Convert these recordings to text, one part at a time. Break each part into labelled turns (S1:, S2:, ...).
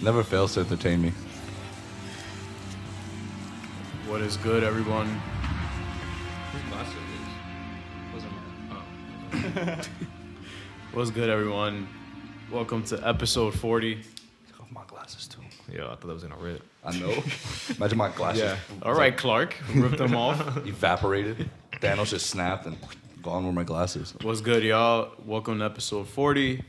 S1: Never fails to entertain me.
S2: What is good, everyone?
S3: Whose glasses is? Wasn't mine.
S2: What's good, everyone? Welcome to episode 40.
S1: Take off my glasses too.
S3: Yeah, I thought that was gonna rip.
S1: I know. Imagine my glasses.
S3: Yeah.
S2: All right, Clark. Rip them off.
S1: Evaporated. Thanos just snapped and gone with my glasses.
S2: What's good, y'all? Welcome to episode 40.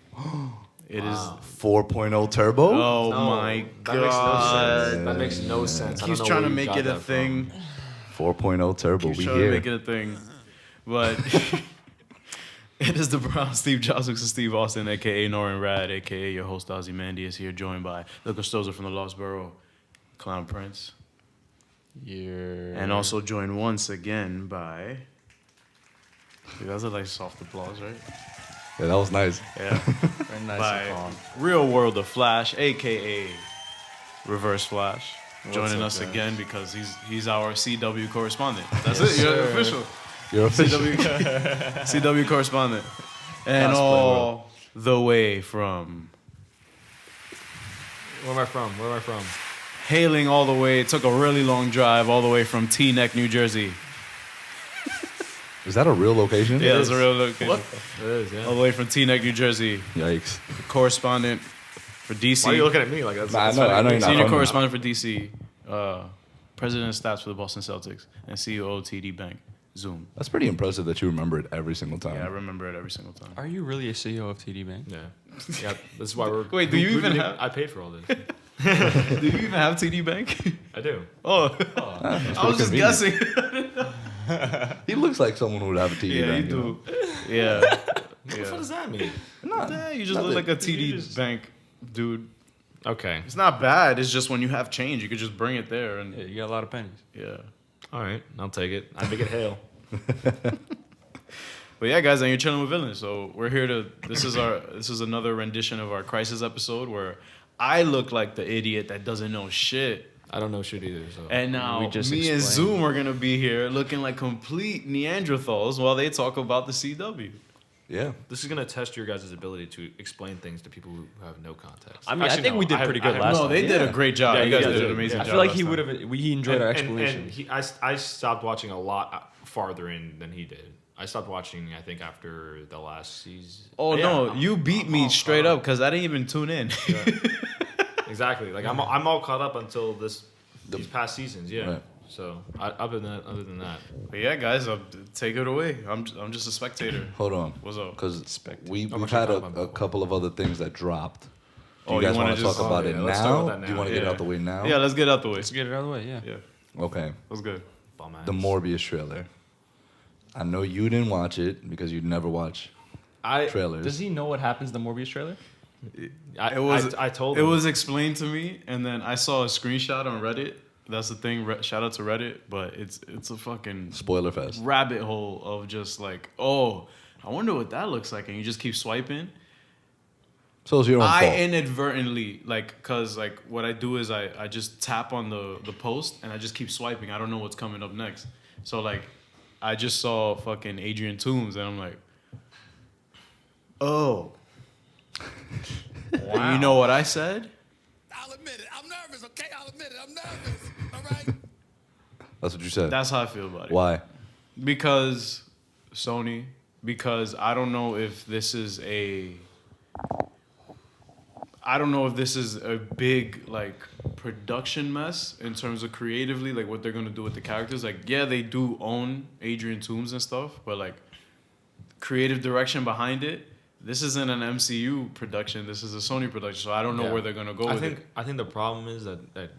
S2: It is
S1: 4.0 turbo.
S2: Oh
S3: No,
S2: my
S3: that makes no
S2: god.
S3: sense. That makes no sense. I
S2: Keeps
S3: don't know
S2: trying to
S3: where you
S2: make
S3: got
S2: it a
S3: that
S2: thing.
S1: 4.0 turbo.
S2: Keeps
S1: We
S2: trying to
S1: here.
S2: make it a thing. But it is the Brown Steve Joswick and Steve Austin, a.k.a. Norin Rad, a.k.a. your host Ozymandias here, joined by the Costoza from the Lost Borough, Clown Prince.
S3: Yeah.
S2: And also joined once again by... Dude, that's a nice soft applause, right?
S1: Yeah, that was nice.
S2: Yeah.
S3: Very nice
S2: by
S3: and calm.
S2: RealWorldofFlash, a.k.a. Reverse Flash, joining
S3: What's
S2: us
S3: up, guys?
S2: again because he's our CW correspondent. That's
S3: Yes,
S2: it. You're
S3: sir.
S2: official.
S1: You're official.
S2: CW correspondent. And
S1: Cosplay
S2: all the way from...
S3: Where am I from?
S2: Hailing all the way, it took a really long drive all the way from Teaneck, New Jersey.
S1: Is that a real location?
S2: Yeah, that's a real location.
S3: What? It is, yeah.
S2: All the way from Teaneck, New Jersey.
S1: Yikes.
S2: Correspondent for DC.
S3: Why are you looking at me like that's?
S1: Nah,
S3: that's
S1: I know
S3: funny.
S1: you're not
S2: Senior
S1: from
S2: correspondent for DC. President of Stats for the Boston Celtics. And CEO of TD Bank. Zoom.
S1: That's pretty impressive that you remember it every single time.
S2: Yeah, I remember it every single time.
S4: Are you really a CEO of TD Bank?
S3: Yeah. Yeah. This is why we're.
S2: Wait, do you even have-
S3: I paid for all this.
S2: Do you even have TD Bank?
S3: I do.
S2: Oh,
S1: That's
S2: I was just
S1: pretty
S2: guessing.
S1: He looks like someone who would have a TV
S2: Yeah, you
S1: bank, know?
S2: do. Yeah.
S3: What the fuck does that mean?
S2: Yeah, you just look
S1: nothing.
S2: like a TD
S3: You just-
S2: Bank dude.
S3: Okay.
S2: It's not bad. It's just when you have change, you could just bring it there and
S4: Yeah, you got a lot of pennies.
S2: yeah.
S3: All right. I'll take it. I make it hail.
S2: But yeah, guys, and you're chilling with villains. So we're here to. This is another rendition of our crisis episode where I look like the idiot that doesn't know shit.
S3: I don't know shit either. So.
S2: And now
S4: We just
S2: me and
S4: explained.
S2: Zoom are gonna be here looking like complete Neanderthals while they talk about the CW.
S1: Yeah.
S3: This is gonna test your guys' ability to explain things to people who have no context.
S4: I mean, I think we did pretty good last
S2: No,
S4: time.
S2: they did a
S1: Yeah.
S2: great job.
S3: Yeah,
S2: you guys
S3: yeah,
S2: did an
S3: yeah.
S2: amazing
S3: Yeah.
S4: I
S2: job.
S4: feel like
S2: last
S4: he
S2: time.
S4: would have. He enjoyed our explanation.
S3: I stopped watching a lot farther in than he did. I stopped watching, I think, after the last season.
S2: Oh
S3: Yeah,
S2: no,
S3: I'm-
S2: you beat me
S3: I'm
S2: straight
S3: all
S2: up because I didn't even tune in.
S3: Yeah. Exactly. Like I'm all caught up until these past seasons. Yeah.
S1: Right.
S3: So other than that,
S2: But yeah, guys, take it away. I'm just a spectator.
S1: Hold on.
S2: What's up?
S1: Because we've
S3: much
S1: had
S3: you
S1: a
S3: thought about
S1: couple of other things that dropped. Do
S2: Oh,
S1: you
S2: you
S1: guys
S2: wanna
S1: want to
S2: just-
S1: talk about
S3: oh,
S1: it
S3: yeah, let's talk
S1: now?
S3: about that
S1: Do you
S3: now.
S1: want to get it
S2: Yeah.
S1: out the way now?
S2: Yeah, let's get out the way.
S4: Let's get it out of the way. Yeah.
S2: Yeah,
S1: Okay.
S2: that's good.
S3: bum ass.
S1: The Morbius trailer. I know you didn't watch it because you'd never watch trailers.
S4: Does he know what happens in the Morbius trailer?
S3: I told
S2: It
S3: him.
S2: was explained to me, and then I saw a screenshot on Reddit. That's the thing. Shout out to Reddit, but it's a fucking
S1: Spoiler fest.
S2: rabbit hole of just like, oh, I wonder what that looks like, and you just keep swiping.
S1: So it's your own
S2: I
S1: fault.
S2: inadvertently, like, cause like what I do is I just tap on the post and I just keep swiping. I don't know what's coming up next. So like, I just saw fucking Adrian Toombs and I'm like, oh. And you know what I said?
S5: I'll admit it. I'm nervous, okay? I'll admit it. I'm nervous. All right?
S1: That's what you said.
S2: That's how I feel about it.
S1: Why?
S2: Because Sony, because I don't know if this is a big like production mess in terms of creatively, like what they're gonna do with the characters. Like, yeah, they do own Adrian Toombs and stuff, but like creative direction behind it. This isn't an MCU production. This is a Sony production, so I don't know
S3: Yeah.
S2: where they're gonna go with it.
S3: I think the problem is that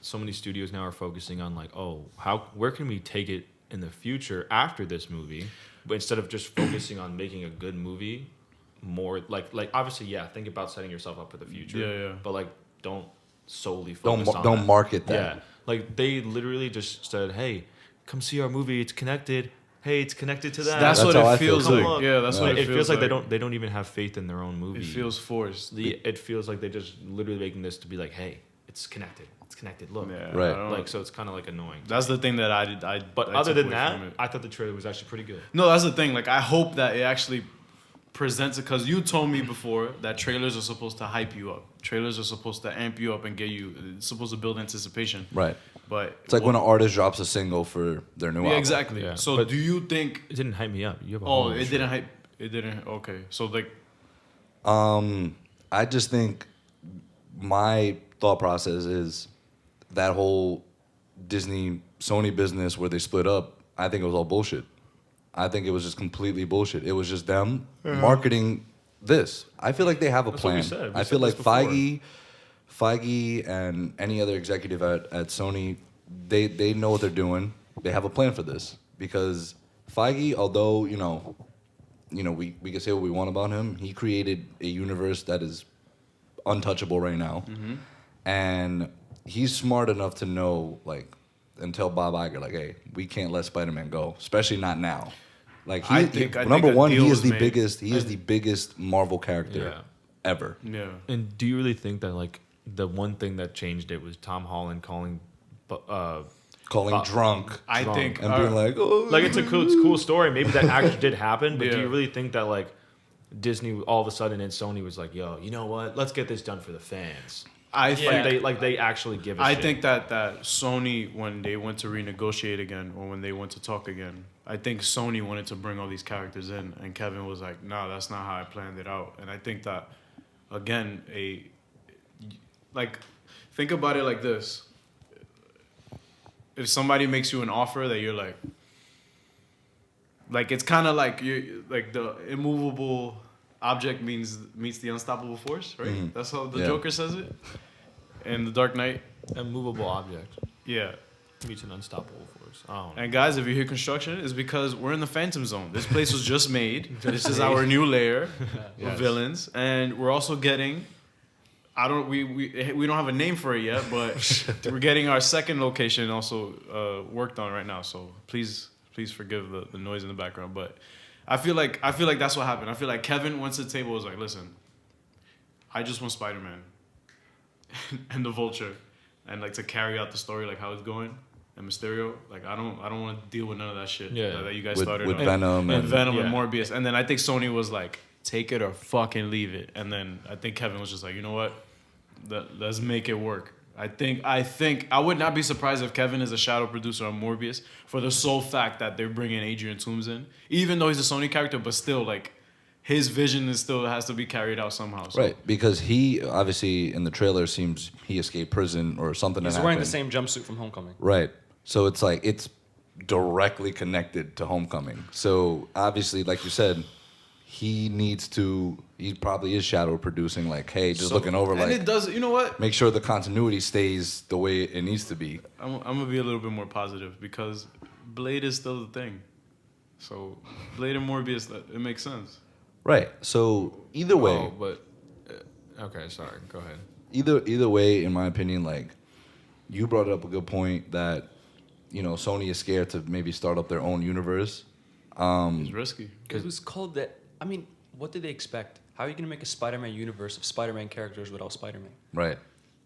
S3: so many studios now are focusing on like, oh, where can we take it in the future after this movie, but instead of just focusing on making a good movie, more like obviously, yeah, think about setting yourself up for the future.
S2: Yeah, yeah.
S3: But like, don't solely focus on
S1: Don't
S3: that.
S1: market that.
S3: Yeah, like they literally just said, hey, come see our movie. It's connected. Hey, it's connected to that.
S2: That's what
S1: how
S2: it
S1: I feel
S2: feels
S1: too.
S2: like. Yeah, that's what
S3: it
S2: it
S3: feels like.
S2: like.
S3: They don't even have faith in their own movie.
S2: It feels forced.
S3: It feels like they're just literally making this to be like, hey, it's connected. It's connected. Look.
S2: Yeah,
S1: Right.
S2: I don't-
S3: Like, so it's kind of like annoying.
S2: that's the thing that I did.
S3: But
S2: I
S3: other
S2: took
S3: than
S2: away
S3: that,
S2: from it.
S3: I thought the trailer was actually pretty good.
S2: No, that's the thing. Like, I hope that it actually presents it, because you told me before that trailers are supposed to hype you up. Trailers are supposed to amp you up and get you. It's supposed to build anticipation.
S1: Right.
S2: But
S1: It's like when an artist drops a single for their new album.
S2: exactly.
S3: Yeah.
S2: So
S3: But
S2: do you think?
S3: It didn't hype me up. You have a
S2: Oh,
S3: whole
S2: it
S3: show.
S2: didn't hype. It didn't. Okay. So like,
S1: I just think my thought process is that whole Disney Sony business where they split up. I think it was all bullshit. I think it was just completely bullshit. It was just them marketing this. I feel like they have a
S3: That's what we
S1: plan.
S3: said. We
S1: I feel
S3: said
S1: like
S3: this
S1: Feige and any other executive at Sony, they know what they're doing. They have a plan for this because Feige, although we can say what we want about him, he created a universe that is untouchable right now, and he's smart enough to know and tell Bob Iger hey, we can't let Spider-Man go, especially not now.
S2: I think
S1: number
S2: a
S1: one,
S2: deal
S1: he
S2: was
S1: is the
S2: made.
S1: biggest. He is the biggest Marvel character ever.
S2: yeah.
S3: And do you really think that the one thing that changed it was Tom Holland calling
S1: Drunk
S2: I
S3: Drunk.
S2: think
S1: and being oh,
S3: it's a cool story. Maybe that actually did happen, but do
S2: Yeah.
S3: you really think that Disney all of a sudden and Sony was like, yo, you know what? Let's get this done for the fans.
S2: I think
S3: They actually give a
S2: I
S3: shit.
S2: think that Sony, when they went to renegotiate again, or when they went to talk again, I think Sony wanted to bring all these characters in, and Kevin was like, "No, that's not how I planned it out." And I think that, again, think about it like this: if somebody makes you an offer that you're like it's kind of like you the immovable object meets the unstoppable force, right?
S1: Mm-hmm.
S2: That's how the Joker says it in The Dark Knight.
S3: a movable object
S2: Yeah.
S3: meets an unstoppable force. I don't know.
S2: And guys, if you hear construction, it's because we're in the Phantom Zone. This place was just made. This is our new layer of villains, and we're also getting. We don't have a name for it yet, but we're getting our second location also worked on right now. So please forgive the noise in the background. But I feel like that's what happened. I feel like Kevin went to the table and was like, "Listen, I just want Spider-Man and the Vulture, and to carry out the story how it's going." And Mysterio, I don't want to deal with none of that shit that you guys started
S1: with
S2: on.
S1: Venom
S2: and Venom
S3: yeah.
S2: and Morbius. And then I think Sony was like, take it or fucking leave it. And then I think Kevin was just like, you know what? Let's make it work. I think I would not be surprised if Kevin is a shadow producer on Morbius for the sole fact that they're bringing Adrian Toomes in, even though he's a Sony character, but still his vision still has to be carried out somehow. So.
S1: Right, because he obviously in the trailer seems he escaped prison or something.
S4: He's
S1: that
S4: wearing the
S1: happened.
S4: same jumpsuit from Homecoming.
S1: Right. So it's directly connected to Homecoming. So obviously, like you said, he probably is shadow producing, looking over,
S2: And it does, you know what?
S1: make sure the continuity stays the way it needs to be.
S2: I'm going to be a little bit more positive because Blade is still the thing. So Blade and Morbius, it makes sense.
S1: Right. So either way,
S3: Oh, but okay, sorry. Go ahead.
S1: either way, in my opinion, you brought up a good point that Sony is scared to maybe start up their own universe.
S2: It's risky.
S4: It was called that. I mean, what did they expect? How are you going to make a Spider-Man universe of Spider-Man characters without Spider-Man?
S1: Right.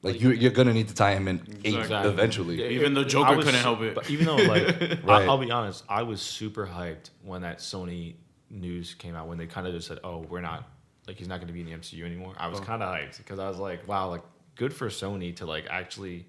S1: You're gonna need to tie him in
S2: Exactly.
S1: eventually.
S3: Yeah.
S2: Even the Joker couldn't help it.
S3: But even though,
S1: Right.
S3: I'll be honest, I was super hyped when that Sony news came out, when they kind of just said, oh, we're not, he's not going to be in the MCU anymore. I was kind of hyped because I was like, wow, good for Sony to actually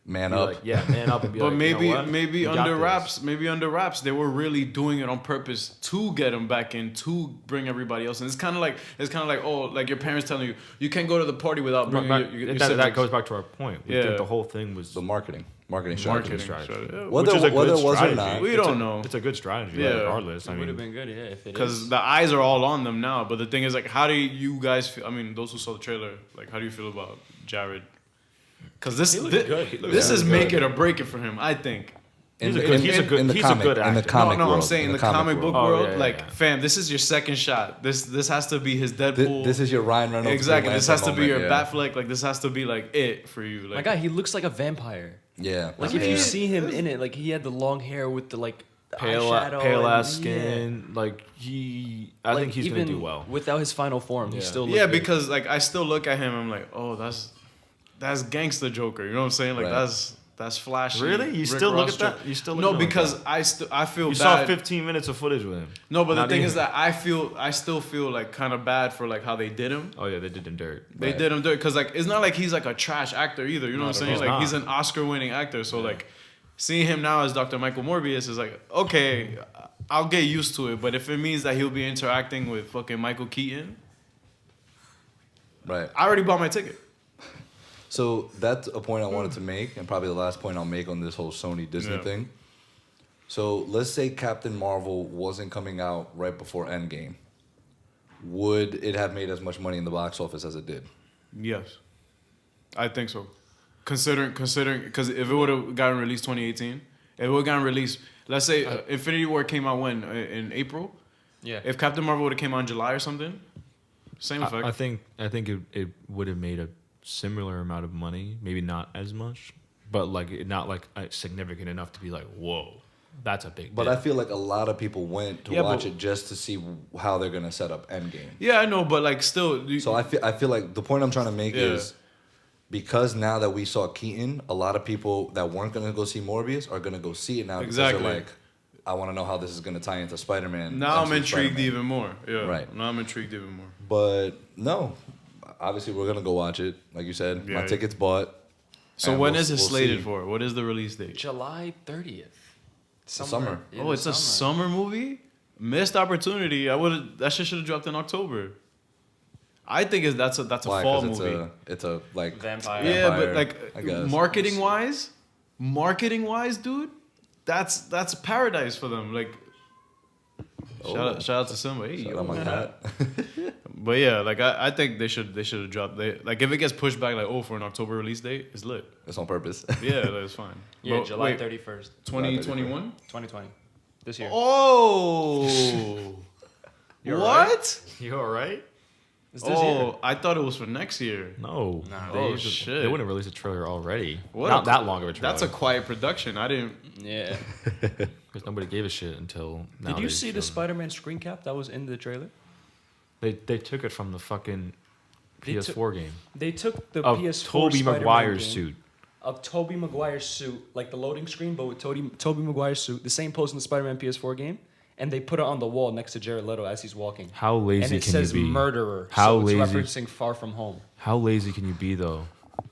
S1: Man
S3: be
S1: up.
S3: man up and be
S2: But
S3: like, you know what?
S2: maybe
S3: We got
S2: under
S3: this.
S2: wraps, they were really doing it on purpose to get him back in, to bring everybody else in. It's kind of like your parents telling you can't go to the party without bringing your
S3: that
S2: siblings.
S3: goes back to our point. We think the whole thing was
S1: The marketing strategy.
S2: Marketing
S3: strategy.
S2: strategy.
S1: Whether
S3: which is a
S1: whether
S3: good
S1: it was or
S3: strategy.
S1: not.
S2: We don't know.
S3: It's a good strategy,
S2: Yeah.
S3: regardless.
S4: It would have been good, if it
S2: Because
S4: is.
S2: the eyes are all on them now. But the thing is, how do you guys feel? I mean, those who saw the trailer, how do you feel about Jared? Because this
S3: good. He looked
S2: this is
S3: good.
S2: make it or break it for him, I think.
S1: In
S3: He's a
S1: the-
S3: good-
S1: in-
S3: he's a
S1: in-
S3: good-
S1: in the
S3: he's a
S1: comic-
S3: good
S1: in the
S3: actor.
S1: comic
S2: I'm
S1: world,
S2: saying in the comic book
S3: world.
S2: world,
S3: Oh, yeah.
S2: fam, this is your second shot. This has to be his Deadpool.
S1: This is your Ryan Reynolds.
S2: exactly. This has to be your
S1: bat.
S2: Batfleck. This has to be it for you.
S4: My God, he looks like a vampire.
S1: Yeah.
S4: If you see him in it, he had the long hair with the
S3: Pale
S4: eyeshadow
S3: ass
S4: and-
S3: skin. I think he's gonna
S4: even
S3: do well.
S4: without his final form. He
S3: Yeah.
S4: still looks
S2: Yeah,
S4: good.
S2: because I still look at him. I'm like, oh, that's gangster Joker. You know what I'm saying?
S1: Right.
S2: That's flashy.
S3: Really? You
S2: Rick
S3: still look
S2: Ross
S3: at that?
S2: joke.
S3: You still look
S2: No,
S3: at it like
S2: because
S3: that?
S2: I feel
S3: You
S2: bad.
S3: saw 15 minutes of footage with him.
S2: No, but the
S3: Not
S2: thing
S3: even-
S2: is that I still feel like kind of bad for like how they did him.
S3: Oh yeah, they did him dirt.
S2: They did him dirty because like it's not like he's like a trash actor either. You know what I'm saying?
S3: all.
S2: Like
S3: He's
S2: he's an Oscar-winning actor. So like seeing him now as Dr. Michael Morbius is like okay, I'll get used to it. But if it means that he'll be interacting with fucking Michael Keaton,
S1: Right.
S2: I already bought my ticket.
S1: So that's a point I wanted to make, and probably the last point I'll make on this whole Sony Disney
S2: Yeah.
S1: thing. So let's say Captain Marvel wasn't coming out right before Endgame. Would it have made as much money in the box office as it did?
S2: Yes, I think so. Considering, because if it would have gotten released 2018, if it would have gotten released, let's say Infinity War came out when in April.
S4: Yeah.
S2: If Captain Marvel would have came out in July or something, same effect.
S3: I think it would have made a similar amount of money, maybe not as much, but like not like significant enough to be like, whoa, that's a big.
S1: But
S3: deal.
S1: I feel like a lot of people went to
S2: Yeah,
S1: watch
S2: but-
S1: it just to see how they're gonna set up Endgame.
S2: Yeah, I know, but like still.
S1: So I feel like the point I'm trying to make
S2: Yeah.
S1: is because now that we saw Keaton, a lot of people that weren't gonna go see Morbius are gonna go see it now
S2: Exactly.
S1: because they're like, I want to know how this is gonna tie into Spider-Man.
S2: Now I'm
S1: MCU
S2: intrigued
S1: Spider-Man.
S2: even more. Yeah.
S1: Right.
S2: Now I'm intrigued even more.
S1: But no, obviously we're gonna go watch it. Like you said, my
S2: Yeah.
S1: ticket's bought.
S2: So
S1: and
S2: when
S1: we'll-
S2: is it
S1: we'll
S2: slated
S1: see.
S2: for? What is the release date?
S4: July 30th.
S1: Summer.
S4: Yeah,
S2: Oh,
S4: the
S2: it's a summer movie? Missed opportunity. That shit should have dropped in October. I think that's a
S1: Why?
S2: fall
S1: 'Cause
S2: movie.
S1: it's a like
S4: Vampire.
S2: Yeah, but
S1: vampire,
S2: like
S1: I guess.
S2: marketing wise, dude, that's paradise for them. Like shout out to Simba. Hey,
S1: Shout
S2: yo.
S1: out my cat.
S2: But yeah, like I think they should have dropped. Like if it gets pushed back, like for an October release date, it's lit.
S1: It's on purpose.
S2: Yeah, that's fine.
S4: Yeah,
S2: But
S4: July
S2: wait,
S4: 31st,
S2: 2021.
S4: 2020. This year.
S2: Oh,
S3: You're
S2: what?
S3: You all right?
S4: It's this year.
S2: I thought it was for next year.
S3: No.
S4: Nah.
S3: They
S2: Oh,
S3: usually-
S2: shit.
S3: They wouldn't release a trailer already.
S2: What
S3: Not
S2: a-
S3: that long of a trailer.
S2: That's a quiet production. I didn't.
S4: Yeah.
S3: because nobody gave a shit until now.
S4: Did you
S3: they
S4: see the
S3: showed it.
S4: Spider-Man screen cap that was in the trailer?
S3: They took it from the fucking
S4: They
S3: PS4 game
S4: They took the
S3: of
S4: PS4
S3: Tobey
S4: Spider-Man
S3: Maguire's
S4: game
S3: suit.
S4: of Tobey Maguire's suit, like the loading screen, but with Tobey Maguire's suit, the same pose in the Spider-Man PS4 game, and they put it on the wall next to Jared Leto as he's walking.
S3: How lazy
S4: And it
S3: can
S4: says
S3: you be?
S4: murderer.
S3: How
S4: so it's
S3: lazy?
S4: referencing Far From Home.
S3: How lazy can you be though?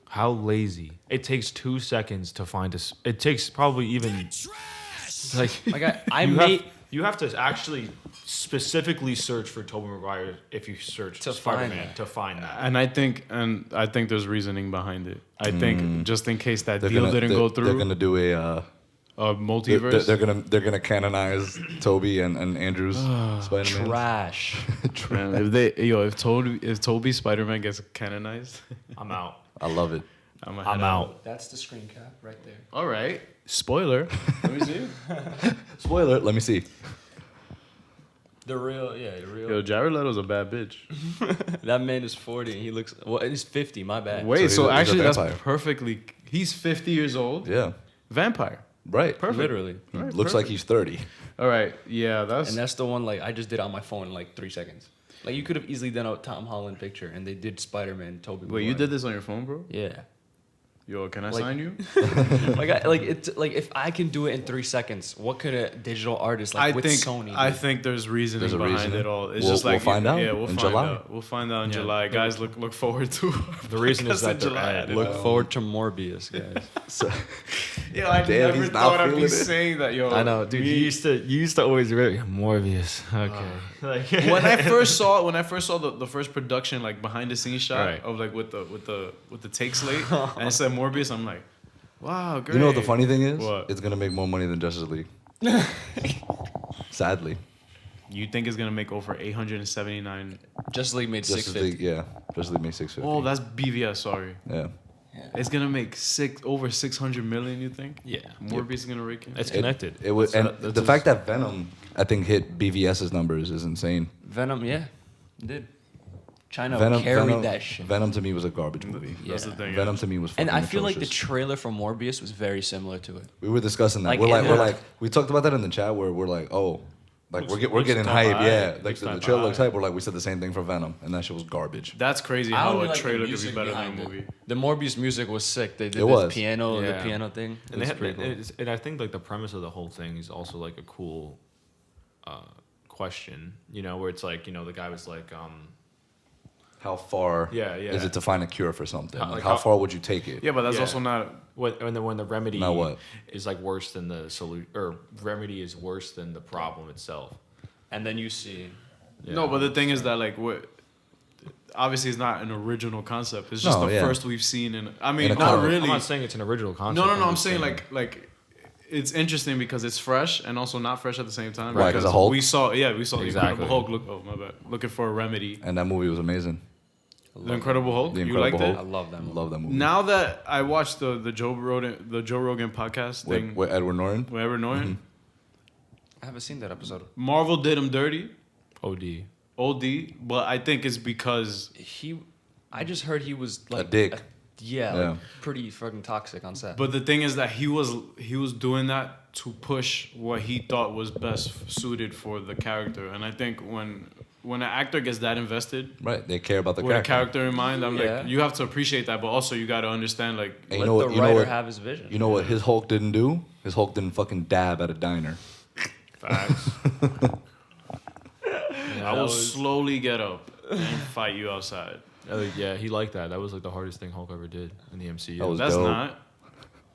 S3: How lazy? It takes 2 seconds to find us. It takes probably even like
S4: Like I
S3: you
S4: made
S3: have, you have to actually specifically search for Tobey Maguire if you search
S4: To
S3: Spider-Man
S4: find that.
S3: to find that.
S2: And I think there's reasoning behind it. I think just in case that deal didn't go through,
S1: They're gonna do a
S2: multiverse.
S1: they're gonna canonize Toby and Andrew's Spider-Man.
S4: trash.
S2: Man, if Toby Spider-Man gets canonized,
S3: I'm out.
S1: I love it.
S2: I'm
S3: out.
S4: That's the screen cap right there.
S2: All right. Spoiler. Let me see.
S1: Spoiler. Let me see.
S4: The real.
S2: Yo, Jared Leto's a bad bitch.
S4: That man is 40 and he looks. Well, he's 50. My bad.
S2: Wait,
S1: So
S2: so
S1: he's a
S2: actually that's
S1: vampire.
S2: perfectly. He's 50 years old.
S1: Yeah.
S2: Vampire.
S1: Right.
S2: Perfect.
S4: Literally.
S1: Looks like he's 30.
S2: All right. Yeah, that's.
S4: And that's the one like I just did on my phone in like 3 seconds. Like you could have easily done a Tom Holland picture, and they did Spider-Man, Tobey.
S2: Wait, you did this on your phone, bro?
S4: Yeah.
S2: Yo, can I
S4: Like-
S2: sign you?
S4: Like if I can do it in 3 seconds, what could a digital artist
S2: I
S4: like with
S2: think
S4: Sony?
S2: I
S4: do?
S2: think there's reasoning
S1: There's a
S2: behind
S1: reasoning.
S2: it all. It's
S1: We'll-
S2: just like
S1: we'll find out
S2: Yeah, we'll
S1: in
S2: find
S1: July.
S2: out. We'll find out in
S3: Yeah.
S2: July, guys. Look forward to.
S3: The reason is
S2: podcast in
S3: that they're
S2: July.
S3: at it.
S4: Look forward to Morbius, guys.
S1: So,
S2: Yo, I
S1: Damn,
S2: never
S1: he's not
S2: thought I'd
S1: feeling
S2: be
S1: it.
S2: saying that. Yo,
S3: I know, dude. You used to always read Morbius. Okay. Like,
S2: when I first saw the first production like behind the scenes shot
S3: Right.
S2: of like with the take slate and it said Morbius, I'm like, wow, great.
S1: you know what the funny thing is?
S2: What?
S1: It's gonna make more money than Justice League. Sadly,
S2: You think it's gonna make over 879?
S4: Justice League made
S1: Justice
S4: 650.
S1: League, yeah, Justice League makes 650.
S2: Oh, that's BVS. Sorry,
S1: yeah.
S2: it's gonna make over 600 million. You think?
S3: yeah.
S2: Morbius is gonna rake in.
S3: It's connected.
S1: It was,
S3: That's-
S1: and
S3: that's
S1: the
S3: his-
S1: fact that Venom, I think, hit BVS's numbers is insane.
S4: Venom, yeah, it did. China carried that shit.
S1: Venom to me was a garbage movie.
S2: That's
S4: Yeah.
S2: the thing.
S1: Venom to me was fucking
S4: And I feel like the
S1: atrocious.
S4: trailer for Morbius was very similar to it.
S1: We were discussing that.
S4: Like,
S1: we're
S4: yeah.
S1: like we talked about that in the chat where we're like, oh, Like
S3: Looks-
S1: we're
S3: looks
S1: getting
S3: top
S1: hype,
S3: eye.
S1: yeah. Like
S3: Looks
S1: the
S3: top
S1: trailer looks
S3: eye.
S1: hype. We're like we said the same thing for Venom, and that shit was garbage.
S2: That's crazy
S4: I
S2: how
S4: only
S2: a
S4: like the
S2: trailer could be
S4: music
S2: better than a
S4: behind it.
S2: movie.
S4: The Morbius music was sick. They did
S1: It
S4: this
S1: was.
S4: piano, the
S3: Yeah.
S4: piano thing.
S3: And,
S4: It
S3: they
S4: was
S3: had,
S4: pretty cool.
S3: and I think like the premise of the whole thing is also like a cool question, you know, where it's like, you know, the guy was like,
S1: How far
S3: Yeah, yeah.
S1: is it to find a cure for something?
S3: How-
S1: Like,
S3: like
S1: how
S3: how-
S1: far would you take it?
S2: Yeah, but that's
S3: Yeah.
S2: also not.
S3: when the remedy
S1: Now what?
S3: is like worse than the solution, or remedy is worse than the problem itself.
S4: And then you see.
S3: Yeah.
S2: No, but the thing is that like what. Obviously, it's not an original concept. It's just
S1: No,
S2: the
S1: yeah.
S2: first we've seen, and I mean,
S1: In a
S2: not
S1: comic.
S2: really.
S3: I'm not saying it's an original concept.
S2: No, I'm
S3: just
S2: saying like it's interesting because it's fresh and also not fresh at the same time.
S1: Right, 'cause
S2: because
S1: of Hulk?
S2: we saw the
S3: Exactly.
S2: Incredible Hulk. My bad. Looking for a remedy.
S1: And that movie was amazing.
S2: The Incredible Hulk.
S1: The
S2: You
S1: Incredible
S2: liked
S1: Hulk.
S2: it?
S4: I love that movie.
S1: Love that movie.
S2: Now that I watched the Joe Rogan podcast thing
S1: With Edward Norton.
S2: with Edward Norton,
S4: I haven't seen that episode.
S2: Marvel did him dirty,
S3: OD.
S2: OD. But I think it's because
S4: I just heard he was like
S1: dick.
S4: yeah,
S1: Yeah.
S4: like, pretty fucking toxic on set.
S2: But the thing is that he was doing that to push what he thought was best suited for the character. And I think when an actor gets that invested
S1: Right, they care about the
S2: with a
S1: character.
S2: character in mind, I'm
S4: Yeah.
S2: like, you have to appreciate that, but also you got to understand like
S1: And
S4: Let
S1: you know
S4: the
S1: what? You know
S4: writer
S1: what?
S4: have his vision.
S1: You know what his Hulk didn't do? His Hulk didn't fucking dab at a diner.
S2: facts.
S3: Yeah,
S2: I will
S3: that was-
S2: slowly get up and fight you outside.
S3: yeah, he liked that. That was like the hardest thing Hulk ever did in the MCU.
S1: That was
S2: That's
S1: dope.
S2: not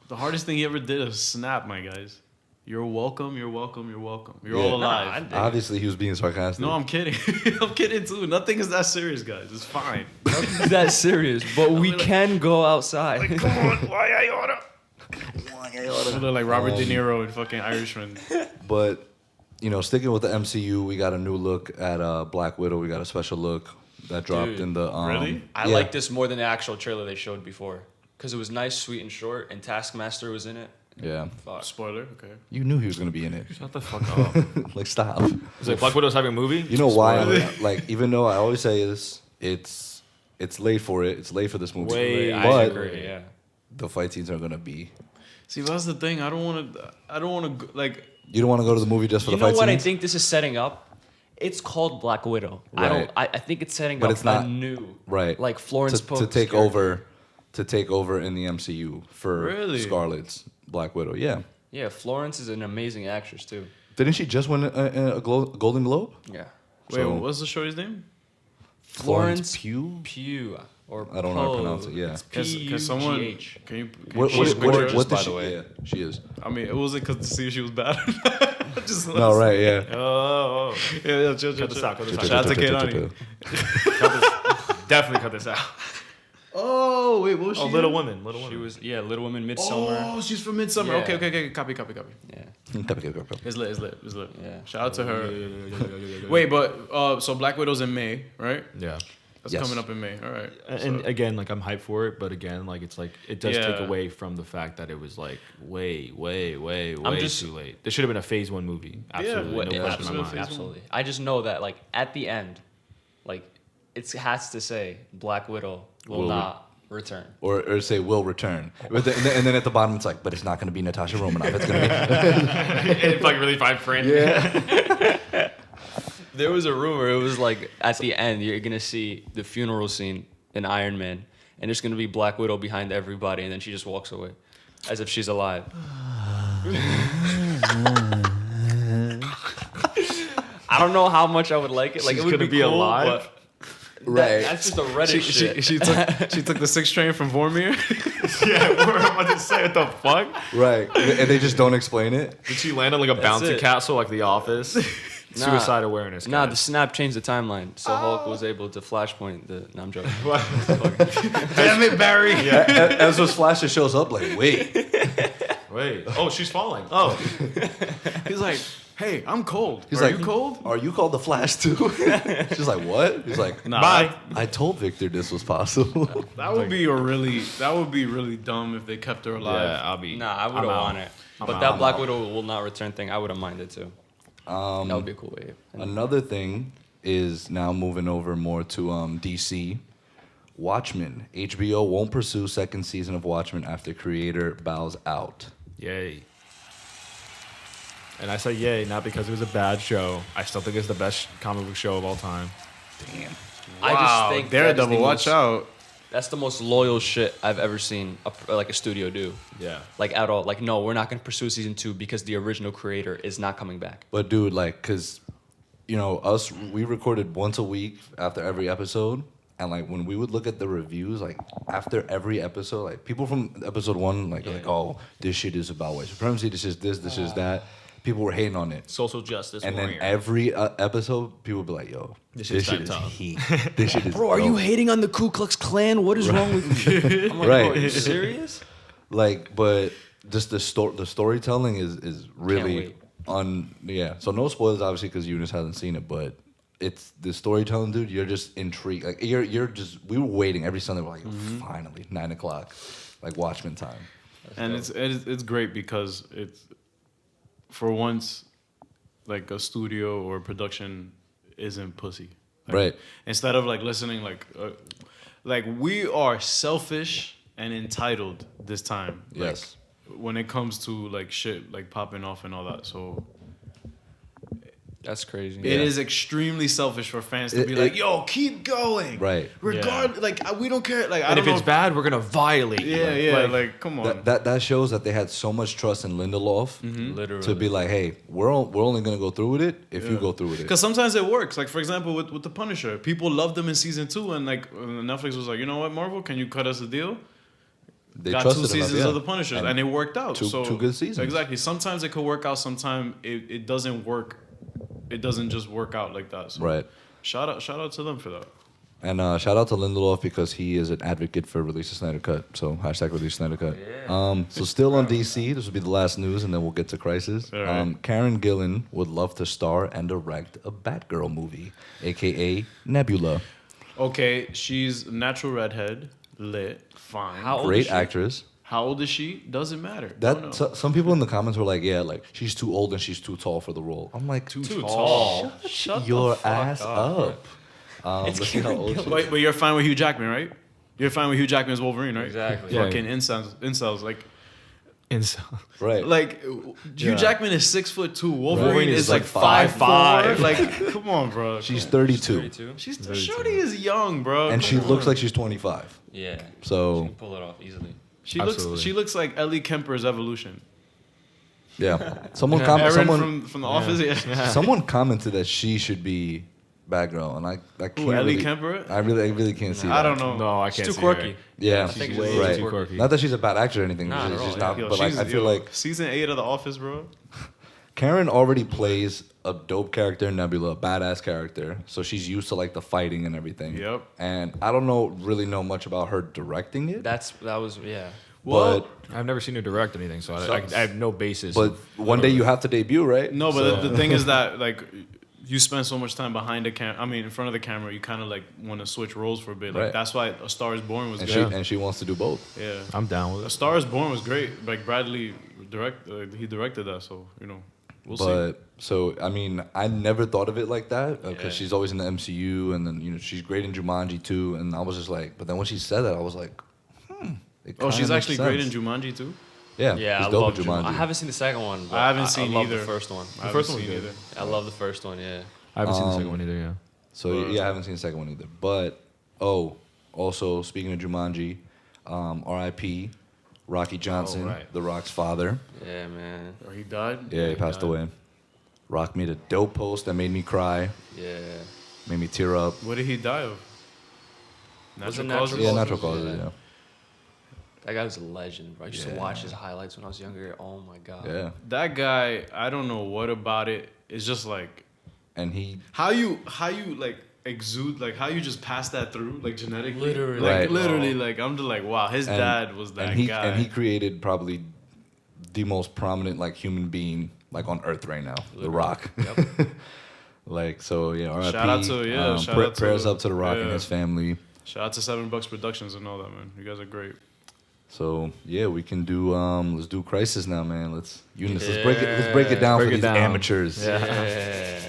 S2: the hardest thing he ever did. Is snap, my guys. You're welcome. You're welcome. You're welcome. You're
S1: Yeah.
S2: all
S4: Nah,
S2: alive.
S4: I dig it.
S1: Obviously, he was being sarcastic.
S2: No, I'm kidding. I'm kidding too. Nothing is that serious, guys. It's fine.
S4: Nothing's that serious, but we can go outside.
S2: Come on, why I oughta? I look like Robert De Niro in fucking Irishman.
S1: But you know, sticking with the MCU, we got a new look at Black Widow. We got a special look that dropped
S4: Dude,
S1: in the.
S2: really?
S4: I
S1: yeah.
S4: like this more than the actual trailer they showed before, because it was nice, sweet, and short, and Taskmaster was in it.
S1: Yeah,
S4: Fuck.
S2: Spoiler. Okay.
S1: you knew he was gonna be in it.
S3: Shut the fuck up.
S1: Like, stop.
S3: It's like Black Widow's having a movie.
S1: You know why?
S2: Spoiler.
S1: Like, even though I always say this, it's late for it. It's late for this movie.
S3: Way
S4: I
S1: but
S4: agree. Yeah.
S1: the fight scenes are gonna be.
S2: See, that's the thing. I don't want to like.
S1: You don't want to go to the movie just for
S4: You
S1: the
S4: know
S1: fight
S4: what
S1: scenes.
S4: I think this is setting up? It's called Black Widow.
S1: Right.
S4: I think it's setting
S1: But
S4: up
S1: it's not-
S4: a new
S1: Right.
S4: like Florence
S1: to
S4: Pugh's
S1: take
S4: character.
S1: over, to take over in the MCU for
S2: Really?
S1: Scarlett's Black Widow. Yeah.
S4: Yeah, Florence is an amazing actress too.
S1: Didn't she just win a Golden Globe?
S4: Yeah.
S2: Wait,
S1: So-
S2: what's the shorty's name?
S1: Florence
S4: Pugh.
S1: Pugh.
S4: Or
S1: I don't know how to
S4: Poe.
S1: pronounce it, yeah.
S4: It's
S2: Can someone?
S4: P-U-G-H.
S2: Can you?
S1: What,
S2: post
S1: what,
S2: pictures?
S1: what
S4: by
S1: did
S4: the
S1: she?
S4: way.
S1: Yeah, she is.
S2: I mean, it wasn't because to see if she was bad. Just
S1: No, right, yeah.
S3: Oh,
S2: Yeah, chill.
S3: cut this out. Cut this out.
S2: Shout out to Kehlani.
S3: Definitely cut this out.
S2: Oh wait, what was she?
S3: Oh,
S2: in?
S3: Little Women. Little
S4: She
S3: Women.
S4: was Little Women, Midsummer.
S2: Oh, she's from Midsummer.
S4: Yeah.
S2: Okay. Copy.
S4: Yeah.
S2: It's lit.
S4: Yeah.
S2: Shout out to her. Wait, but so Black Widow's in May, right?
S3: Yeah.
S2: That's
S1: Yes.
S2: coming up in May. All right.
S3: And
S2: So-
S3: again, like I'm hyped for it, but again, like it's like it does take
S2: Yeah.
S3: away from the fact that it was like way
S4: just-
S3: too late. This should have been a Phase 1 movie. Absolutely,
S2: what-
S3: no
S2: yeah,
S3: question in my
S2: absolutely.
S3: mind.
S4: Absolutely. I just know that like at the end, like it has to say Black Widow will
S1: Will
S4: not return.
S1: Or say will return. And then at the bottom it's like, but it's not going to be Natasha Romanoff. It's going to
S3: It's like really fine print.
S1: be. Yeah.
S4: There was a rumor. It was like at the end, you're gonna see the funeral scene in Iron Man, and there's gonna be Black Widow behind everybody, and then she just walks away, as if she's alive. I don't know how much I would like it. Like
S3: She's
S4: it would
S3: gonna
S4: be
S3: be
S4: cool,
S3: alive?
S4: but
S1: Right.
S4: that's just a Reddit shit.
S2: she took the 6 train from Vormir.
S3: Yeah, what am I to say? What the fuck?
S1: Right. And they just don't explain it.
S3: Did she land on like a bouncy
S4: it.
S3: castle like The Office? Suicide awareness.
S4: Nah, the
S3: guys.
S4: snap changed the timeline, so Hulk was able to flashpoint the. No, I'm joking.
S2: Damn it, Barry.
S1: As those flashes shows up, like, wait.
S3: Wait. Oh, she's falling. Oh.
S2: He's like, hey, I'm cold.
S1: He's
S2: Are
S1: like,
S2: you cold?
S1: Are you called the Flash too? She's like, what? He's like,
S2: Nah,
S3: Bye.
S1: I told Victor this was possible.
S2: That would be really dumb if they kept her alive.
S3: Yeah, I'll be.
S4: Nah, I would have
S3: I'm out.
S4: wanted it. But
S3: out.
S4: that
S3: I'm
S4: Black
S3: out.
S4: Widow will not return thing, I would have minded too. That would be a cool wave.
S1: Another thing is now moving over more to DC. Watchmen. HBO won't pursue second season of Watchmen after creator bows out.
S3: Yay. And I say yay, not because it was a bad show. I still think it's the best comic book show of all time.
S1: Damn.
S4: I just think that is
S2: Daredevil,
S4: the
S2: watch
S4: most-
S2: out.
S4: That's the most loyal shit I've ever seen like a studio do.
S3: Yeah.
S4: Like at all. Like no, we're not gonna pursue season 2 because the original creator is not coming back.
S1: But dude, like, cause you know us, we recorded once a week after every episode, and like when we would look at the reviews, like after every episode, like people from episode 1, like oh, this shit is about white supremacy, this is this is that. People were hating on it.
S3: Social justice
S1: And
S3: warrior.
S1: then every episode, people would be like, yo,
S3: This
S1: this
S3: shit's
S1: shit is
S3: tough.
S1: heat. This shit is
S4: Bro, are you
S1: dope.
S4: hating on the Ku Klux Klan? What is wrong with you? I'm like,
S1: Right.
S4: bro, are you serious?
S1: Like, but just the storytelling is really
S4: wait.
S1: yeah. So no spoilers, obviously, because Eunice hasn't seen it, but it's the storytelling, dude. You're just intrigued. Like you're just. We were waiting every Sunday. We're like, finally, 9:00, like Watchmen time.
S2: And it's great because it's for once, like a studio or production isn't pussy. Like,
S1: Right.
S2: Instead of like listening, like we are selfish and entitled this time. Like,
S1: Yes.
S2: when it comes to like shit like popping off and all that. So
S4: That's crazy.
S2: it is extremely selfish for fans to be
S1: It-
S2: like, "Yo, keep going."
S1: Right.
S2: Like we don't care. Like I
S3: And
S2: don't
S3: if
S2: know
S3: it's bad, we're gonna violate. you.
S2: Yeah, like come on.
S1: That shows that they had so much trust in Lindelof
S4: Literally.
S1: to be like, hey, we're only gonna go through with it if you go through with it.
S2: Because sometimes it works. Like for example, with the Punisher, people loved him in season 2, and like Netflix was like, you know what, Marvel, can you cut us a deal?
S1: They
S2: Got 2
S1: trusted
S2: seasons
S1: enough, yeah.
S2: of the Punisher, and it worked out.
S1: two
S2: so
S1: good seasons.
S2: Exactly. Sometimes it could work out. Sometimes it doesn't work. It doesn't just work out like that. So
S1: Right.
S2: Shout out to them for that.
S1: And shout out to Lindelof because he is an advocate for release the Snyder Cut. So hashtag release Snyder Cut. So still on DC, this will be the last news, and then we'll get to Crisis.
S2: All right.
S1: Karen Gillan would love to star and direct a Batgirl movie, aka Nebula.
S2: Okay, she's natural redhead, lit, fine.
S4: How old is
S1: Great
S4: she?
S1: actress.
S2: How old is she? Doesn't matter. Don't know.
S1: Some people in the comments were like, yeah, like she's too old and she's too tall for the role. I'm like,
S2: Too tall.
S4: Shut
S1: your
S4: the fuck
S1: ass up.
S4: It's
S1: Let's see how
S4: Karen
S1: old she
S4: Gillan.
S1: is.
S2: But you're fine with Hugh Jackman, right? You're fine with Hugh Jackman as Wolverine, right?
S4: Exactly.
S3: Yeah.
S2: Fucking incels.
S1: Right.
S2: Like Hugh Jackman is 6'2". Wolverine
S1: Wolverine
S2: is
S1: is
S2: like
S1: like
S2: 5'4". Like, come on, bro.
S1: She's 32.
S4: 32?
S2: She's shorty is young, bro.
S1: And
S2: Come
S1: she
S2: on.
S1: looks like she's 25.
S4: Yeah. She
S1: So,
S4: can pull it off easily.
S3: Absolutely.
S2: She looks like Ellie Kemper's evolution.
S1: yeah. Someone
S2: Erin from The Office. Yeah.
S1: someone commented that she should be Batgirl, and I can't
S2: Who, Ellie
S1: really,
S2: Kemper?
S1: I really can't see that.
S2: I don't know.
S3: No, I
S4: She's
S3: can't
S4: too
S3: see her.
S4: quirky.
S1: Yeah,
S4: I think
S3: She's
S4: she's
S3: way
S1: right.
S3: too quirky.
S1: Not that she's a bad actor or anything.
S4: Nah,
S1: she's
S4: not at
S1: just
S4: all,
S1: not.
S2: Yo,
S1: But like,
S2: she's-
S1: I feel
S2: yo,
S1: like
S2: season 8 of The Office, bro.
S1: Karen already plays a dope character in Nebula, a badass character. So she's used to like the fighting and everything.
S2: Yep.
S1: And I don't really know much about her directing it.
S4: That was yeah.
S2: Well,
S3: I've never seen her direct anything, so
S1: Sucks.
S3: I have no basis.
S1: But one day you have to debut, right?
S2: no, but
S1: So-
S2: the thing is that like you spend so much time behind the camera. I mean, in front of the camera, you kind of like want to switch roles for a bit. Like
S1: Right.
S2: that's why A Star Is Born was
S1: and
S2: good.
S1: she wants to do both.
S2: Yeah,
S3: I'm down with
S2: A
S3: it.
S2: Star Is Born was great. Like Bradley he directed that, so we'll see.
S1: But so I mean, I never thought of it like that because
S4: Yeah.
S1: she's always in the MCU, and then she's great in Jumanji too. And I was just like, but then when she said that, I was like, it
S2: Oh,
S1: kinda
S2: she's
S1: makes
S2: actually great in
S1: sense.
S2: Jumanji too.
S1: Yeah,
S4: Yeah,
S1: she's
S4: I
S1: dope
S4: love
S1: in
S4: Jumanji.
S1: Jumanji.
S4: I haven't seen the second one. But
S2: I haven't seen
S4: I love
S2: either.
S4: the first one.
S2: I
S3: first
S2: haven't
S3: one was
S2: seen
S3: good.
S2: either.
S4: I love the first one. Yeah.
S3: I haven't seen the second one either. Yeah.
S1: So yeah, I haven't seen the second one either. But also speaking of Jumanji, R.I.P. Rocky Johnson,
S2: right.
S1: The Rock's father.
S4: Yeah, man.
S2: Or he died.
S1: Yeah, he passed away. Rock made a dope post that made me cry,
S4: Yeah.
S1: made me tear up.
S2: What did he die of?
S4: Was it
S2: Natural causes.
S1: Yeah,
S4: causes?
S1: natural causes.
S4: Yeah.
S1: Yeah,
S4: That guy was a legend, bro. I used to
S1: Yeah.
S4: watch his highlights when I was younger. Oh my god.
S1: yeah.
S2: That guy, I don't know what about it. It's just like
S1: And he
S2: how you like exude, like how you just pass that through, like genetically.
S4: Literally.
S2: Like
S1: Right.
S2: literally, like I'm just like, wow, his dad was that guy.
S1: And he created probably the most prominent like human being like on Earth right now, The Rock.
S4: Yep.
S1: Like so, yeah. R.I.P.
S2: Shout out to- shout out to-
S1: prayers up to The Rock and
S2: yeah.
S1: his family.
S2: Shout out to $7 Productions and all that, man. You guys are great.
S1: So yeah, we can do let's do Crisis now, man. Let's break it down
S3: Break
S1: for
S3: it
S1: these
S3: down.
S1: amateurs.
S3: Yeah.
S4: Yeah.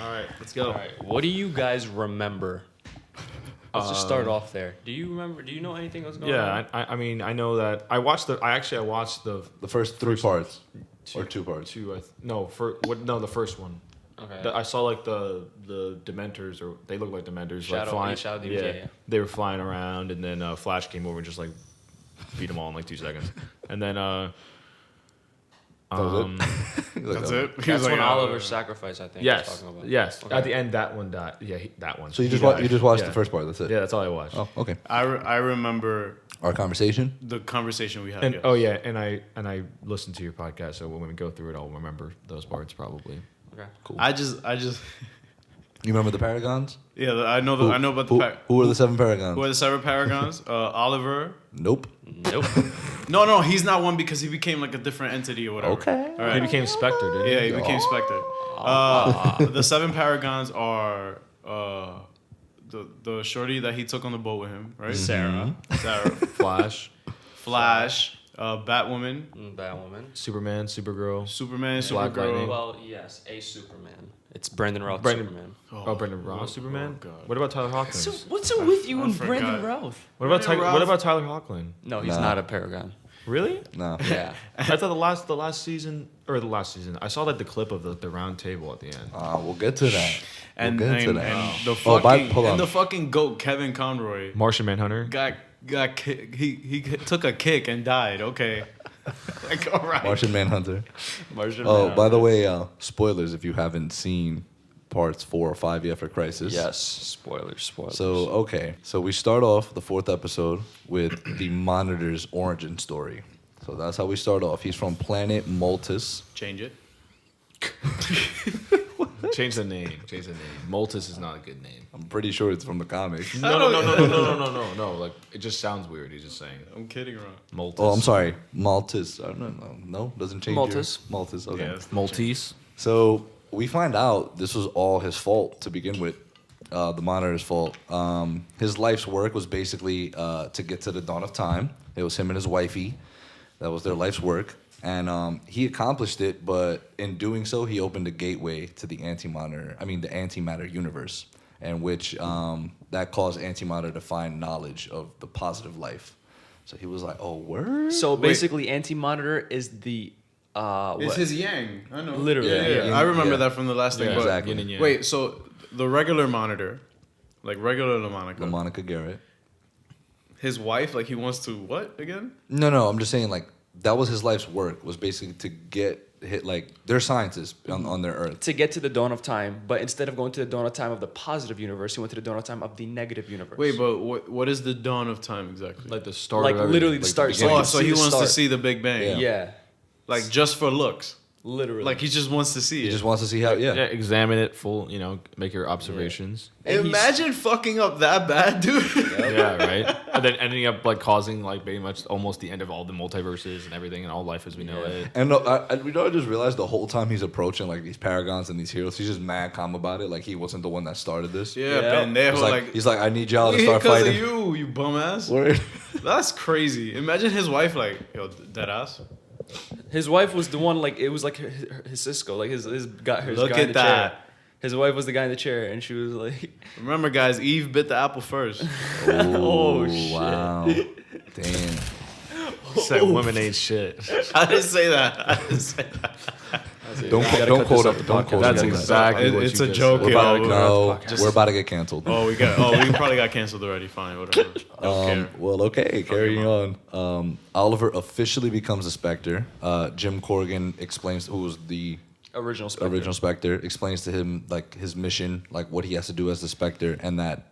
S2: All right, let's go.
S4: All right. What do you guys remember? Let's just start off there. Do you remember? Do you know anything that was going on?
S3: Yeah. I mean, I know that I watched the. I watched the
S1: The first 3 parts. Or two parts?
S3: The first one.
S4: Okay.
S3: I saw like the Dementors, or they look like Dementors,
S4: Shadow
S3: like flying.
S4: Demons, yeah.
S3: They were flying around, and then Flash came over and just like beat them all in like 2 seconds, and then
S1: That was it?
S2: That's it. He
S4: That's
S2: was
S4: when
S2: like,
S4: Oliver's sacrifice, I think. was talking about.
S3: yes.
S4: Okay.
S3: At the end, that one died. Yeah, that one.
S1: So you
S3: He
S1: just
S3: died.
S1: watched
S3: Yeah.
S1: the first part. That's it.
S3: Yeah, that's all I watched.
S1: Oh, okay.
S2: I remember
S1: Our conversation.
S2: the conversation we had.
S3: And
S2: yes.
S3: and I listened to your podcast, so when we go through it, I'll remember those parts probably.
S4: Okay.
S1: Cool.
S2: I just
S1: You remember the Paragons?
S2: yeah. I know about the
S1: Who are the 7 Paragons?
S2: who are the 7 Paragons? Oliver.
S1: Nope.
S4: Nope.
S2: No, he's not one because he became like a different entity or whatever.
S1: Okay.
S2: All right.
S3: He became Spectre, didn't he?
S2: Yeah, he became Spectre. The 7 Paragons are the shorty that he took on the boat with him, right?
S1: Mm-hmm.
S2: Sarah,
S3: Flash,
S2: Batwoman,
S4: Batwoman.
S3: Superman, Supergirl.
S2: Superman,
S3: Black Lightning.
S2: Supergirl.
S4: Well, yes, a Superman. It's Brandon Routh
S3: Brandon-
S4: Superman.
S3: Oh, Brendan Ross, Superman.
S2: oh, God.
S3: What about Tyler Hoechlin?
S4: So what's it with you
S2: I
S4: and
S2: forgot.
S4: Brandon Routh?
S3: What about
S2: Brandon
S3: What
S2: Routh-
S3: about Tyler Hoechlin?
S4: No, he's
S1: Nah.
S4: not a Paragon.
S3: Really?
S1: No.
S4: Yeah.
S3: I thought the last season I saw like the clip of the round table at the end.
S1: We'll get to that.
S2: And,
S1: we'll get to
S2: and,
S1: that.
S2: and the
S1: Oh,
S2: fucking
S1: hold on.
S2: and the fucking goat Kevin Conroy
S3: Martian Manhunter.
S2: got he took a kick and died. Okay, like all right.
S1: Martian Manhunter.
S4: Martian
S1: Oh,
S4: Manhunter.
S1: by the way, spoilers if you haven't seen parts 4 or 5 yet for Crisis.
S4: Yes. Spoilers.
S1: So we start off the 4th episode with the Monitor's origin story. So that's how we start off. He's from planet Multus.
S2: Change it.
S3: Change the name. Multus is not a good name.
S1: I'm pretty sure it's from the comics.
S3: No. Like it just sounds weird. He's just saying
S2: I'm kidding around.
S3: Multus.
S1: Oh, I'm sorry, Maltus. I don't know. No, doesn't change.
S4: Maltus.
S1: Maltus. Okay.
S2: Yeah, that's
S3: Maltese.
S1: So we find out this was all his fault to begin with. The Monitor's fault. His life's work was basically to get to the dawn of time. It was him and his wifey. That was their life's work. And he accomplished it, but in doing so, he opened a gateway to the antimatter universe, in which that caused antimatter to find knowledge of the positive life. So he was like, "Oh, word."
S4: So basically, Anti-Monitor is the
S2: It's
S4: what?
S2: his yang. I know.
S4: Literally.
S2: Yeah. I remember
S1: Yeah.
S2: that from the last thing.
S3: Yeah,
S2: But
S1: exactly.
S3: Yin and yang.
S2: wait, so the regular Monitor, like regular LaMonica,
S1: LaMonica Garrett.
S2: his wife, like he wants to what again?
S1: No, I'm just saying like that was his life's work, was basically to get hit, like they're scientists on their Earth.
S4: To get to the dawn of time, but instead of going to the dawn of time of the positive universe, he went to the dawn of time of the negative universe.
S2: Wait, but what is the dawn of time exactly?
S3: Like the start.
S4: Like
S3: of everything.
S4: literally the
S3: Like
S4: start.
S3: beginning.
S4: you
S2: oh,
S4: can
S2: so
S4: see
S2: he
S4: the
S2: wants
S4: start.
S2: to see the Big Bang.
S4: Yeah,
S2: Like just for looks.
S4: literally.
S2: Like he just wants to see
S1: He
S2: it.
S1: just wants to see how.
S3: Yeah,
S1: Yeah.
S3: examine it full. Make your observations.
S4: And
S2: Imagine fucking up that bad, dude.
S3: Yeah, right. And then ending up like causing like pretty much almost the end of all the multiverses and everything and all life as we know it.
S1: And I just realized the whole time he's approaching like these paragons and these heroes, he's just mad calm about it. Like he wasn't the one that started this.
S2: Yeah,
S4: Yeah.
S2: pendejo,
S1: He's like, I need y'all to
S2: we
S1: start
S2: because
S1: fighting.
S2: of you bum ass.
S1: Word.
S2: That's crazy. Imagine his wife like, yo, dead ass.
S4: his wife was the one. Like it was like his Cisco. Like his guy. His
S2: Look
S4: guy in
S2: at
S4: the chair.
S2: that.
S4: His wife was the guy in the chair, and she was like,
S2: Remember, guys, Eve bit the apple first.
S1: Oh,
S4: shit.
S1: Wow. Damn.
S3: Said women ain't shit.
S2: I didn't say that. I didn't say that.
S1: Don't quote up. Don't quote
S3: That's
S1: me on that.
S3: exactly what
S2: It's
S3: you
S2: a
S3: just
S2: joke,
S3: said.
S2: yo.
S1: No,
S2: Just-
S1: we're about to get canceled.
S2: Oh, we probably got canceled already. Fine, whatever. Don't care.
S1: Well, okay, carrying on. Oliver officially becomes a Spectre. Jim Corrigan explains, who was the
S4: original Spectre.
S1: original Spectre, explains to him like his mission, like what he has to do as the Spectre, and that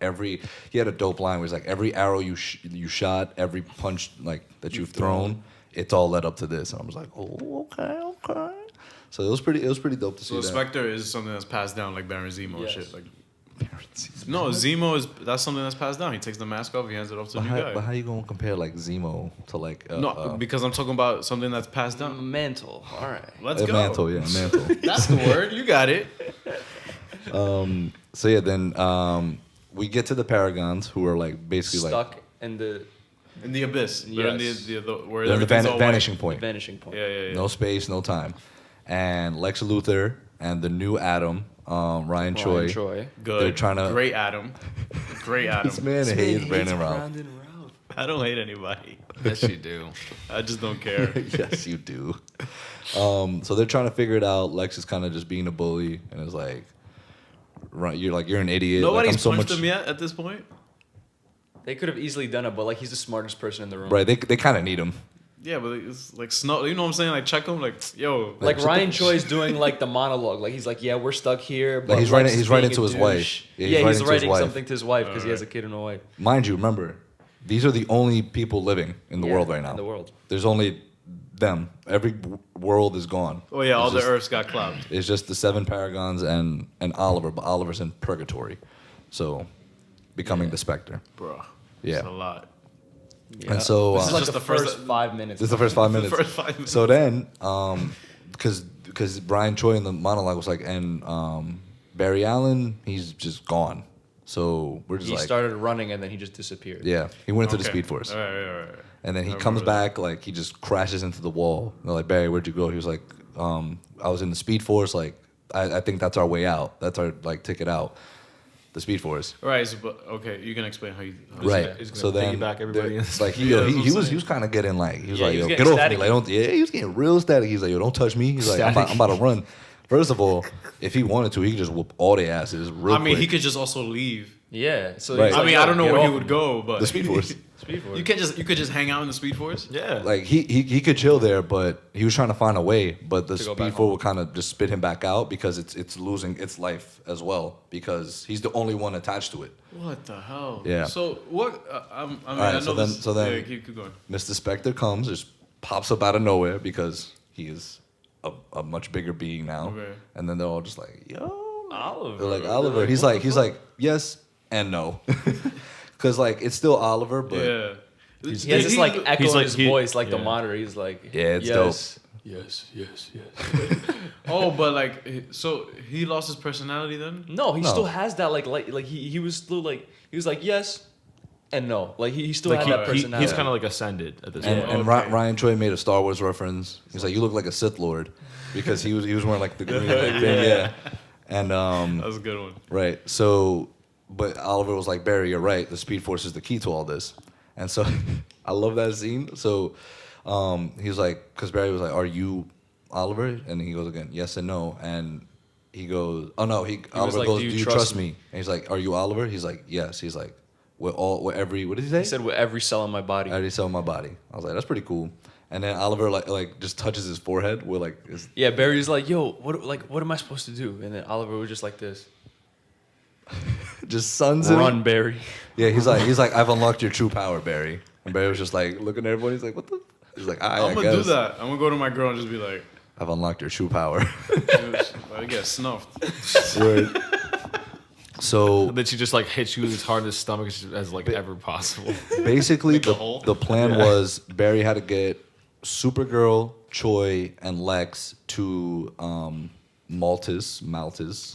S1: he had a dope line where he's like, every arrow you shot, every punch like that you've thrown, it's all led up to this. And I was like, oh, okay. So it was pretty dope to see
S2: So
S1: that.
S2: Spectre is something that's passed down like Baron Zemo and
S4: Yes.
S2: shit. Like, no, that's something that's passed down. He takes the mask off, he hands it off to the new
S1: But
S2: guy.
S1: how you gonna compare like Zemo to like
S2: No, because I'm talking about something that's passed down.
S4: Mantle. All right.
S2: Let's
S1: a
S2: go.
S1: mantle? Yeah, mantle.
S2: That's the word. You got it.
S1: So yeah, then we get to the Paragons, who are like basically
S4: Stuck in the
S2: In the abyss. They're in
S4: Yes.
S2: where
S1: they're in the
S2: everything's all white.
S1: vanishing point.
S4: vanishing point.
S2: Yeah.
S1: No space, no time. And Lex Luthor and the new Adam, Ryan Choi.
S2: Good.
S1: They're trying to.
S2: Great Adam. Great Adam.
S1: This man hates Brandon Routh.
S4: Brandon Routh.
S2: I don't hate anybody.
S3: Yes, you do.
S2: I just don't care.
S1: Yes, you do. So they're trying to figure it out. Lex is kind of just being a bully, and it's like, you're an idiot.
S2: Nobody's
S1: I'm so
S2: punched
S1: much,
S2: him yet at this point.
S4: They could have easily done it, but like he's the smartest person in the room.
S1: Right? They kind of need him.
S2: Yeah, but it's like snow. You know what I'm saying? Like check him. Like yo.
S4: Like Ryan Choi is doing like the monologue. Like he's like, yeah, we're stuck here. But
S1: Like, he's
S4: Lex
S1: writing-
S4: is
S1: he's writing
S4: being
S1: to
S4: a
S1: his
S4: douche.
S1: wife. Yeah,
S4: Yeah,
S1: he's
S4: he's
S1: writing to his
S4: writing
S1: wife.
S4: something to his wife because he has a kid and a wife.
S1: Mind you, remember, these are the only people living in the
S4: Yeah,
S1: world right now.
S4: in the world.
S1: There's only them. Every world is gone.
S2: Oh yeah, all
S1: It's
S2: the
S1: just-
S2: Earths got clapped.
S1: It's just the 7 Paragons and Oliver, but Oliver's in purgatory, so becoming the Spectre.
S2: Bro.
S1: Yeah.
S2: It's a lot.
S4: Yeah.
S1: And so
S4: this is like
S2: just
S4: the
S2: the first-
S4: first 5 minutes.
S1: this is the first 5
S2: The
S1: minutes.
S2: first 5 minutes.
S1: So then, because Brian Choi in the monologue was like, and Barry Allen, he's just gone. So we're just
S4: He
S1: like,
S4: started running and then he just disappeared.
S1: yeah, he went into the
S2: Okay.
S1: Speed Force.
S2: All right.
S1: And then he
S2: I
S1: comes
S2: remember that.
S1: back, like, he just crashes into the wall. They're like, Barry, where'd you go? He was like, I was in the Speed Force. Like, I think that's our way out. That's our, like, ticket out. The Speed Force.
S2: Right. So, but okay, you can explain how you.
S1: Right.
S3: He's gonna
S1: So then,
S3: piggyback everybody in this.
S1: like, he,
S2: Yeah,
S1: yo,
S2: that's
S1: he
S2: what I'm
S1: was
S2: saying.
S1: kind of getting, like, he was
S4: Yeah,
S1: like,
S4: he was
S1: yo,
S4: getting
S1: get off me.
S4: staticky.
S1: Like, don't, yeah, he was getting real static. He's like, yo, don't touch me. He's like, I'm about to run. First of all, if he wanted to, he could just whoop all their asses real
S2: I mean,
S1: quick.
S2: he could just also leave.
S4: Yeah. So
S1: Right.
S4: he's
S2: I
S4: like,
S2: mean,
S4: yo,
S2: I don't know
S4: get
S2: where he
S4: off
S2: would
S4: me.
S2: go, but
S1: The Speed Force.
S4: Speed Force.
S2: you could just hang out in the Speed Force.
S3: Yeah.
S1: Like, he could chill there, but he was trying to find a way. But the
S4: To go
S1: Speed
S4: back
S1: Force
S4: home.
S1: will kind of just spit him back out because it's losing its life as well because he's the only one attached to it.
S2: What the hell?
S1: Yeah.
S2: So what? I mean,
S1: right,
S2: I know
S1: so then-
S2: this.
S1: so then-
S2: yeah, keep going.
S1: Mr. Spectre comes, just pops up out of nowhere because he is a much bigger being now.
S2: Okay.
S1: And then they're all just like, yo,
S4: Oliver.
S1: they're like Oliver. He's like yes and no, because like it's still Oliver, but
S2: Yeah.
S4: He has this like echo
S3: he's
S4: in
S3: like-
S4: his
S3: he-
S4: voice, like the
S3: yeah.
S4: monitor. He's like,
S1: Yeah, it's
S4: yes, yes, yes, yes.
S2: Oh, but like, so he lost his personality then?
S4: No, he
S1: No.
S4: still has that like he was still like he was like yes and no. Like he still
S3: Like
S4: had that personality.
S3: he's kind of like ascended at this
S1: and,
S3: point.
S1: and
S2: Okay.
S1: Ryan Choi made a Star Wars reference. He's like, you look like a Sith Lord, because he was wearing like the green like, thing, yeah. And
S2: That was a good one.
S1: right. So, but Oliver was like, Barry, you're right. The Speed Force is the key to all this. And so, I love that scene. So, he was like, because Barry was like, are you Oliver? And he goes again, yes and no. And he goes, oh no. Oliver
S4: like,
S1: goes,
S4: do
S1: do
S4: you
S1: you
S4: trust
S1: trust me? And he's like, are you Oliver? He's like, yes. He's like, what did he say?
S4: He said with every cell in my body.
S1: I already sell my body. I was like, that's pretty cool. And then Oliver like just touches his forehead with like his,
S4: Yeah, Barry's like, yo, what am I supposed to do? And then Oliver was just like this.
S1: just suns him.
S4: Run, Barry.
S1: Yeah, he's like, I've unlocked your true power, Barry. And Barry was just like looking at everybody. He's like, what the? He's like, I
S2: I'm gonna
S1: guess
S2: do that. I'm gonna go to my girl and just be like,
S1: I've unlocked your true power.
S2: I get snuffed.
S1: Word. So
S3: And then she just like hits you as hard in the stomach as like ever possible.
S1: basically,
S2: a hole?
S1: the plan was Barry had to get Supergirl, Choi, and Lex to Maltus.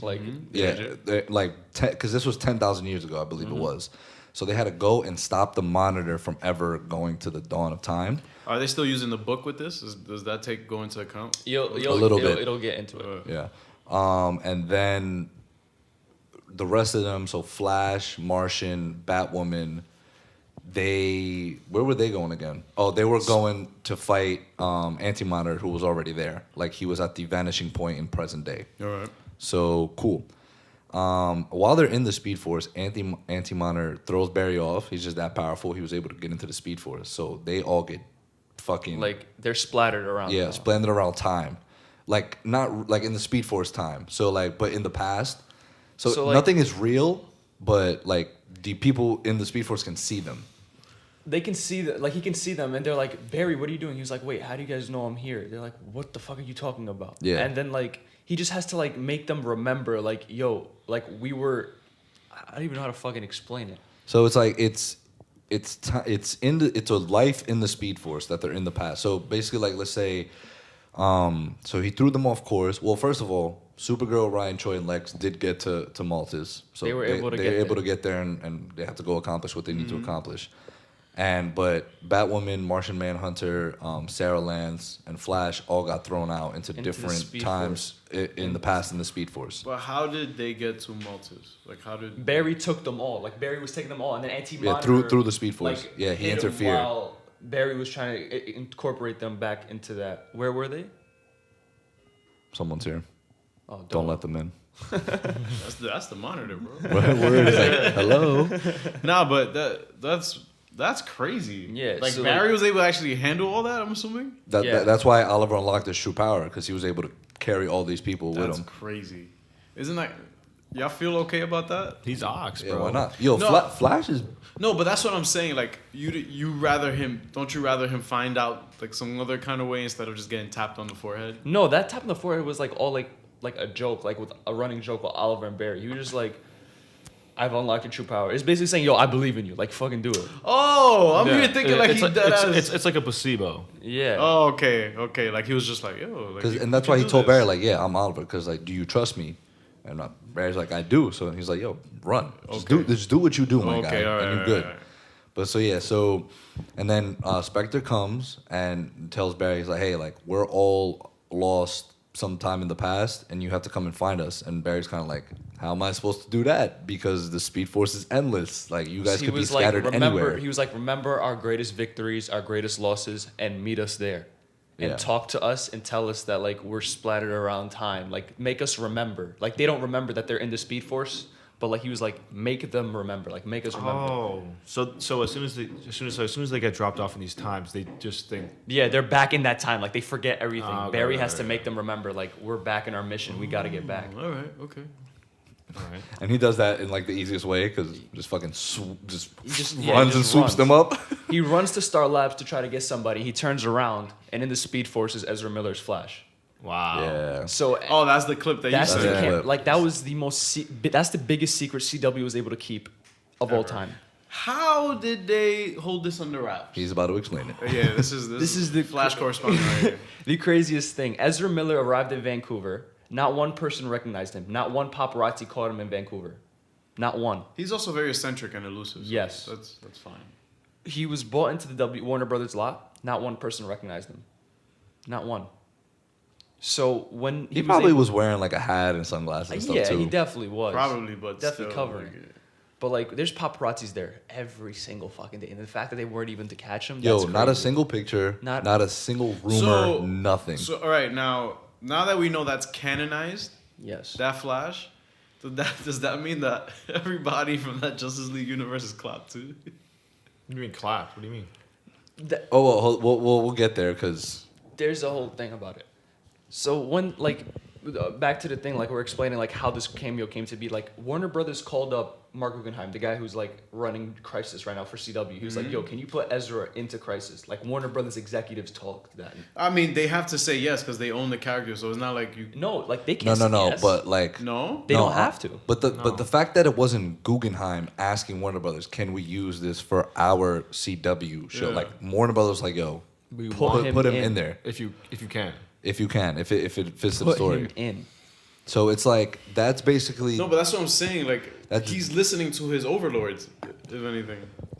S4: Like,
S1: Yeah, like because this was 10,000 years ago, I believe it was. So they had to go and stop the monitor from ever going to the dawn of time.
S2: Are they still using the book with this? Does that go into account?
S1: little bit.
S4: It'll get into it.
S1: Yeah. And then the rest of them, so Flash, Martian, Batwoman, where were they going again? Oh, they were going to fight Anti-Monitor, who was already there. Like, he was at the vanishing point in present day.
S2: All right.
S1: So, cool. While they're in the Speed Force, Anti-Monitor throws Barry off. He's just that powerful. He was able to get into the Speed Force. So, they all get fucking...
S4: Like, they're splattered around.
S1: yeah,
S4: now.
S1: splendid around time. Like, not like in the Speed Force time. So, like, but in the past. So
S4: like-
S1: nothing is real, but, like, the people in the Speed Force can see them.
S4: They can see that, like he can see them, and they're like, Barry, what are you doing? He was like, wait, how do you guys know I'm here? They're like, what the fuck are you talking about?
S1: Yeah.
S4: And then like he just has to like make them remember, like, yo, like we were, I don't even know how to fucking explain it.
S1: So it's like it's a life in the Speed Force that they're in the past. So basically, like, let's say, so he threw them off course. Well, first of all, Supergirl, Ryan Choi, and Lex did get to Maltus. So
S4: They were able to
S1: they
S4: get
S1: were able
S4: there.
S1: to get there, and they have to go accomplish what they need to accomplish. But Batwoman, Martian Manhunter, Sarah Lance, and Flash all got thrown out into
S4: the
S1: different
S4: Speed
S1: times in the past in the Speed Force.
S2: But how did they get to Multus? Like, how did
S4: Barry took them all. Like Barry was taking them all, and then Anti-Monitor.
S1: Yeah, through the Speed Force.
S4: Like,
S1: Yeah, he
S4: hit him
S1: interfered.
S4: While Barry was trying to incorporate them back into that. Where were they?
S1: Someone's here.
S4: Oh,
S1: Don't let them in.
S2: that's the Monitor, bro?
S1: Word is like, hello.
S2: Nah, but that's crazy.
S4: Yeah,
S2: like
S4: so,
S2: Barry
S4: like-
S2: was able to actually handle all that. I'm assuming.
S1: That's why Oliver unlocked his true power, because he was able to carry all these people with
S2: That's
S1: him.
S2: crazy. Isn't that? Y'all feel okay about that?
S3: He's Ox, bro.
S1: Yeah, why not? Yo,
S2: No.
S1: Flash is.
S2: No, but that's what I'm saying. Like you rather him? Don't you rather him find out like some other kind of way instead of just getting tapped on the forehead?
S4: No, that tap on the forehead was like all like a joke, like with a running joke with Oliver and Barry. He was just like, "I've unlocked your true power." It's basically saying, "Yo, I believe in you. Like, fucking do it."
S2: Oh, I'm
S3: Yeah,
S2: even thinking like
S3: it's
S2: he dead ass.
S3: it's like a placebo.
S4: Yeah.
S2: Oh, okay. Like he was just like, yo. Like,
S1: And that's why he told Barry, like, yeah, I'm Oliver, because, like, do you trust me? And Barry's like, I do. So he's like, yo, run. Just do what you do, my guy,
S2: all right,
S1: and you're good. But and then Spectre comes and tells Barry, he's like, hey, like, we're all lost sometime in the past, and you have to come and find us. And Barry's kind of like, how am I supposed to do that? Because the Speed Force is endless. Like, you guys could be scattered anywhere.
S4: He was like, remember our greatest victories, our greatest losses, and meet us there. And
S1: Yeah.
S4: talk to us and tell us that, like, we're splattered around time. Like, make us remember. Like, they don't remember that they're in the Speed Force, but, like, he was like, make them remember. Like, make us remember.
S3: Oh, so as soon as they get dropped off in these times, they just think,
S4: Yeah, they're back in that time. Like, they forget everything.
S3: Ah, okay,
S4: Barry
S3: right,
S4: has to
S3: right,
S4: make them remember, like, we're back in our mission. We got to get back.
S2: All right, okay.
S3: all right.
S1: And he does that in, like, the easiest way, because just fucking
S4: Yeah,
S1: runs
S4: he
S1: and
S4: just
S1: swoops
S4: runs.
S1: them up.
S4: He runs to Star Labs to try to get somebody. He turns around, and in the Speed Force is Ezra Miller's Flash.
S3: Wow.
S1: Yeah.
S4: So
S2: Oh, that's the clip that you
S4: that's
S2: said.
S4: the
S1: Yeah.
S4: camp, like that was the that's the biggest secret CW was able to keep of all time.
S2: How did they hold this under wraps?
S1: He's about to explain it.
S2: Yeah, this is the Flash correspondent right here.
S4: The craziest thing: Ezra Miller arrived in Vancouver. Not one person recognized him. Not one paparazzi caught him in Vancouver. Not one.
S2: He's also very eccentric and elusive. So
S4: Yes.
S2: that's fine.
S4: He was brought into the Warner Brothers lot. Not one person recognized him. Not one. So when
S1: He probably was wearing, like, a hat and sunglasses and stuff,
S4: yeah,
S1: too.
S4: he definitely was.
S2: Probably, but
S4: Definitely
S2: still,
S4: covering.
S2: like,
S4: But like, there's paparazzis there every single fucking day, and the fact that they weren't even to catch him.
S1: Yo,
S4: that's
S1: not a
S4: crazy.
S1: single picture,
S4: Not-
S1: not a single rumor, nothing.
S2: So all right, now that we know that's canonized,
S4: Yes.
S2: that Flash, does that mean that everybody from that Justice League universe is clapped too?
S3: What do you mean clapped? What do you mean?
S1: Oh, well, we'll get there, because...
S4: There's a whole thing about it. So when like back to the thing, like we're explaining like how this cameo came to be. Like Warner Brothers called up Mark Guggenheim, the guy who's like running Crisis right now for CW. He was like, "Yo, can you put Ezra into Crisis?" Like Warner Brothers executives talked that.
S2: I mean, they have to say yes because they own the character, so it's not like you.
S4: No, like they
S1: No,
S4: can't. say yes.
S1: but, like...
S2: No.
S4: They
S1: No,
S4: don't have to.
S1: But the fact that it wasn't Guggenheim asking Warner Brothers, can we use this for our CW show?
S2: Yeah.
S1: Like, Warner Brothers was like, yo,
S3: We
S4: Put
S3: want,
S1: put him
S4: in.
S1: in there
S3: if you can.
S1: if you can, if it fits the
S4: Put
S1: story.
S4: him in.
S1: So it's like, that's basically...
S2: No, but that's what I'm saying. Like
S1: That's-
S2: he's listening to his overlords, if anything.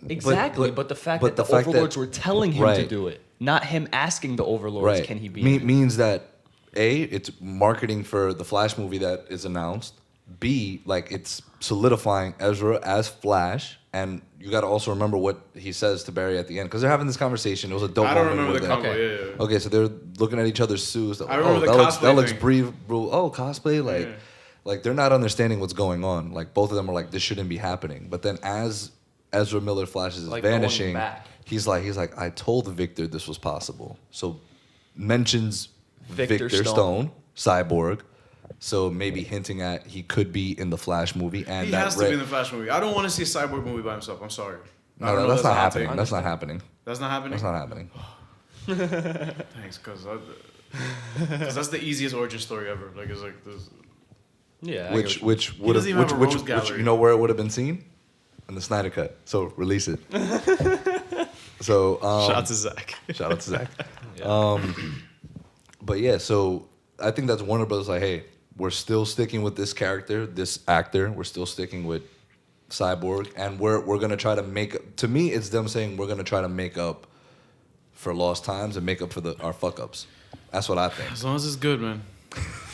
S4: Exactly,
S1: but-
S4: but the fact
S1: but
S4: that
S1: the
S4: the
S1: fact that-
S4: overlords were telling him to
S1: Right.
S4: do it, not him asking the overlords,
S1: right.
S4: can he be? in it?
S1: Means that, A, it's marketing for the Flash movie that is announced. B, like, it's solidifying Ezra as Flash. And you got to also remember what he says to Barry at the end, because they're having this conversation. It was a dope
S2: I don't
S1: moment
S2: remember
S1: where
S2: the
S1: they-
S2: combo.
S4: Okay.
S2: Yeah.
S1: Okay, so they're looking at each other's suits. Like,
S2: I remember the
S1: that looks,
S2: cosplay
S1: that looks
S2: thing.
S1: brief, bro. Oh, cosplay, like,
S2: Yeah.
S1: like they're not understanding what's going on. Like, both of them are like, this shouldn't be happening. But then as Ezra Miller Flash is
S4: Like, going
S1: vanishing,
S4: back.
S1: he's like, I told Victor this was possible. So mentions
S4: Victor
S1: Victor
S4: Stone.
S1: Stone, Cyborg. So maybe hinting at he could be in the Flash movie, and
S2: He
S1: that
S2: has to be in the Flash movie. I don't want to see a Cyborg movie by himself. I'm sorry. I don't
S1: No,
S2: know
S1: that's
S2: if
S1: not
S2: a hot
S1: happening.
S2: take.
S1: That's not happening.
S2: That's not happening.
S1: That's not happening.
S2: Thanks, because that's the easiest origin story ever. Like it's like this.
S4: Yeah. I
S1: Which
S4: get
S1: would have
S2: doesn't even have a
S1: which
S2: rogues gallery.
S1: you know where it would have been seen? In the Snyder cut. So release it. So
S2: Shout out to Zach.
S1: shout out to Zach.
S3: Yeah.
S1: But yeah, so I think that's Warner Brothers like, hey, we're still sticking with this character, this actor. We're still sticking with Cyborg, and we're gonna try to make. To me, it's them saying we're gonna try to make up for lost times and make up for our fuck ups. That's what I think.
S2: As long as it's good, man.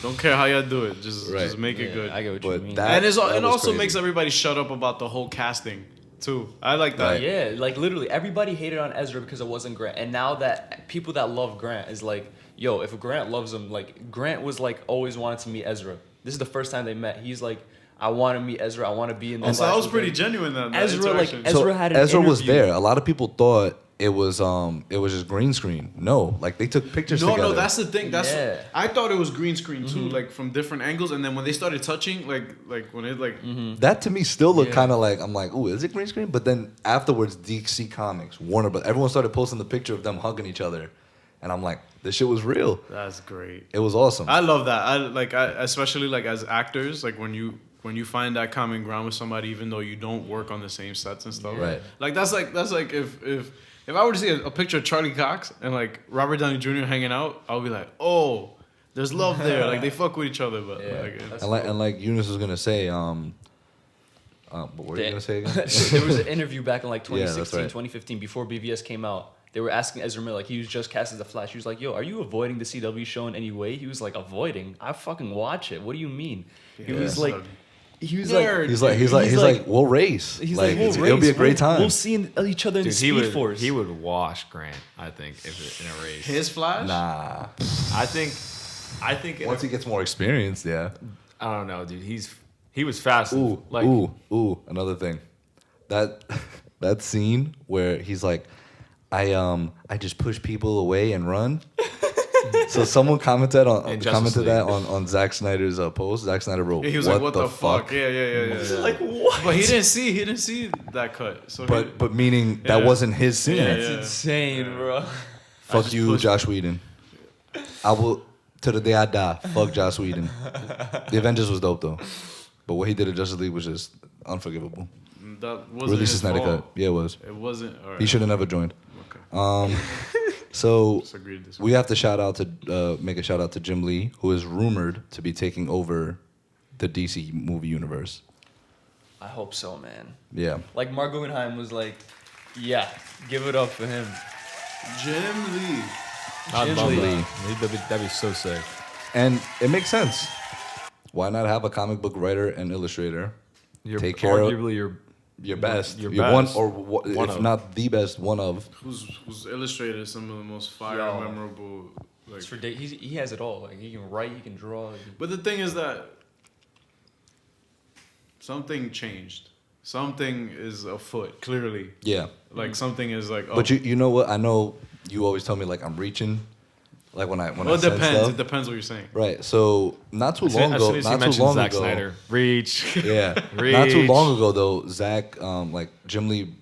S2: Don't care how y'all do it. Just make it good.
S4: I get what you
S1: But
S4: mean.
S1: that-
S2: And it
S1: was
S2: also
S1: crazy.
S2: makes everybody shut up about the whole casting too. I like that.
S1: Right.
S4: Yeah, like literally everybody hated on Ezra because it wasn't Grant, and now that people that love Grant is like, yo, if Grant loves him, like Grant was like always wanted to meet Ezra. This is the first time they met. He's like, I want to meet Ezra. I want to be in the.
S2: So that was
S4: Flash
S2: pretty
S4: with
S2: genuine then. that
S4: Ezra, like,
S2: interaction.
S4: Ezra had an
S1: Ezra was
S4: interview.
S1: there. A lot of people thought it was just green screen. No, like they took pictures
S2: No,
S1: together.
S2: no, that's the thing. That's
S4: Yeah.
S2: I thought it was green screen too, like from different angles. And then when they started touching, like when it like
S1: That to me still looked
S4: Yeah.
S1: kind of like, I'm like, ooh, is it green screen? But then afterwards, DC Comics, Warner Bros., everyone started posting the picture of them hugging each other, and I'm like, this shit was real.
S2: that's great.
S1: It was awesome.
S2: I love that. I especially like as actors, like when you find that common ground with somebody, even though you don't work on the same sets and stuff.
S1: Right.
S2: Like that's like if I were to see a picture of Charlie Cox and like Robert Downey Jr. hanging out, I'll be like, oh, there's love there. Like they fuck with each other, but
S4: Yeah,
S2: like,
S4: that's-
S1: and like Eunice was gonna say, what were you gonna say again?
S4: There was an interview back in like
S1: Yeah, that's
S4: 2016,
S1: right.
S4: 2015, before BVS came out. They were asking Ezra Miller, like he was just cast as the Flash. He was like, yo, are you avoiding the CW show in any way? He was like, avoiding? I fucking watch it. What do you mean? He
S2: Yeah.
S4: was like, he was
S2: Nerd.
S1: He's like, we'll race.
S4: he's
S1: like,
S4: like, we'll
S1: it'll be a
S4: race.
S1: great time.
S4: We'll see each other in
S3: Dude,
S4: the Speed Force.
S3: he would wash Grant, I think, if in a race.
S2: his Flash.
S1: Nah.
S3: I think
S1: Once he gets more experience, yeah.
S3: I don't know, dude. He was fast.
S1: Ooh,
S3: like
S1: ooh. Another thing, that scene where he's like, I just push people away and run. So someone commented
S3: In Justice League.
S1: that on Zack Snyder's post. Zack Snyder wrote,
S2: He was like, "What the fuck?" Yeah.
S4: like, what?
S2: But he didn't see that cut. So
S1: But meaning that
S2: Yeah.
S1: wasn't his scene.
S2: Yeah,
S4: That's
S2: yeah.
S4: insane, bro.
S1: Fuck
S2: just
S1: you,
S2: pushed-
S1: Josh Whedon. I will to the day I die. Fuck Josh Whedon. The Avengers was dope though, but what he did at Justice League was just unforgivable.
S2: that wasn't
S1: Release the
S2: his
S1: Snyder
S2: fault.
S1: cut. Yeah, it was.
S2: It wasn't. All right.
S1: He should have never joined.
S2: Okay.
S1: So
S2: Disagree to disagree.
S1: we have to make a shout out to Jim Lee, who is rumored to be taking over the DC movie universe.
S4: I hope so, man.
S1: Yeah.
S4: Like Mark Guggenheim was like, yeah, give it up for him.
S2: Jim Lee.
S3: I'd
S4: Jim
S3: love
S4: Lee.
S3: that. That'd be so sick.
S1: And it makes sense. Why not have a comic book writer and illustrator
S3: You're
S1: take care of
S3: arguably
S1: your best,
S3: your
S1: your one
S3: best.
S1: or
S3: One
S1: if
S3: of.
S1: not the best, one of.
S2: Who's illustrated some of the most fire,
S4: Yo.
S2: memorable. Like,
S4: It's ridiculous. He has it all. Like he can write, he can draw.
S2: but the thing is that something changed. Something is afoot. Clearly,
S1: Yeah.
S2: like something is like. Oh.
S1: But you know what? I know you always tell me like I'm reaching, like when I
S2: Well, it
S1: said
S2: depends.
S1: stuff.
S2: It depends what you're saying.
S1: Right. So not too long
S3: As
S1: ago.
S3: soon as you
S1: Not too
S3: mentioned
S1: long
S3: Zack
S1: ago.
S3: Snyder, reach.
S1: Yeah. Not too
S3: Reach.
S1: long ago though, Zach, like Jim Lee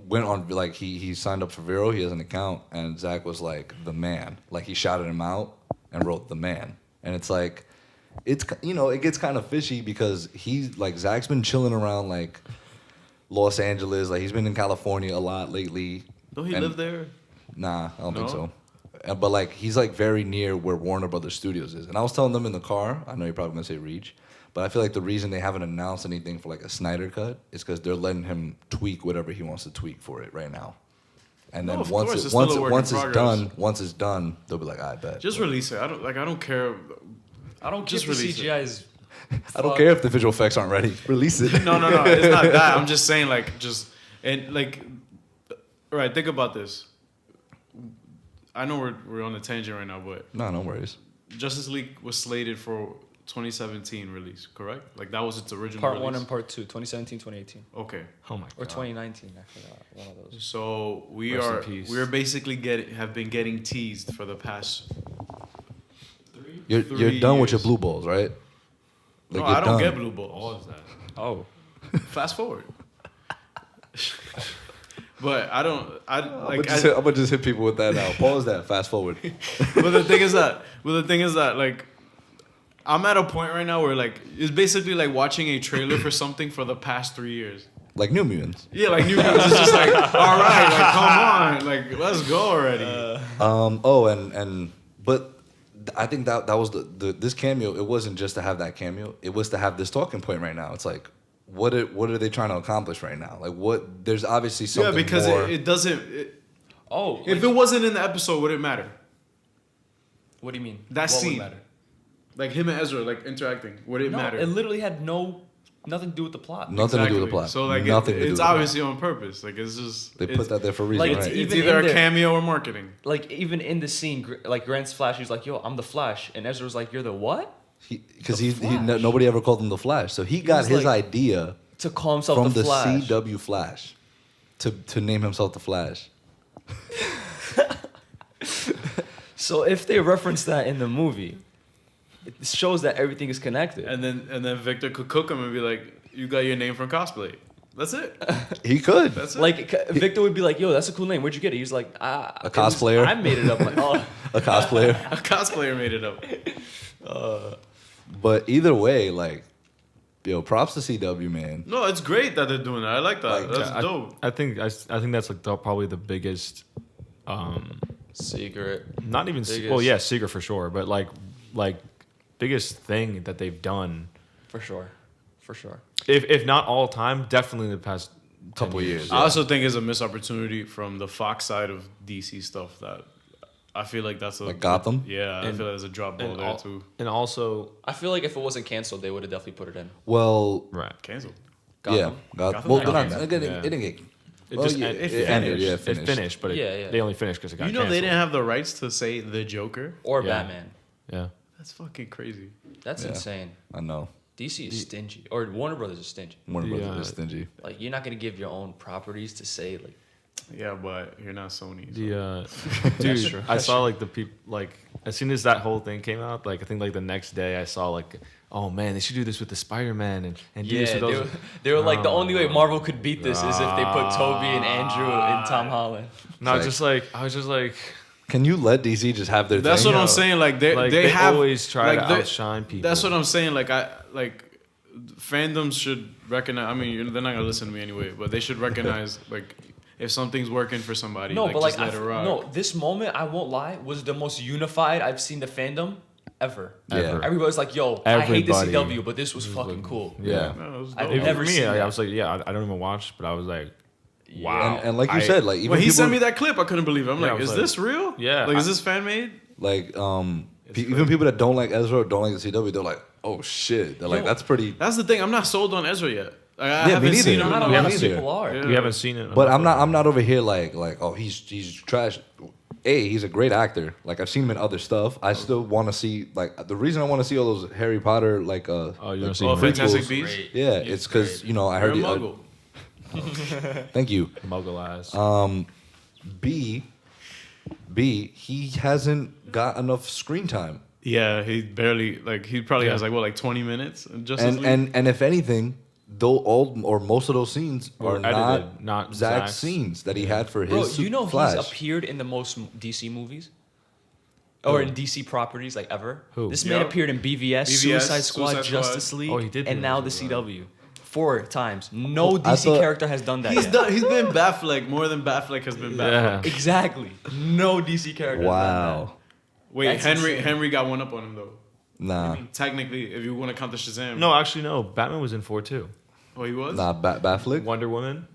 S1: went on like he signed up for Vero. He has an account, and Zach was like the man. Like he shouted him out and wrote the man. And it's like, it's it gets kind of fishy because he's like Zach's been chilling around like Los Angeles. Like he's been in California a lot lately.
S2: Don't he
S1: And-
S2: live there?
S1: Nah, I don't think
S2: No?
S1: so. But like he's like very near where Warner Brothers Studios is, and I was telling them in the car. I know you're probably gonna say Reach, but I feel like the reason they haven't announced anything for like a Snyder cut is because they're letting him tweak whatever he wants to tweak for it right now. And then
S2: No, of
S1: once
S2: course,
S1: it,
S2: it's still a work in
S1: once it's
S2: progress.
S1: done, they'll be like, I bet.
S2: Just release it. I don't care.
S4: I don't
S2: Just
S4: just the
S2: release it.
S4: CGI is.
S1: I don't care if the visual effects aren't ready. Release it.
S2: No, it's not that. I'm just saying, like, and like, all right. Think about this. I know we're on a tangent right now, but
S1: No worries.
S2: Justice League was slated for 2017 release, correct? Like that was its original
S4: Part
S2: release.
S4: 1 and Part 2, 2017, 2018.
S2: Okay,
S3: Oh my
S4: Or
S3: god.
S4: 2019, I forgot. One of those.
S2: so
S3: Rest in peace.
S2: we're basically have been getting teased for the past.
S1: You're
S2: 3
S1: done with your
S2: years.
S1: blue balls, right?
S2: No,
S1: you're
S2: I don't
S1: done.
S2: get blue balls.
S3: What was that?
S4: Oh.
S2: Fast forward. But I don't. I
S1: I'm
S2: like.
S1: gonna just hit people with that now. Pause that. Fast forward.
S2: But the thing is that like I'm at a point right now where like it's basically like watching a trailer for something for the past 3 years.
S1: Like New Mutants.
S2: Yeah, like New Mutants is just like, all right, like come on, like let's go already.
S1: But I think that was the this cameo. It wasn't just to have that cameo. It was to have this talking point right now. It's like what are they trying to accomplish right now? Like, what? There's obviously something
S2: Yeah, because
S1: more.
S2: it doesn't. If
S4: Like,
S2: it wasn't in the episode, would it matter?
S4: what do you mean?
S2: That
S4: What would
S2: scene.
S4: matter?
S2: Like him and Ezra, like interacting, would it
S4: No,
S2: matter?
S4: it literally had nothing to do with the plot.
S1: Nothing to do with the plot.
S2: So like,
S1: Nothing to do with
S2: it's
S1: the plot.
S2: obviously on purpose. Like it's just
S1: They put that there for a reason,
S4: Like,
S1: right?
S4: it's
S2: It's
S4: even
S2: either
S4: in
S2: a
S4: the-
S2: cameo or marketing.
S4: Like even in the scene, like Grant's Flash, he's like, "Yo, I'm the Flash," and Ezra was like, "You're the what?"
S1: Because
S4: The Flash.
S1: nobody ever called him the Flash, so he got
S4: was
S1: his
S4: like-
S1: idea
S4: To call himself
S1: from
S4: the
S1: the
S4: Flash.
S1: CW Flash to name himself the Flash.
S4: So if they reference that in the movie, it shows that everything is connected.
S2: And then Victor could cook him and be like, "You got your name from cosplay." That's it.
S1: He could.
S2: That's it.
S4: Like Victor would be like, "Yo, that's a cool name. Where'd you get it?" He's like,
S1: A cosplayer?
S4: I made it up." Like, oh,
S1: A cosplayer.
S2: a cosplayer made it up.
S1: But either way, like, yo, props to CW, man.
S2: No, it's great that they're doing that. I like that.
S1: Like,
S2: That's
S3: I,
S2: dope.
S3: I think that's like probably the biggest.
S4: secret.
S3: Not even
S4: Biggest.
S3: well, yeah, secret for sure, but like biggest thing that they've done.
S4: For sure. For sure.
S3: If not all time, definitely in the past
S1: Couple
S3: 10
S1: years.
S2: I also think it's a missed opportunity from the Fox side of DC stuff that I feel like that's a
S1: Like Gotham?
S2: Yeah, I
S3: And-
S2: feel like there's a drop ball
S3: And,
S2: there
S3: al-
S2: too.
S3: and also,
S4: I feel like if it wasn't canceled, they would have definitely put it in.
S1: Well,
S3: right,
S2: Canceled.
S1: yeah.
S2: Gotham
S1: Well,
S2: got
S1: not,
S2: canceled.
S1: it didn't
S3: Yeah.
S1: it didn't get.
S3: it
S1: Well,
S3: just
S1: yeah,
S3: it,
S1: it ended, yeah,
S3: it
S1: finished.
S3: finished, but
S4: Yeah.
S3: they only finished because it got
S2: You know they
S3: canceled.
S2: didn't have the rights to say the Joker.
S4: Or
S3: Yeah.
S4: Batman.
S3: Yeah,
S2: That's fucking crazy.
S4: That's
S1: Yeah.
S4: insane.
S1: I know.
S4: DC is stingy. Or Warner Brothers is stingy.
S1: Warner
S3: The,
S1: Brothers is stingy.
S4: Like, you're not going to give your own properties to say, like,
S2: Yeah, but you're not Sony. so-
S3: the dude,
S4: true.
S3: I saw like the people like as soon as that whole thing came out, like I think like the next day I saw like, oh man, they should do this with the Spider-Man and do
S4: yeah,
S3: this with those.
S4: they were like, the
S3: Oh,
S4: only way Marvel could beat this is if they put Toby and Andrew and Tom Holland.
S3: No,
S1: Like-
S3: I was just like,
S1: Can you let DC just have their
S2: That's
S1: thing?
S2: what I'm saying. Like they have
S3: always try
S2: like,
S3: to
S2: they-
S3: outshine people.
S2: That's what I'm saying. Like fandoms should recognize. I mean, they're not gonna listen to me anyway, but they should recognize like if something's working for somebody.
S4: No,
S2: like,
S4: but like,
S2: just let it rock.
S4: no, this moment, I won't lie, was the most unified I've seen the fandom ever.
S1: Yeah.
S4: Everybody's like, yo, I hate the
S3: Everybody
S4: CW, but this was fucking cool.
S3: Yeah.
S2: No, it was
S4: I've
S2: dope.
S3: Even
S4: never
S3: for me,
S4: seen
S3: I
S4: that.
S3: was like, yeah, I don't even watch, but I was like, wow.
S1: And like you
S3: I-
S1: said, like even
S2: When he
S1: people,
S2: sent me that clip, I couldn't believe it. I'm
S3: Yeah, I
S2: like,
S3: was
S2: is
S3: like-
S2: this real?
S3: Yeah,
S2: Like, is
S3: I-
S2: this fan made?
S1: like even people that don't like Ezra or don't like the CW, they're like, oh shit. They're like, that's pretty.
S2: That's the thing. I'm not sold on Ezra yet. Like, I
S1: Yeah, me
S2: haven't
S1: neither.
S2: seen him.
S4: Not a
S2: in
S4: lot
S2: the-
S4: of
S1: neither.
S4: people are.
S2: Yeah.
S3: We haven't seen it.
S1: But
S3: enough.
S1: I'm not over here like oh he's trash. He's a great actor. Like I've seen him in other stuff. I still want to see like the reason I want to see all those Harry Potter like
S3: Oh, you
S1: like,
S3: don't see
S2: Oh,
S3: him.
S2: Fantastic
S1: prequels.
S2: Beasts.
S4: Great.
S1: Yeah,
S4: He's
S1: it's because
S4: great.
S1: you know I
S2: You're
S1: heard
S2: a
S1: the,
S2: muggle.
S1: thank you.
S3: Muggle ass.
S1: B he hasn't got enough screen time.
S2: Yeah, he barely like he probably
S3: Yeah.
S2: has like what 20 minutes. in Justice League?
S1: And if anything, though all or most of those scenes
S3: Were
S1: are
S3: edited,
S1: not
S3: not
S1: Zach's
S3: Zach's.
S1: scenes that he had for
S4: Bro,
S1: his
S4: you know
S1: Flash.
S4: he's appeared in the most DC movies? Or in DC properties, like, ever?
S3: Who?
S4: This man
S2: Yeah.
S4: appeared in BVS,
S2: BVS,
S4: Suicide Squad,
S2: Suicide Squad.
S4: Justice League,
S3: Oh, he did
S4: and
S3: do
S4: now the
S3: Suicide Squad.
S4: CW. 4 times. No
S1: I
S4: DC
S1: thought-
S4: character has done that
S2: he's
S4: yet.
S2: done. He's been Batfleck more than Batfleck has been Batfleck.
S3: Yeah.
S4: Exactly. No DC character has done
S1: Wow.
S2: Wait,
S4: That's insane.
S2: Henry got one up on him though.
S1: Nah.
S2: Technically, if you want to count the Shazam.
S3: No, actually, no. Batman was in 4 too.
S2: Oh, he was.
S1: Nah, Batflick?
S3: Wonder Woman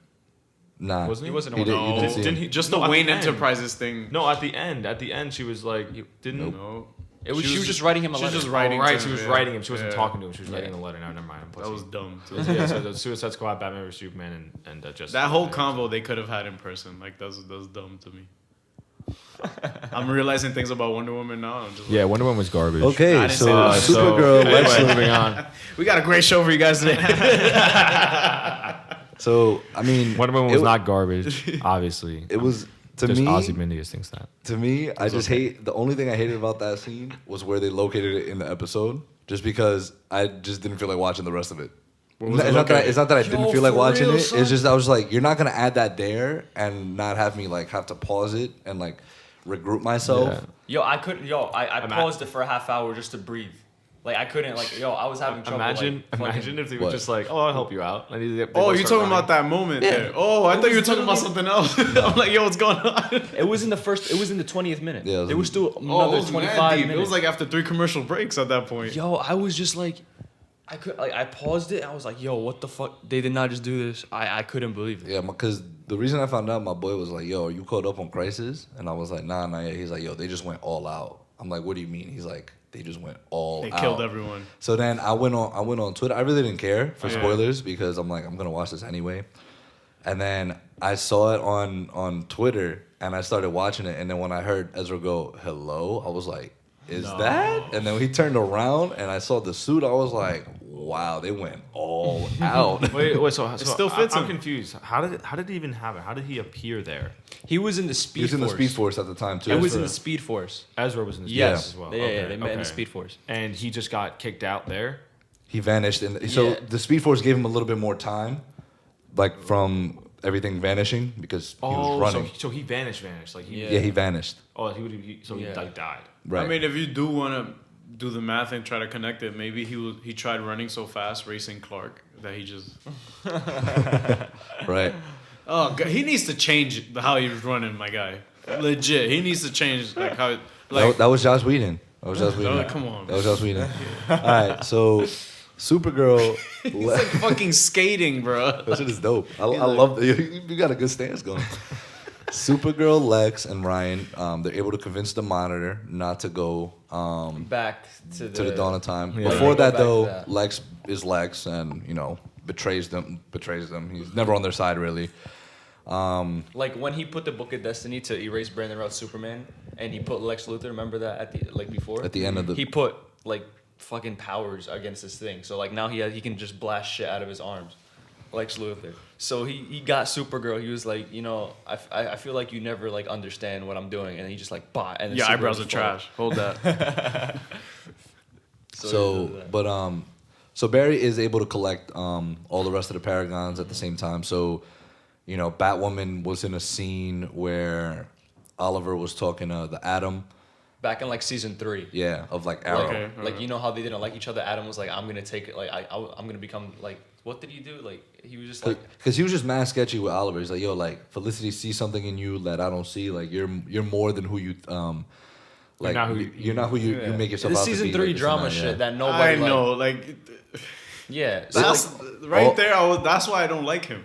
S1: Nah.
S3: wasn't he?
S4: He wasn't
S1: He
S4: on
S1: did-
S4: one.
S1: you
S2: No,
S1: didn't see him.
S3: Didn't he?
S2: just
S3: No,
S2: the
S3: at
S2: Wayne
S3: end.
S2: Enterprises thing.
S3: No, at the end. At the end, she was like, didn't.
S2: No.
S4: It was, she was just writing him a
S2: She was
S4: letter.
S2: just writing.
S3: Oh, right,
S2: to
S3: she
S2: him,
S3: was
S2: yeah.
S3: writing him. She wasn't
S2: Yeah.
S3: talking to him. She was
S4: Yeah.
S3: writing a letter. No, never mind. I'm
S2: That was
S3: pussy.
S2: dumb.
S3: Yeah, so the Suicide Squad, Batman vs Superman, and just
S2: That whole convo they could have had in person. Like that's dumb to me. I'm realizing things about Wonder Woman now. I'm just
S3: Yeah, Wonder Woman was garbage.
S2: I
S1: Okay,
S2: didn't
S1: so
S2: say that.
S1: Supergirl,
S3: Anyway,
S1: Lex.
S3: moving on.
S2: we got a great show for you guys today.
S1: So I mean,
S3: Wonder Woman was
S1: it,
S3: not garbage. Obviously,
S1: It was to
S3: just
S1: me.
S3: Ozymandias thinks that.
S1: To me, I just hate. The only thing I hated about that scene was where they located it in the episode. Just because I just didn't feel like watching the rest of it.
S2: was it
S1: It's not that
S2: located?
S1: it's not that I
S4: Yo,
S1: didn't feel like
S4: for
S1: watching
S4: real,
S1: it.
S4: son?
S1: It's just I was like, you're not gonna add that there and not have me like have to pause it and like regroup myself.
S3: Yeah.
S4: Yo, I couldn't. Yo, I
S3: Ima-
S4: paused it for a half hour just to breathe. Like, I couldn't. Like, yo, I was having trouble.
S3: Imagine if they were
S1: What?
S3: just like, "Oh, I'll help you out." I need to get.
S2: Oh, you're talking about that moment there. Oh, I thought you were talking about something else. I'm like, yo, what's going on?
S4: It was in the first. It was in the 20th minute.
S1: Yeah, it was
S4: there was still
S2: Oh, it
S4: another
S2: was mad
S4: 25
S2: deep.
S4: minutes.
S2: It was like after 3 commercial breaks at that point.
S4: Yo, I was just like, I paused it. I was like, yo, what the fuck? They did not just do this. I couldn't believe it.
S1: Yeah, because the reason I found out, my boy was like, "Yo, are you caught up on Crisis?" And I was like, "Nah, not yet." He's like, "Yo, they just went all out." I'm like, "What do you mean?" He's like, "They just went all
S2: They
S1: out."
S2: killed everyone.
S1: So then I went on Twitter. I really didn't care for spoilers because I'm like, I'm gonna watch this anyway. And then I saw it on Twitter and I started watching it. And then when I heard Ezra go, "Hello," I was like, "Is that?" And then he turned around and I saw the suit. I was like, "Wow, they went all out."
S3: Wait. So
S2: still fits
S3: I'm
S2: him.
S3: confused. How did it even happen? How did he appear there?
S4: He was in the Speed
S1: He was in the
S4: Force.
S1: Speed Force at the time too.
S4: It was in the Speed Force.
S3: Ezra was in the Speed
S4: Yes.
S3: Force as well.
S4: Yeah,
S3: Okay,
S4: they met in the
S3: okay.
S4: Speed Force.
S3: And he just got kicked out there.
S1: He vanished, and so
S4: Yeah.
S1: the Speed Force gave him a little bit more time, like from everything vanishing because he was running.
S3: So he vanished. Like he,
S4: Yeah.
S1: Yeah, he vanished.
S3: Oh, he
S4: Yeah.
S3: like died.
S1: Right.
S2: I mean, if you do want to do the math and try to connect it, maybe he tried running so fast, racing Clark, that he just.
S1: Right.
S2: Oh, God, he needs to change how he was running, my guy. Legit, he needs to change like how. Like,
S1: That was Josh Whedon. That was Josh Whedon.
S2: come on.
S1: That was Josh Whedon. All right, so Supergirl.
S2: he's like fucking skating, bro.
S1: That shit is dope. I love that. You got a good stance going. Supergirl, Lex, and Ryan, they're able to convince the Monitor not to go
S4: Back to
S1: to the dawn of time.
S3: Yeah.
S1: Before
S4: Go
S1: that,
S4: back to
S1: though,
S4: that.
S1: Lex is Lex, and betrays them. He's never on their side really.
S4: Like when he put the Book of Destiny to erase Brandon Routh's Superman, and he put Lex Luthor. Remember that before?
S1: At the end of the
S4: he put like fucking powers against this thing. So like now he can just blast shit out of his arms, Lex Luthor. So he got Supergirl. He was like, I feel like you never like understand what I'm doing, and he just like bought. And then
S2: Your
S4: Supergirl
S2: eyebrows are
S4: just
S2: trash. Hold that.
S1: So Barry is able to collect all the rest of the Paragons at the same time. So, Batwoman was in a scene where Oliver was talking to the Atom,
S4: back in like season 3.
S1: yeah, of like Arrow.
S2: Okay.
S4: Like how they didn't like each other. Adam was like, I'm gonna take it. Like I'm gonna become like. What did he do? Like he was just like.
S1: Because he was just mad sketchy with Oliver. He's like, "Yo, like Felicity sees something in you that I don't see. Like you're more than who you like. You're not who you make yourself
S4: This
S1: out to
S4: season
S1: be.
S4: 3
S1: like, this
S4: drama
S1: and that,
S4: shit
S1: yeah.
S4: that nobody.
S2: I
S4: like.
S2: know, like
S4: Yeah. So
S2: that's
S4: like,
S2: right there. That's why I don't like him.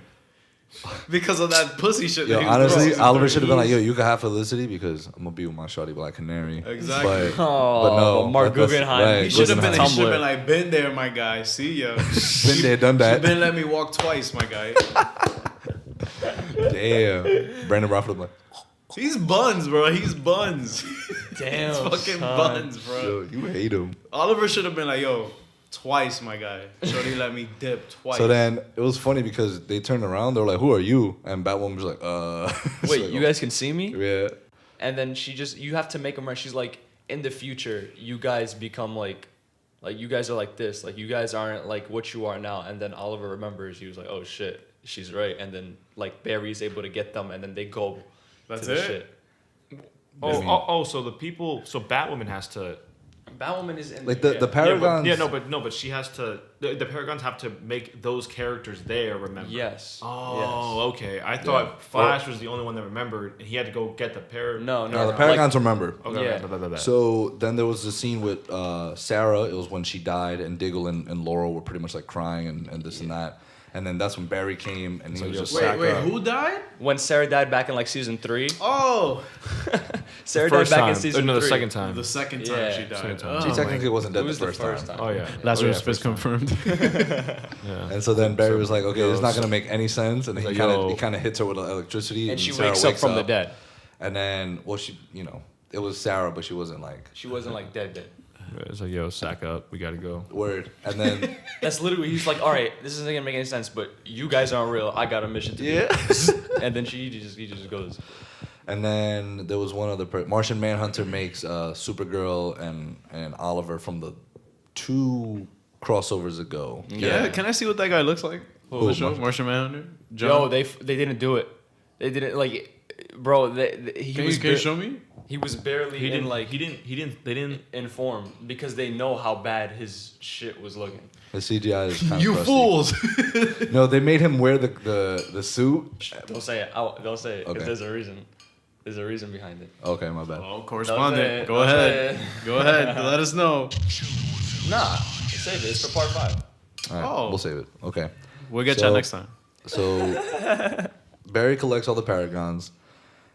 S2: Because of that pussy shit.
S1: Yo,
S2: that he was
S1: honestly,
S2: doing.
S1: Oliver should have been like, "Yo, you can have Felicity because I'm gonna be with my shawty Black Canary."
S2: Exactly.
S1: But no,
S4: Mark
S1: that's-
S4: Guggenheim.
S1: right,
S2: He should have been.
S1: Guggenheim.
S2: He should have been like, been there, my guy. See ya.
S1: Been there, done that.
S2: Been let me walk twice, my guy.
S1: Damn. Brandon Routh was like,
S2: He's buns, bro. He's buns.
S4: damn.
S2: He's fucking
S4: son.
S2: buns, bro.
S1: "Yo, you hate him."
S2: Oliver should have been like, yo, twice, my guy. Shorty let me dip twice.
S1: So then it was funny because they turned around. They were like, "Who are you?" And Batwoman was like, It's
S4: Wait,
S1: like,
S4: you guys can see me?
S1: Yeah.
S4: And then you have to make them right. She's like, in the future, you guys become like you guys are like this. Like you guys aren't like what you are now. And then Oliver remembers. He was like, oh shit, she's right. And then like Barry's able to get them, and then they go.
S2: That's
S4: to the
S2: it?
S4: Shit.
S3: So the people. So Batwoman has to.
S4: Batwoman is in
S1: Like
S4: there,
S1: the Paragons.
S3: but she has to. The Paragons have to make those characters there remember.
S4: Yes.
S3: Oh, okay. I thought Flash was the only one that remembered, and he had to go get the Paragons.
S4: No,
S1: No, the Paragons remember.
S3: Okay,
S4: Yeah.
S3: blah, blah, blah.
S1: So then there was the scene with Sarah. It was when she died, and Diggle and Laurel were pretty much like crying and this and that. And then that's when Barry came, and he
S3: So
S1: was
S3: yo,
S1: just
S3: Sack
S2: wait,
S3: up.
S2: who died?
S4: When Sarah died back in like season 3.
S2: Oh,
S4: Sarah died
S3: First
S4: back
S3: time.
S4: in season 3.
S3: No, the second time.
S2: the second time
S4: Yeah,
S2: she died.
S3: second time.
S2: Oh,
S1: she
S2: my-
S1: technically wasn't dead
S4: It was
S1: the
S4: the
S1: first
S4: first
S1: time.
S4: time.
S3: Oh yeah.
S2: Lazarus
S3: first
S2: Fist confirmed.
S3: Yeah.
S1: And so then Barry was like, "Okay,
S3: Yo,
S1: it's not
S3: so-
S1: gonna make any sense." And then
S3: Like,
S1: he
S3: yo.
S1: kind of hits her with electricity,
S4: And she
S1: Sarah
S4: wakes up from the dead.
S1: And then, well, it was Sarah, but she wasn't like
S4: She wasn't like dead.
S3: It's like, yo, sack up. We gotta go.
S1: word. And then
S4: That's literally, he's like, all right, this isn't gonna make any sense, but you guys aren't real. I got a mission to do. And then he just goes.
S1: And then there was one other Martian Manhunter makes Supergirl and Oliver from the 2 crossovers ago.
S2: Yeah, can I see what that guy looks like?
S1: Who?
S2: The show? Martian Manhunter?
S4: Yo, they didn't do it. They didn't like, bro. He
S2: Can
S4: was
S2: you show me?
S4: he was barely
S3: They
S4: in
S3: didn't.
S4: informed because they know how bad his shit was looking.
S1: The CGI is kind of
S2: You fools!
S1: No, they made him wear the suit.
S4: Don't say it. Don't say it.
S1: Okay.
S4: Because there's a reason. There's a reason behind it.
S1: Okay, my bad.
S2: Oh,
S4: Don't say
S2: correspondent.
S4: it.
S2: Go
S4: Don't say
S2: ahead.
S4: it.
S2: Go ahead. Let us know.
S4: Nah, save it. It's for part 5.
S1: All right,
S2: Oh.
S1: we'll save it. Okay.
S2: We'll get
S1: So-
S2: you next time.
S1: So Barry collects all the Paragons,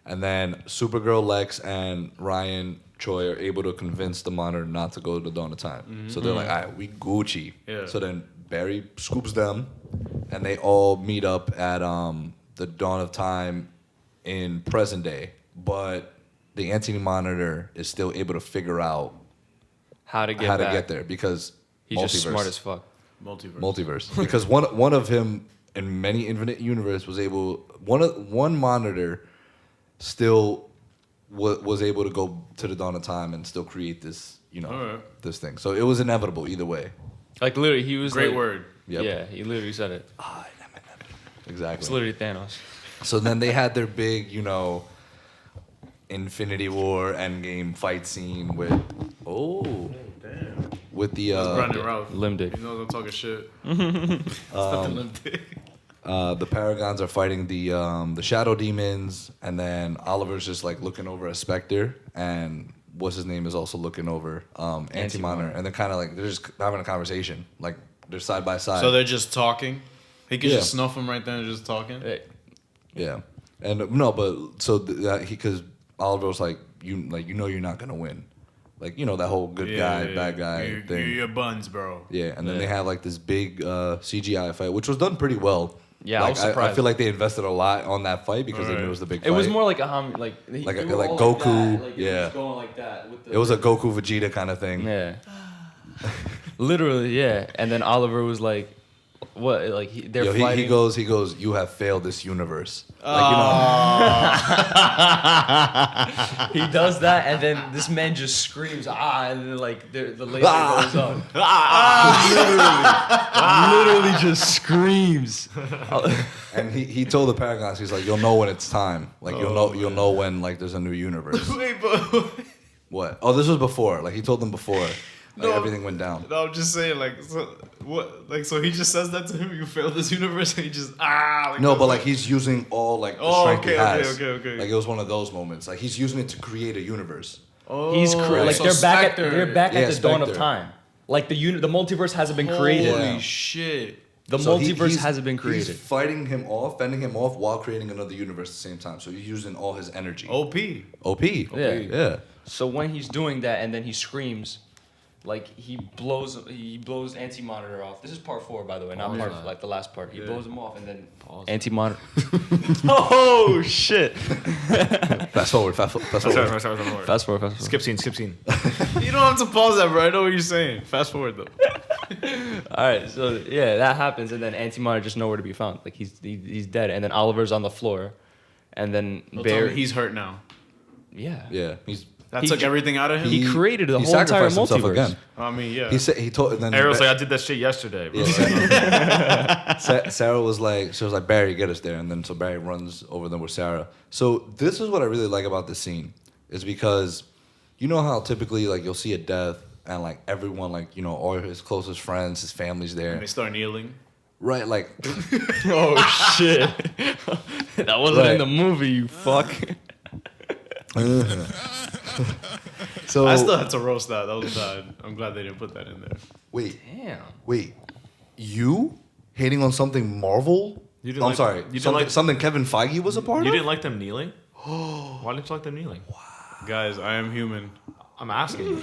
S1: and then Supergirl, Lex, and Ryan Choi are able to convince the Monitor not to go to the Dawn of Time. So they're like, all right, we Gucci.
S2: Yeah.
S1: So then Barry scoops them, and they all meet up at the Dawn of Time in present day. But the Anti-Monitor is still able to figure out
S4: How to get
S1: how
S4: back.
S1: to get there because
S4: He's just
S1: multiverse.
S4: smart as fuck.
S1: Multiverse. Because one of him in many infinite universe was able one Monitor still was able to go to the Dawn of Time and still create this
S2: Alright.
S1: this thing. So it was inevitable either way.
S4: Like literally, he was
S2: Great
S4: like,
S2: word.
S1: Yep.
S4: Yeah, he literally said it. It's
S1: Exactly.
S4: literally Thanos.
S1: So then they had their big Infinity War Endgame fight scene with
S2: Damn.
S1: with the
S2: Brandon Routh.
S4: Limdick.
S2: You know I'm talking shit. It's not the Limdick.
S1: the Paragons are fighting the Shadow Demons, and then Oliver's just like looking over a Spectre, and what's his name is also looking over Anti-Monitor, and they're kind of like they're just having a conversation, like they're side by side.
S2: So they're just talking. He could
S1: Yeah.
S2: just snuff him right there and just talking.
S4: Hey,
S1: Yeah, and no, but so because Oliver was like you know you're not gonna win, like that whole good guy bad guy
S2: you,
S1: thing.
S2: You're your buns, bro.
S1: Yeah, and then
S4: Yeah.
S1: they have like this big CGI fight, which was done pretty well.
S4: Yeah, I was
S1: I
S4: surprised.
S1: feel like they invested a lot on that fight because they knew it was the big fight.
S4: it was more like a like
S1: Like
S4: they
S1: a-
S4: were
S1: like
S4: all
S1: Goku,
S4: that, like,
S1: yeah.
S4: It was going like that. With the,
S1: It was a Goku Vegeta kind of thing.
S4: Yeah. Literally, yeah. And then Oliver was like, "What? Like they're
S1: Yo,
S4: fighting."
S1: he goes, you have failed this universe.
S4: He does that, and then this man just screams, "Ah!" And then like the laser goes on. Literally just screams.
S1: And he told the Paragons, he's like, you'll know when it's time. Like you'll know when like there's a new universe.
S2: Wait, but
S1: What? Oh, this was before. Like he told them before. Like everything went down.
S2: no, I'm just saying, like, so what? Like, so he just says that to him. You failed this universe, and he just Like,
S1: No, but like he's using all like the
S2: Oh,
S1: strength he
S2: okay,
S1: has.
S2: okay.
S1: Like it was one of those moments. Like he's using it to create a universe.
S4: He's like
S2: so
S4: they're back
S2: Spectre-
S4: at the dawn of
S1: Spectre.
S4: time. Like the multiverse hasn't been created.
S2: Holy
S1: Yeah.
S2: shit!
S4: The
S1: So
S4: multiverse hasn't been created.
S1: He's fighting him off, fending him off while creating another universe at the same time. So he's using all his energy.
S2: OP.
S1: OP.
S4: Yeah.
S1: Yeah.
S4: So when he's doing that, and then he screams, like he blows Anti-Monitor off. This is part 4, by the way, not part like the last part. He blows him off, and then Anti-Monitor. Oh shit!
S1: Fast forward. Fast forward.
S4: Fast forward.
S3: Skip scene.
S2: You don't have to pause that, bro. I know what you're saying. Fast forward though.
S4: All right, so yeah, that happens, and then Anti-Monitor just nowhere to be found. Like he's dead, and then Oliver's on the floor, and then
S2: Don't tell me
S4: Barry.
S2: he's hurt now.
S4: Yeah.
S1: Yeah. He's
S2: That
S4: He
S2: took
S4: ju-
S2: everything out of him.
S4: He created the
S1: he
S4: whole entire
S1: sacrificed himself
S4: multiverse.
S1: again.
S2: I mean, yeah.
S1: He said he told. And then
S3: Arrow's like, I did that shit yesterday, bro.
S1: Sarah was like, Barry, get us there, and then so Barry runs over them with Sarah. So this is what I really like about this scene, is because you know how typically like you'll see a death and like everyone like all his closest friends, his family's there,
S2: And they start kneeling.
S1: right? Like
S4: Oh shit! That wasn't
S1: Right.
S4: in the movie, you fuck.
S1: so.
S2: I still had to roast that. That was bad. I'm glad they didn't put that in there.
S1: wait,
S4: Damn.
S1: you hating on something Marvel?
S3: You didn't
S1: I'm
S3: like-
S1: sorry,
S3: you didn't
S1: something,
S3: like-
S1: something Kevin Feige was a part
S3: You
S1: of.
S3: didn't like them kneeling? Why didn't you like them kneeling?
S2: Guys, I am human.
S3: I'm asking you.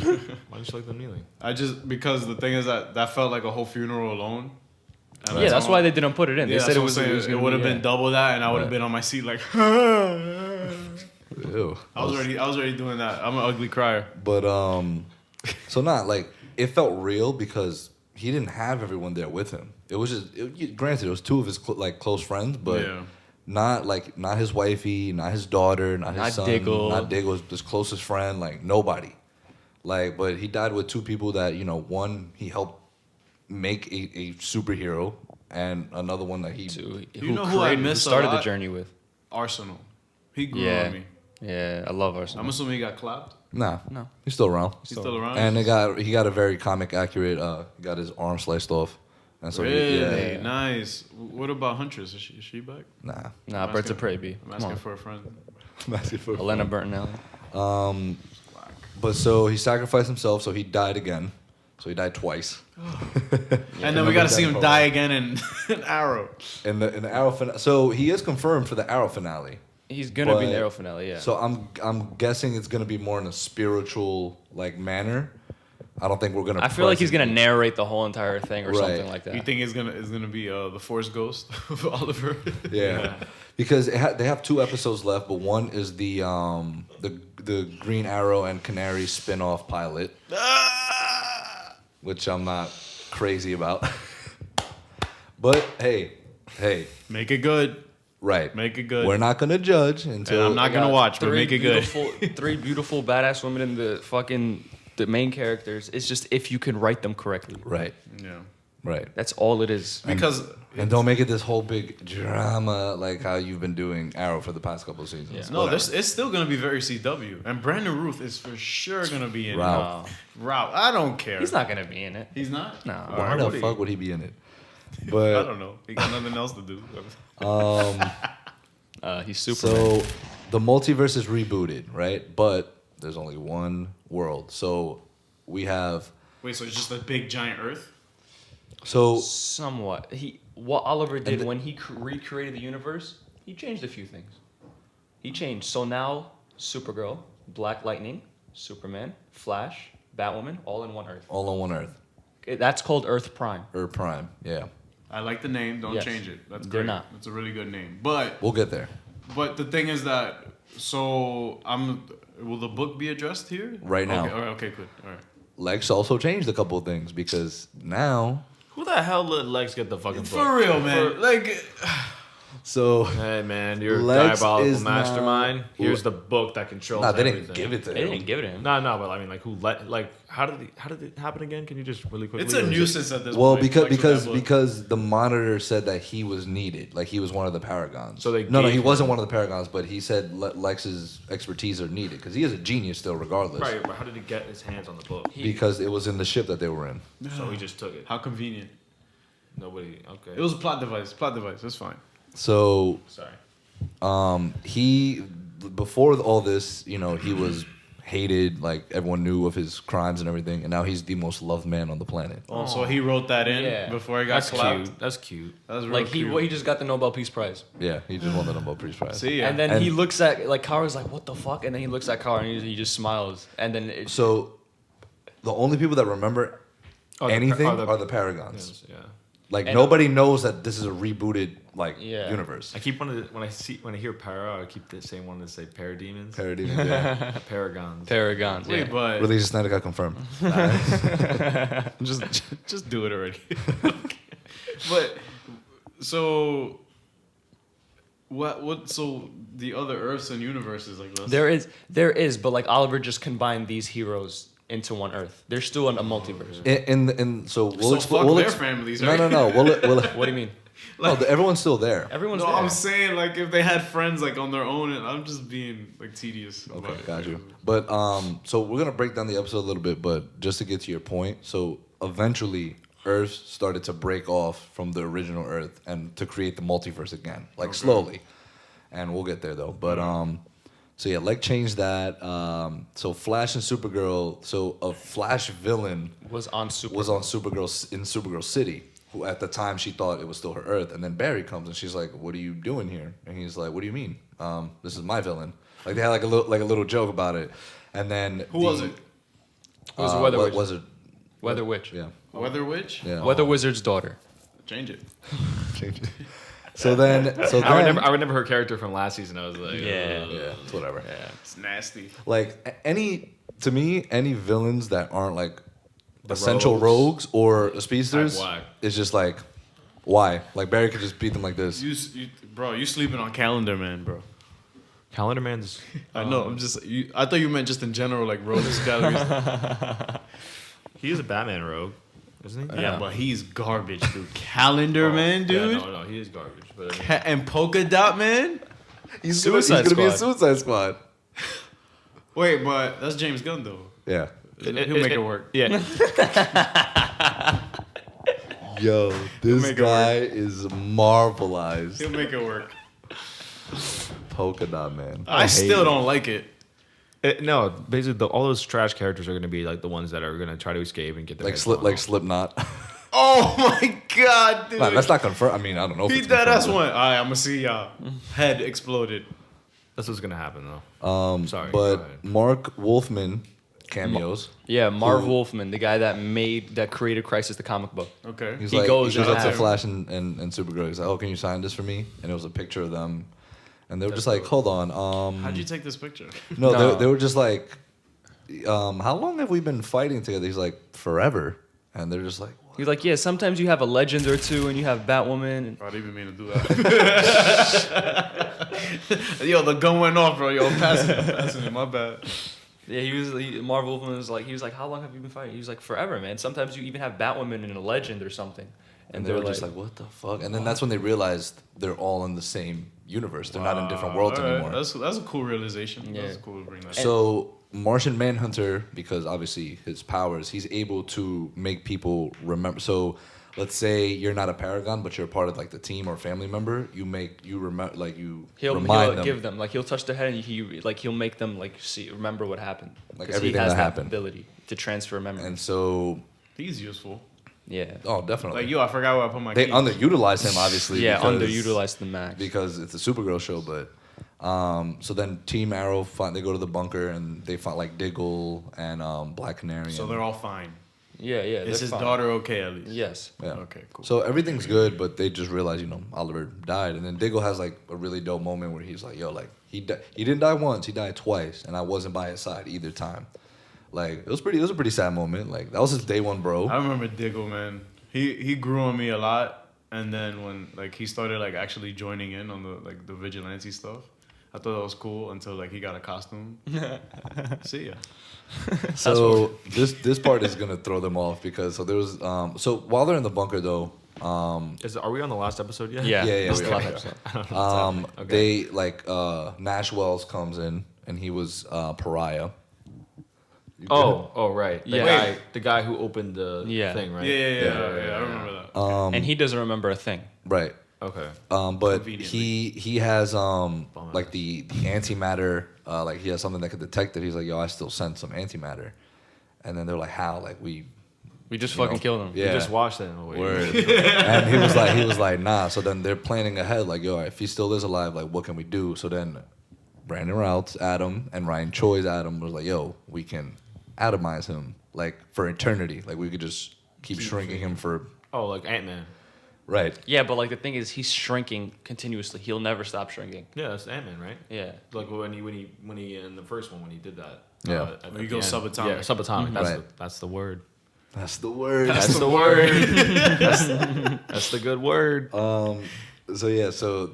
S3: Why didn't you like them kneeling?
S2: Because the thing is that felt like a whole funeral alone. And
S4: Yeah, that's why they didn't put it in.
S2: Yeah,
S4: They said it was.
S2: It would have been double that, and I would have
S1: Right.
S2: been on my seat like.
S1: Ew.
S2: I was already doing that. I'm an ugly crier.
S1: But so not like it felt real because he didn't have everyone there with him. It was just granted it was 2 of his close friends, but
S2: Yeah.
S1: not his wifey, not his daughter, not his
S4: Not
S1: son,
S4: Diggle.
S1: not Diggle, his closest friend, like nobody. Like, but he died with 2 people that one he helped make a superhero, and another one that he
S2: You know who I miss a
S4: started the
S2: lot?
S4: journey with.
S2: Arsenal. He grew
S4: Yeah.
S2: on me.
S4: Yeah, I love Arsenal.
S2: I'm assuming he got clapped.
S1: nah,
S4: No.
S1: he's still around.
S2: He's still around.
S1: And he got a very comic accurate. He got his arm sliced off, and so
S2: Really
S1: yeah,
S2: nice. What about Huntress? Is she back?
S1: nah.
S4: Nah,
S2: I'm
S4: Birds of
S2: asking-
S4: Prey, B.
S2: I'm
S4: Come
S2: asking
S4: on.
S2: for a friend.
S4: Elena Burtonelli.
S1: But so he sacrificed himself, so he died again. So he died twice.
S2: And then we got to see him die again in Arrow.
S1: In the Arrow finale. So he is confirmed for the Arrow finale.
S4: He's gonna be in the
S1: But-
S4: Arrow finale, yeah.
S1: So I'm guessing it's gonna be more in a spiritual like manner. I don't think we're gonna.
S4: I feel like he's
S1: present-
S4: gonna narrate the whole entire thing or
S1: Right.
S4: something like that.
S2: You think it's gonna be the Force Ghost of Oliver?
S1: Yeah, because they have 2 episodes left, but one is the Green Arrow and Canary spin-off pilot, which I'm not crazy about. But hey,
S2: Make it good.
S1: right?
S2: Make it good.
S1: We're not gonna judge
S2: And
S1: until
S2: I'm not
S4: We
S2: gonna
S4: got
S2: watch, but make it good.
S4: Three beautiful badass women in the main characters. It's just if you can write them correctly.
S1: right,
S2: Yeah.
S1: right.
S4: That's all it is.
S2: Because
S1: And don't make it this whole big drama like how you've been doing Arrow for the past couple of seasons.
S4: Yeah.
S2: no,
S1: Whatever.
S2: it's still gonna be very CW, and Brandon Ruth is for sure gonna be in
S1: Ralph.
S2: it. Ralph, I don't care.
S4: He's not gonna be in it.
S2: He's not.
S4: No.
S2: All
S1: Why
S2: right,
S1: the
S2: what
S1: fuck would he be in it?
S2: I
S1: But
S2: don't know. He got nothing else to do.
S4: He's Superman.
S1: so the multiverse is rebooted, right? But there's only one world. So we have
S2: Wait, so it's just a big giant Earth?
S1: so
S4: Somewhat. What Oliver did
S1: the-
S4: when he recreated the universe, he changed a few things. He changed. So now Supergirl, Black Lightning, Superman, Flash, Batwoman, all in one Earth.
S1: all on one Earth
S4: That's called Earth Prime.
S1: or Prime. Yeah,
S2: I like the name. Don't
S4: Yes.
S2: change it. That's
S4: They're
S2: great.
S4: not.
S2: That's a really good name. But
S1: we'll get there.
S2: the thing is that will the book be addressed here
S1: Right now.
S2: Okay, all right, okay, good. All right.
S1: Lex also changed a couple of things because now
S3: Who the hell let Lex get the fucking book?
S2: For real, man. Like
S1: so
S3: Hey man, you're a
S1: Lex
S3: diabolical
S1: is now-
S3: mastermind. Here's the book that controls
S1: nah, they
S3: everything.
S1: didn't give it to
S4: They
S1: him.
S4: didn't give it to him.
S3: No, but I mean, like, how did it happen again? Can you just really quickly?
S2: it's a
S3: or is it-
S2: nuisance at this
S1: Well,
S2: point.
S1: because
S2: Lex with
S1: because
S2: that book.
S1: because the monitor said that he was needed, like he was one of the paragons.
S3: So they
S1: no,
S3: gave
S1: he
S3: him-
S1: wasn't one of the paragons, but he said Lex's expertise are needed because he is a genius still, regardless.
S3: Right, but how did he get his hands on the book?
S1: Because it was in the ship that they were in.
S3: So he just took it.
S2: How convenient.
S3: Nobody. Okay.
S2: It was a plot device. Plot device. That's fine.
S1: So
S3: Sorry.
S1: he before all this, you know, he was hated, like everyone knew of his crimes and everything, and now he's the most loved man on the planet.
S2: Oh, so he wrote that in
S4: Yeah.
S2: before he got
S3: That's
S2: slapped.
S3: cute. That's cute.
S2: That was real
S4: Like
S2: cute.
S4: he just got the Nobel Peace Prize.
S1: Yeah, he just won the Nobel Peace Prize.
S2: See, yeah.
S4: And then
S1: And-
S4: he looks at like Kara's like, what the fuck? And then he looks at Kara and he just smiles. And then
S1: So the only people that remember anything are the paragons.
S3: Yes, yeah.
S1: Like
S4: And-
S1: nobody knows that this is a rebooted like
S4: Yeah.
S1: universe.
S3: I keep wanting to, when I hear para, I keep wanting to say parademons.
S1: Parody. Yeah.
S3: Paragons.
S4: Paragons.
S2: Wait,
S4: Yeah.
S2: but
S1: Release Snyder got confirmed.
S2: just do it already. But so what? So the other Earths and universes like this.
S4: There is, but like Oliver just combined these heroes into one Earth. They're still in a multiverse.
S1: So we'll
S2: So fuck their families, right?
S1: No. We'll
S4: What do you mean?
S1: no, everyone's still there.
S4: Everyone's
S2: No,
S4: there.
S2: I'm saying like if they had friends like on their own, and I'm just being like tedious.
S1: Okay,
S2: about it.
S1: got you. But so we're gonna break down the episode a little bit, but just to get to your point, so eventually Earth started to break off from the original Earth and to create the multiverse again, like slowly. And we'll get there though. But so yeah, Lex changed that. So Flash and Supergirl. So a Flash villain
S4: was on Super.
S1: was on Supergirl City, who at the time she thought it was still her Earth, and then Barry comes and she's like, "What are you doing here?" And he's like, "What do you mean? This is my villain." Like they had like a little joke about it, and then
S2: Who was it?
S4: It was a Weather Witch.
S1: Was it?
S4: Weather Witch.
S1: Yeah.
S2: Weather Witch?
S1: Yeah.
S4: Weather Wizard's daughter.
S2: Change it.
S1: Change it. So then,
S3: I remember her character from last season. I was like,
S4: Yeah.
S1: yeah, it's whatever.
S2: It's nasty.
S1: Like any villains that aren't like essential
S3: rogues.
S1: rogues or speedsters,
S3: Why?
S1: it's just like, why? Like Barry could just beat them like this.
S2: Bro, you sleeping on Calendar Man, bro.
S3: Calendar Man's.
S2: I know. I'm just. I thought you meant just in general, like rogues galleries.
S3: He is a Batman rogue, isn't he?
S2: Yeah, but he's garbage, dude. Calendar Man, dude.
S3: Yeah, no, he is garbage. But I mean,
S2: And Polka Dot Man.
S1: He's
S4: Suicide
S1: gonna be a
S4: Squad.
S1: Suicide Squad.
S2: Wait, but that's James Gunn though.
S1: Yeah.
S2: He'll make it work.
S3: Yeah.
S1: Yo, this
S2: make it
S1: guy is marvelized.
S2: He'll make it work.
S1: Polka dot man.
S2: I still don't like it.
S3: No, basically, all those trash characters are going to be like the ones that are going to try to escape and get their
S1: Like
S3: heads
S1: slip,
S3: blown
S1: like
S3: off.
S1: Slipknot.
S2: Oh my god, dude.
S1: Nah, that's not confirmed. I mean, I don't know. If
S2: He
S1: it's
S2: dead ass
S1: confirmed,
S2: one. Alright, I'm gonna see y'all. Head exploded.
S3: That's what's going to happen, though. Sorry. go
S1: But
S3: ahead.
S1: Mark Wolfman cameos.
S4: Yeah, Marv
S1: Who-
S4: Wolfman, the guy that created Crisis, the comic book.
S2: Okay.
S1: He's
S4: He
S1: like,
S4: goes
S1: he goes up
S4: and
S1: to
S4: has-
S1: Flash and Supergirl. He's like, "Oh, can you sign this for me?" And it was a picture of them, and they were just like, "Hold on."
S2: How'd you take this picture?
S1: No,
S4: No.
S1: They were just like, "How long have we been fighting together?" He's like, "Forever," and they're just like,
S4: He's like, yeah, sometimes you have a legend or two and you have Batwoman. And
S2: I didn't even mean to do that. Yo, the gun went off, bro. Yo, passing it. My bad.
S4: yeah, Marv Wolfman was like, how long have you been fighting? He was like, forever, man. Sometimes you even have Batwoman in a legend or something.
S1: and they were just like, "What the fuck?" And then that's when they realized they're all in the same universe. They're not in different worlds
S2: Alright,
S1: anymore.
S2: That's a cool realization.
S4: Yeah.
S2: That's cool to bring that.
S1: So Martian Manhunter, because obviously his powers, he's able to make people remember. So let's say you're not a Paragon, but you're a part of like the team or family member. You remember, like
S4: He'll
S1: remind them
S4: give them, like, he'll touch their head and he'll make them, like, remember what happened.
S1: Like
S4: 'Cause
S1: everything
S4: he has
S1: that happened.
S4: ability to transfer memory.
S1: And so,
S2: He's useful.
S4: yeah.
S1: oh, definitely.
S2: Like, yo, I forgot where I put my
S1: They
S2: keys.
S1: underutilized him, obviously.
S4: Yeah,
S1: because,
S4: underutilized the max.
S1: because it's a Supergirl show. But so then Team Arrow they go to the bunker and they find like Diggle and Black Canary.
S2: So
S1: and,
S2: they're all fine.
S4: Yeah,
S2: Is
S4: they're
S2: his
S4: fine.
S2: daughter okay at least?
S4: Yes.
S1: yeah.
S2: Okay, cool.
S1: So everything's good, but they just realize, Oliver died, and then Diggle has like a really dope moment where he's like, "Yo, like he didn't die once, he died twice, and I wasn't by his side either time." Like it was a pretty sad moment. Like that was his day one, bro.
S2: I remember Diggle, man. He grew on me a lot, and then when like he started like actually joining in on the vigilante stuff, I thought that was cool until like he got a costume. See ya.
S1: So this part is gonna throw them off because there was so while they're in the bunker though,
S3: Are we on the last episode yet?
S4: Yeah,
S1: Yeah,
S4: this is
S1: we
S4: the
S1: are.
S4: last episode.
S3: Okay.
S1: they like Nash Wells comes in and he was Pariah. You good?
S3: Oh, right.
S4: Yeah.
S3: The guy who opened the
S4: Yeah.
S3: thing, right?
S2: Yeah, I remember that.
S4: And he doesn't remember a thing.
S1: Right.
S3: Okay.
S1: But
S2: Conveniently.
S1: he has like the antimatter, like he has something that could detect it. He's like, "Yo, I still sent some antimatter," and then they're like, "How?" Like we
S4: We just
S1: You
S4: fucking
S1: know,
S4: killed him.
S1: yeah.
S3: You just watched it. Oh, wait.
S1: Word. And he was like, "Nah." So then they're planning ahead, like, "Yo, if he still is alive, like, what can we do?" So then Brandon Routh's Adam and Ryan Choi's Adam was like, "Yo, we can atomize him like for eternity. Like we could just keep shrinking him for
S3: Oh, like Ant-Man.
S1: right."
S4: Yeah, but like the thing is, he's shrinking continuously. He'll never stop shrinking.
S3: Yeah, that's Ant-Man, right?
S4: Yeah.
S3: Like when he in the first one when he did that.
S1: Yeah.
S3: at
S2: When he
S3: the
S2: goes
S3: end.
S2: subatomic.
S3: Yeah, subatomic.
S1: Right.
S3: That's the word.
S1: That's the word.
S3: That's the word. That's the good word.
S1: So yeah, so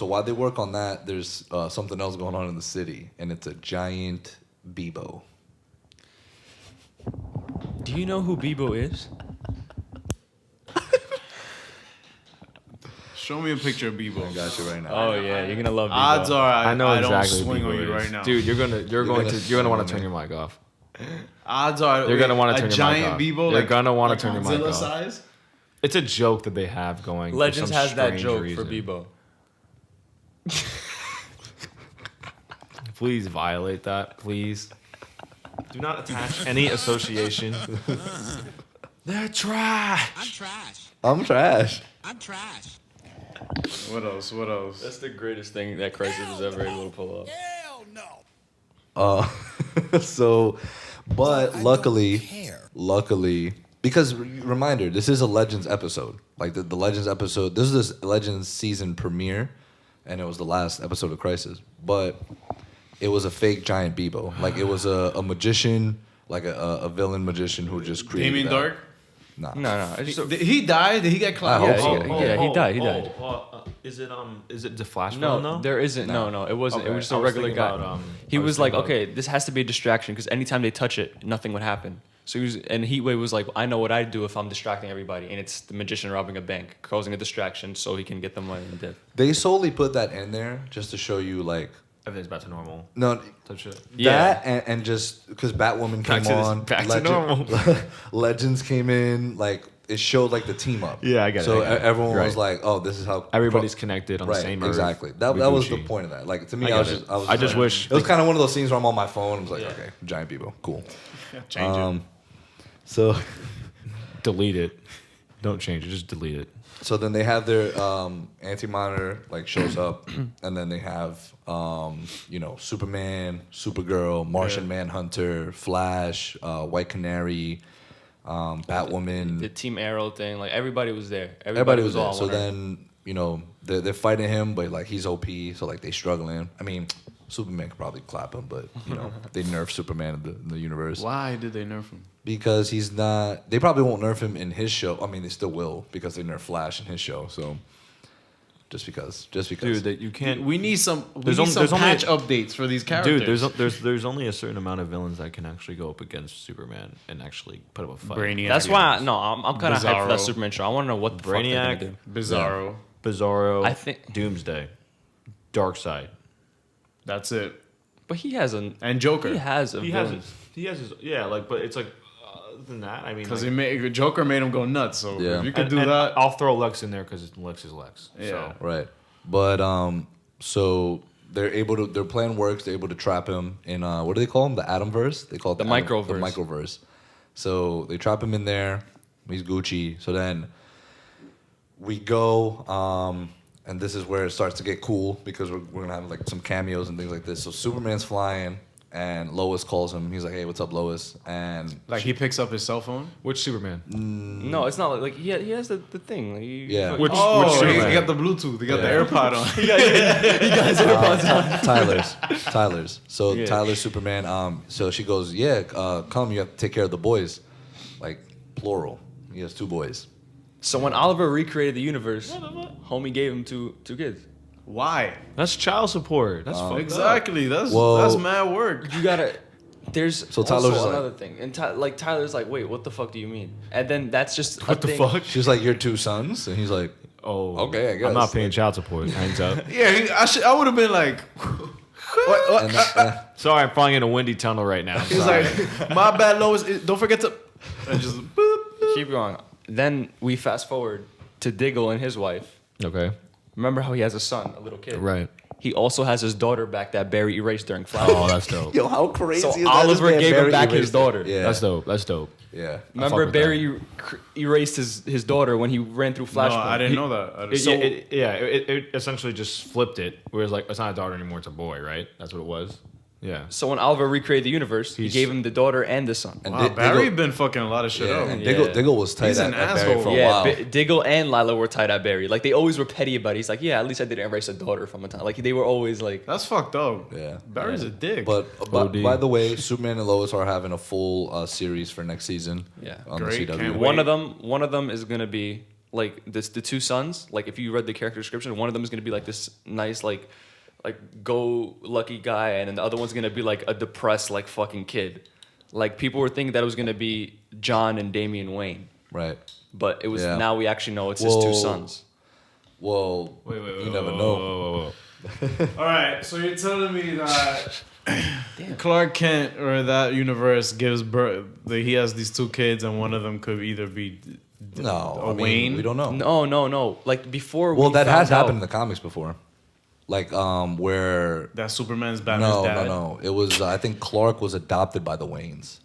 S1: while they work on that, there's something else going on in the city, and it's a giant Bebo.
S4: Do you know who Bebo is?
S2: Show me a picture of Bebo.
S1: I got you right now.
S4: Oh yeah, you're gonna love Bebo.
S2: Odds are
S3: I know
S2: I
S3: exactly.
S2: don't swing
S3: who
S2: on
S3: Bebo
S2: you
S3: is.
S2: right now.
S3: dude. You're gonna
S1: gonna
S3: want to
S1: swing
S3: turn
S1: on
S3: your mic off.
S2: Odds are
S3: You're gonna want
S2: a
S3: to turn your
S2: giant
S3: mic off.
S2: Bebo.
S3: You're
S2: like,
S3: gonna want
S2: like
S3: to turn your mic
S2: Godzilla
S3: off.
S2: size.
S3: It's a joke that they have going.
S4: Legends
S3: for some
S4: has that
S3: strange
S4: joke
S3: reason.
S4: for Bebo.
S3: Please violate that, please. Do not attach any association. They're trash.
S5: I'm trash.
S1: I'm trash.
S5: I'm trash.
S2: What else? What else?
S4: That's the greatest thing that Crisis was ever able to pull off.
S5: Hell no.
S1: So, but
S5: I don't
S1: luckily,
S5: care.
S1: because reminder, this is a Legends episode. Like the Legends episode, this is this Legends season premiere, and it was the last episode of Crisis. But it was a fake giant Bebo. Like it was a magician, like a villain magician who just created
S2: Damien
S1: that.
S2: Dark.
S1: Nah.
S4: No.
S2: Did he die? Did he get
S1: I
S2: clowned?
S1: hope so.
S4: Yeah, he died. He died.
S3: Is it the Flash
S4: No,
S3: villain, though?
S4: there isn't. No, it wasn't.
S3: Okay,
S4: It was just
S3: I
S4: a
S3: was
S4: regular
S3: thinking
S4: guy.
S3: about,
S4: He
S3: I was
S4: was like,
S3: thinking
S4: okay, this has to be a distraction because anytime they touch it, nothing would happen. So he was, and Heatwave was like, I know what I'd do if I'm distracting everybody, and it's the magician robbing a bank, causing a distraction so he can get the money and death.
S1: They solely put that in there just to show you like
S3: Everything's back to normal.
S1: no.
S3: Type shit.
S4: Yeah.
S1: That and just because Batwoman
S3: Back
S1: came
S3: to this-
S1: on,
S3: back to normal.
S1: Legends came in, like it showed like the team up.
S3: Yeah, I get it,
S1: So
S3: I get it.
S1: everyone was
S3: Right.
S1: like, oh, this is how
S3: Everybody's connected on the
S1: right,
S3: same earth.
S1: exactly. That
S3: with
S1: was the
S3: Gucci.
S1: point of that. Like to me,
S3: I
S1: I
S3: get
S1: was
S3: it.
S1: just
S3: I just
S1: like-
S3: wish
S1: it was kind of one of those scenes where I'm on my phone. I was like,
S4: Yeah.
S1: okay, giant people, cool.
S2: Change it.
S1: So
S3: delete it. Don't change it. Just delete it.
S1: so then they have their anti-monitor like shows up, and then they have you know, Superman, Supergirl, Martian Manhunter, Flash, White Canary, Batwoman.
S4: The Team Arrow thing, like everybody was there.
S1: Everybody was there.
S4: all
S1: So
S4: on Earth.
S1: then, you know, they're fighting him, but like he's OP, so like they struggling. I mean, Superman could probably clap him, but you know, they nerf Superman in the universe
S2: Why did they nerf him?
S1: because he's not. They probably won't nerf him in his show. I mean, they still will because they nerf Flash in his show. So just because.
S3: Dude, that you can't.
S2: We need some. We
S3: There's
S2: need
S3: only-
S2: some
S3: there's only-
S2: patch updates for these characters.
S3: Dude, there's only a certain amount of villains that can actually go up against Superman and actually put up a fight.
S2: Brainiac.
S4: That's why I'm kind of hyped for that
S2: Bizarro.
S4: Superman show. I want to know what the fuck they're
S3: Brainiac.
S4: gonna do.
S2: Bizarro.
S3: Bizarro.
S4: I think-
S3: Doomsday. Darkseid.
S2: That's it.
S4: But he has a
S2: And Joker.
S4: he has a
S3: He has
S4: villain.
S3: his. He has his. Yeah, like, but it's like. Other than that, I mean,
S2: Because
S3: like,
S2: Joker made him go nuts. So
S1: Yeah.
S2: if you could
S3: and-
S2: do
S3: and
S2: that.
S3: I'll throw Lex in there because Lex is Lex.
S2: Yeah.
S3: So.
S1: Right. But so they're able to. Their plan works. They're able to trap him in what do they call him? The Atomverse. They call it
S4: The
S1: Atom-
S4: microverse.
S1: The microverse. So they trap him in there. He's Gucci. So then we go. And this is where it starts to get cool because we're gonna have like some cameos and things like this. So Superman's flying, and Lois calls him. He's like, "Hey, what's up, Lois?" And
S2: Like he picks up his cell phone.
S3: Which Superman?
S4: No, it's not like he has the thing. Like,
S1: Yeah.
S3: Which
S2: Oh,
S3: Superman?
S2: he got the Bluetooth. He got
S1: Yeah.
S2: the AirPod on.
S1: Tyler's. So
S4: Yeah.
S1: Tyler's Superman. So she goes, "Yeah, come. You have to take care of the boys, like plural. He has 2 boys."
S4: So when Oliver recreated the universe, homie gave him two kids.
S2: Why?
S3: That's child support. That's fucked up.
S2: Exactly. That's
S1: Well-
S2: mad work.
S4: You gotta. There's
S1: So Tyler's
S4: also
S1: just like-
S4: another thing, and Tyler's like, wait, what the fuck do you mean? And then that's just
S3: What
S4: a
S3: the
S4: thing.
S3: fuck?
S1: She's like, "You're 2 sons," and he's like,
S3: Oh,
S1: Okay, I guess.
S3: I'm not paying child support. Hangs up.
S2: Yeah, I would have been like, what?
S1: and then,
S3: Sorry, I'm flying in a windy tunnel right now.
S2: He's
S3: Sorry.
S2: like, my bad, Lois. Don't forget to. And just boop.
S4: Keep going. Then we fast forward to Diggle and his wife.
S3: Okay.
S4: Remember how he has a son, a little kid.
S3: Right.
S4: He also has his daughter back that Barry erased during Flash.
S3: Oh, that's dope.
S1: "Yo, how crazy!"
S4: So
S1: is that?
S4: Oliver
S1: This man
S4: gave him
S1: Barry
S4: back his
S1: erased it.
S4: daughter.
S1: Yeah,
S3: That's dope. That's dope.
S1: yeah.
S4: Remember
S3: with
S4: Barry erased his daughter when he ran through Flashpoint.
S2: No, I didn't know that. I didn't-
S3: It essentially just flipped it. Whereas like it's not a daughter anymore, it's a boy, right? That's what it was. Yeah.
S4: So when Oliver recreated the universe, he
S3: He's-
S4: gave him the daughter and the son.
S1: And
S2: Wow, Barry
S1: Diggle,
S2: been fucking a lot of shit
S1: yeah,
S2: up.
S1: and
S4: Yeah.
S1: Diggle was tight
S2: He's
S1: at
S2: an
S1: Barry
S2: asshole.
S1: for a
S4: Yeah,
S1: while.
S4: Diggle and Lila were tied at Barry. Like they always were petty about it. He's like, yeah, at least I didn't erase a daughter from a time. Like they were always like,
S2: That's fucked up.
S1: Yeah.
S2: Barry's a dick.
S1: But
S3: OD.
S1: by the way, Superman and Lois are having a full series for next season.
S4: Yeah.
S1: on
S2: Great,
S1: the CW.
S2: can't
S4: one of them is gonna be like this. The 2 sons. Like if you read the character description, one of them is gonna be like this nice like go lucky guy, and then the other one's gonna be like a depressed like fucking kid. Like people were thinking that it was gonna be John and Damian Wayne,
S1: Right.
S4: but it was
S1: Yeah.
S4: now we actually know it's his 2
S1: Whoa.
S4: sons.
S1: Well,
S3: Wait.
S1: you never know.
S2: All right, so you're telling me that Clark Kent or that universe gives birth. That he has these 2 kids, and one of them could either be
S1: No,
S2: a
S1: I mean,
S2: Wayne.
S1: we don't know.
S4: No. Like before.
S1: Well,
S4: we
S1: that
S4: found
S1: has happened in
S4: out-
S1: the comics before. Like Where
S2: That Superman's Batman's
S1: no,
S2: dad.
S1: no. It was I think Clark was adopted by the Waynes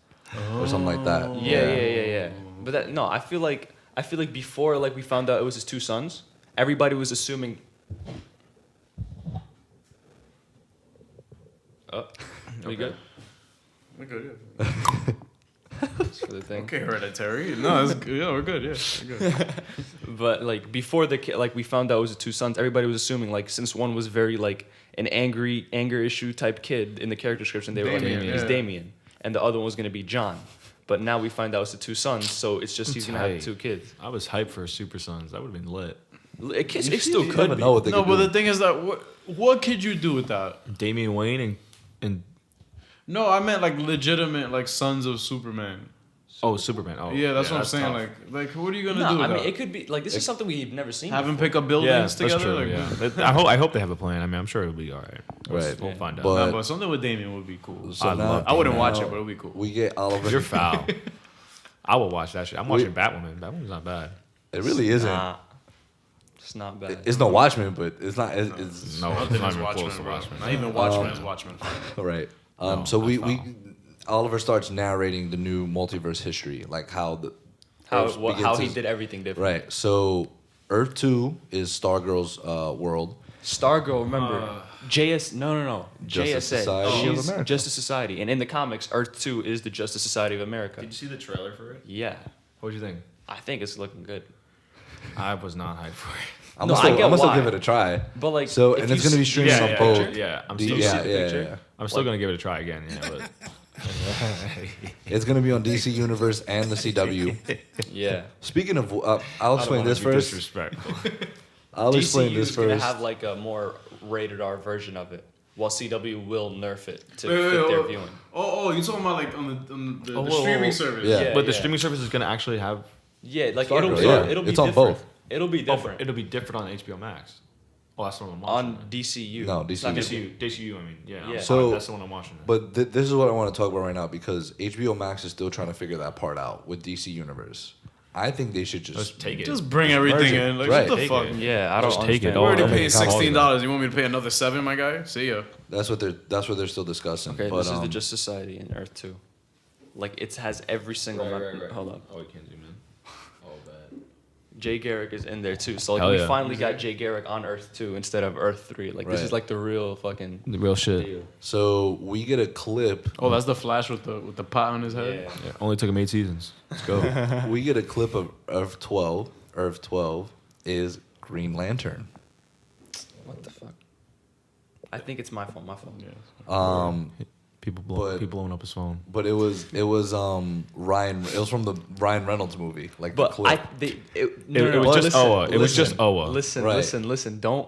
S1: or something like that.
S4: Yeah. But that no, I feel like before like we found out it was his 2 sons, everybody was assuming. Oh, we good?
S2: We're good. Yeah.
S4: Just for the thing.
S2: Okay, hereditary. No, it's good. Yeah, we're good. Yeah, we're good.
S4: But like before like we found out it was his 2 sons, everybody was assuming like since one was very like an anger issue type kid in the character description, they were like
S2: Damien,
S4: he's
S2: yeah.
S4: Damien, and the other one was gonna be John. But now we find out it's the 2 sons, so it's just he's gonna have
S3: Tight.
S4: 2 kids.
S3: I was hyped for Super Sons. That would have been lit.
S4: It still
S1: You
S4: could
S1: never
S4: be.
S1: know what they
S2: No,
S1: could
S2: but
S1: do.
S2: the thing is that what could you do with that?
S3: Damian Wayne and
S2: No, I meant like legitimate like sons of Superman.
S3: Superman. Oh,
S2: Yeah, that's what I'm saying.
S3: tough.
S2: Like what are you gonna
S4: No,
S2: do with
S4: I mean
S2: that?
S4: it could be like this is something we've never seen.
S2: Have him
S4: before.
S2: pick up buildings
S3: yeah, that's
S2: together.
S3: true.
S2: like,
S3: Yeah, I hope they have a plan. I mean, I'm sure it'll be all right.
S1: Right.
S3: We'll find out.
S1: But-
S2: Nah, but something with Damien would be cool.
S1: So
S3: I
S1: now-
S3: love
S2: I wouldn't
S1: now
S2: watch it, but it'd be cool.
S1: We get Oliver.
S3: You're foul. I will watch that shit. I'm watching Batwoman. Batwoman's not bad.
S1: It really isn't.
S4: Nah, it's not bad.
S1: It's no Watchmen, but it's not. It's
S3: No,
S2: Nothing
S3: it's not
S2: is
S3: even
S2: Watchmen,
S3: close to
S2: bro.
S3: Watchmen.
S2: Not even Watchmen is Watchmen.
S1: right.
S3: No,
S1: So
S3: I
S1: we Oliver starts narrating the new multiverse history, like how Earth
S4: how
S1: begins
S4: he
S1: his-
S4: did everything different.
S1: Right. So Earth 2 is Stargirl's world.
S4: Stargirl, remember JS? No.
S1: Justice
S4: JSA.
S1: Society of
S4: She's
S1: America.
S4: Justice Society, and in the comics, Earth 2 is the Justice Society of America.
S3: Did you see the trailer for it?
S4: Yeah,
S3: What'd you think?
S4: I think it's looking good.
S3: I was not hyped for it.
S1: I'm
S4: No,
S1: gonna
S4: I get
S1: still
S4: why.
S1: give it a try.
S4: But like,
S1: So
S4: if
S1: and
S4: you
S1: it's gonna be
S4: see-
S1: streaming
S3: Yeah,
S1: on
S3: yeah,
S1: both.
S3: yeah. I'm
S1: The-
S3: still
S1: yeah,
S3: see the
S1: yeah,
S3: picture.
S1: yeah.
S3: I'm still gonna give it a try again. Yeah, but
S1: It's gonna be on DC Universe and the CW.
S4: yeah,
S1: Speaking of, I'll explain this first.
S3: Disrespectful.
S1: I'll explain
S4: DCU
S1: this
S4: is gonna
S1: first.
S4: have like a more rated R version of it, while CW will nerf it to
S2: Wait,
S4: fit their
S2: wait.
S4: viewing.
S2: Oh, you talking about like on the
S4: Oh,
S2: the
S4: whoa,
S2: streaming
S4: whoa.
S2: service?
S1: Yeah.
S3: But the streaming service is gonna actually have.
S4: Yeah, like
S1: Stargirl,
S4: it'll
S1: yeah.
S4: be
S1: It's on
S4: different.
S1: both.
S4: It'll be
S3: Oh,
S4: different
S3: it'll be different on HBO Max. Oh, that's the one I'm watching.
S4: on DCU.
S1: No,
S4: It's not gonna
S1: DCU.
S4: be-
S3: DCU. I mean, yeah.
S4: Yeah.
S1: So-
S3: that's the one I'm watching.
S1: But this is what I want to talk about right now because HBO Max is still trying to figure that part out with DC Universe. I think they should
S3: Let's
S1: just
S3: take it.
S2: Just bring
S1: merge
S2: everything
S1: it.
S2: in. Like,
S1: Right.
S2: what the
S3: Take
S2: fuck?
S3: it.
S4: Yeah, I don't
S3: Just take it
S4: understand.
S2: We're already
S3: all.
S2: paying
S1: Don't make it
S2: $16. You want me to pay another $7, my guy? See ya.
S1: that's what they're still discussing.
S4: Okay,
S1: but,
S4: this is the Justice Society in Earth 2. Like it has every single. Hold on.
S3: Oh, we can't zoom in. Oh, bad.
S4: Jay Garrick is in there too. So like
S3: Hell
S4: we
S3: yeah.
S4: finally got Jay Garrick on Earth 2 instead of Earth 3. Like this
S1: Right.
S4: is like the real fucking
S3: The real shit.
S4: deal.
S1: So we get a clip.
S2: Oh, that's the Flash with the pot on his head.
S4: Yeah.
S3: Yeah, only took him 8 seasons. Let's go.
S1: We get a clip of Earth 12. Earth 12 is Green Lantern.
S4: What the fuck? I think it's my fault. My fault.
S3: People
S1: But-
S3: blowing up his phone.
S1: But it was Ryan. It was from the Ryan Reynolds movie. Like the
S4: But
S1: clip.
S3: It was just
S4: listen,
S3: Oa. It was just
S1: listen.
S3: Oa.
S4: Listen,
S1: Right.
S4: listen. Don't.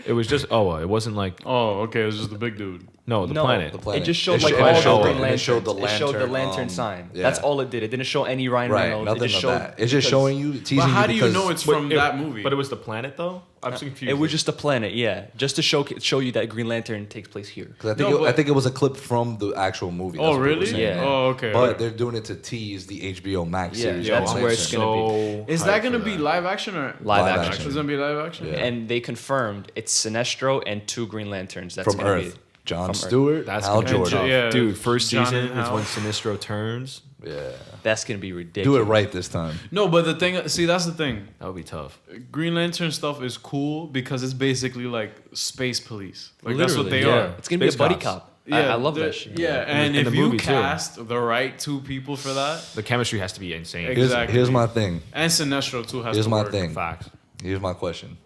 S3: It was just Oa. It wasn't like
S2: Oh, okay. It was just the big dude.
S3: no the
S4: No,
S3: planet.
S1: The planet.
S4: It just showed
S1: It
S4: like
S1: showed-
S4: all
S1: it
S4: the
S1: showed-
S4: Green
S1: and
S4: Lanterns.
S1: it showed the
S4: It showed the
S1: lantern,
S4: lantern sign.
S1: yeah.
S4: That's all it did. It didn't show any Ryan
S1: Right.
S4: Reynolds.
S1: Nothing
S4: it just
S1: of
S4: showed.
S1: that. It's just showing you, teasing
S2: But how
S1: you
S2: do you
S1: because
S2: know it's
S3: But
S2: from
S3: it-
S2: that movie?
S3: But it was the planet though. I'm so confused.
S4: It was just the planet, yeah, just to show you that Green Lantern takes place here.
S1: Because I think
S2: No,
S1: I
S2: but-
S1: think it was a clip from the actual movie.
S2: Oh,
S1: That's what they were
S2: really?
S1: saying.
S4: Yeah.
S2: Oh, okay.
S1: But they're doing it to tease the HBO Max
S4: Yeah,
S1: series.
S4: yeah,
S1: Green
S4: that's where it's
S1: Lantern.
S4: gonna
S2: Is
S3: hyped
S2: that
S3: for
S2: gonna be
S3: that.
S2: live action or
S4: Live
S1: Live
S4: action.
S1: action.
S2: It's gonna be live action.
S1: Yeah.
S4: And they confirmed it's Sinestro and 2 Green Lanterns. That's
S1: from
S4: gonna
S1: Earth.
S4: Be
S1: John
S4: from Earth.
S1: Stewart,
S3: That's
S1: Hal
S3: gonna be-
S1: Jordan.
S2: Yeah.
S3: Dude, first
S2: John
S3: season
S2: and
S3: is
S2: Hal.
S3: when Sinestro turns.
S1: Yeah.
S4: That's gonna be ridiculous.
S1: Do it right this time.
S2: No, but the thing, see, that's the thing.
S3: That would be tough.
S2: Green Lantern stuff is cool because it's basically like space police. Like that's what
S3: Literally,
S2: they
S3: yeah.
S2: are.
S4: It's gonna be a
S3: Space
S4: buddy
S3: cops.
S4: cop. I love
S2: the-
S4: that shit.
S2: Yeah, and
S3: In
S2: if
S3: the
S2: you
S3: movie, too.
S2: cast the right 2 people for that,
S3: The chemistry has to be insane.
S2: Exactly.
S1: Here's my thing.
S2: and Sinestro too has
S1: Here's
S2: to
S1: my
S2: work.
S1: thing.
S3: Facts.
S1: Here's my question.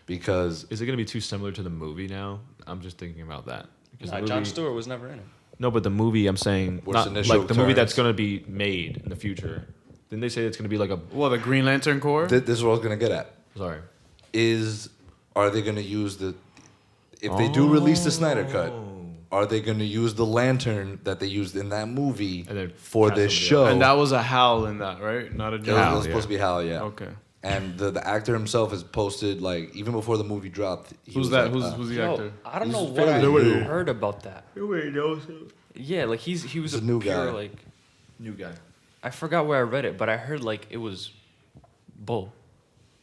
S1: Because
S3: Is it gonna be too similar to the movie now? I'm just thinking about that. Because the
S4: John
S3: movie-
S4: Stewart was never in it.
S3: No, but the movie I'm saying,
S1: Where
S3: not,
S1: Sinestro
S3: like the movie that's
S1: turns.
S3: gonna be made in the future. Didn't they say it's gonna be like a?
S2: Well, the Green Lantern Corps.
S1: this is what I was gonna get at.
S3: Sorry.
S1: Are they gonna use the? If they do release the Snyder cut, are they gonna use the lantern that they used in that movie
S3: And then
S1: for
S3: cast
S1: this
S3: somebody
S1: show?
S2: And that was a Hal in that, right? Not a
S1: it was,
S2: John.
S1: it was supposed to be Hal, yeah.
S2: Okay.
S1: And the actor himself has posted like even before the movie dropped. He
S2: Who's
S1: was
S2: that?
S1: like,
S2: Who's the
S4: Yo,
S2: actor?
S4: I don't
S1: He's
S4: know what I
S1: fairly new.
S4: heard about that. Yeah, like he was
S1: He's
S4: a
S1: a new
S4: pure,
S1: guy.
S4: like
S3: New guy.
S4: I forgot where I read it, but I heard like it was bull.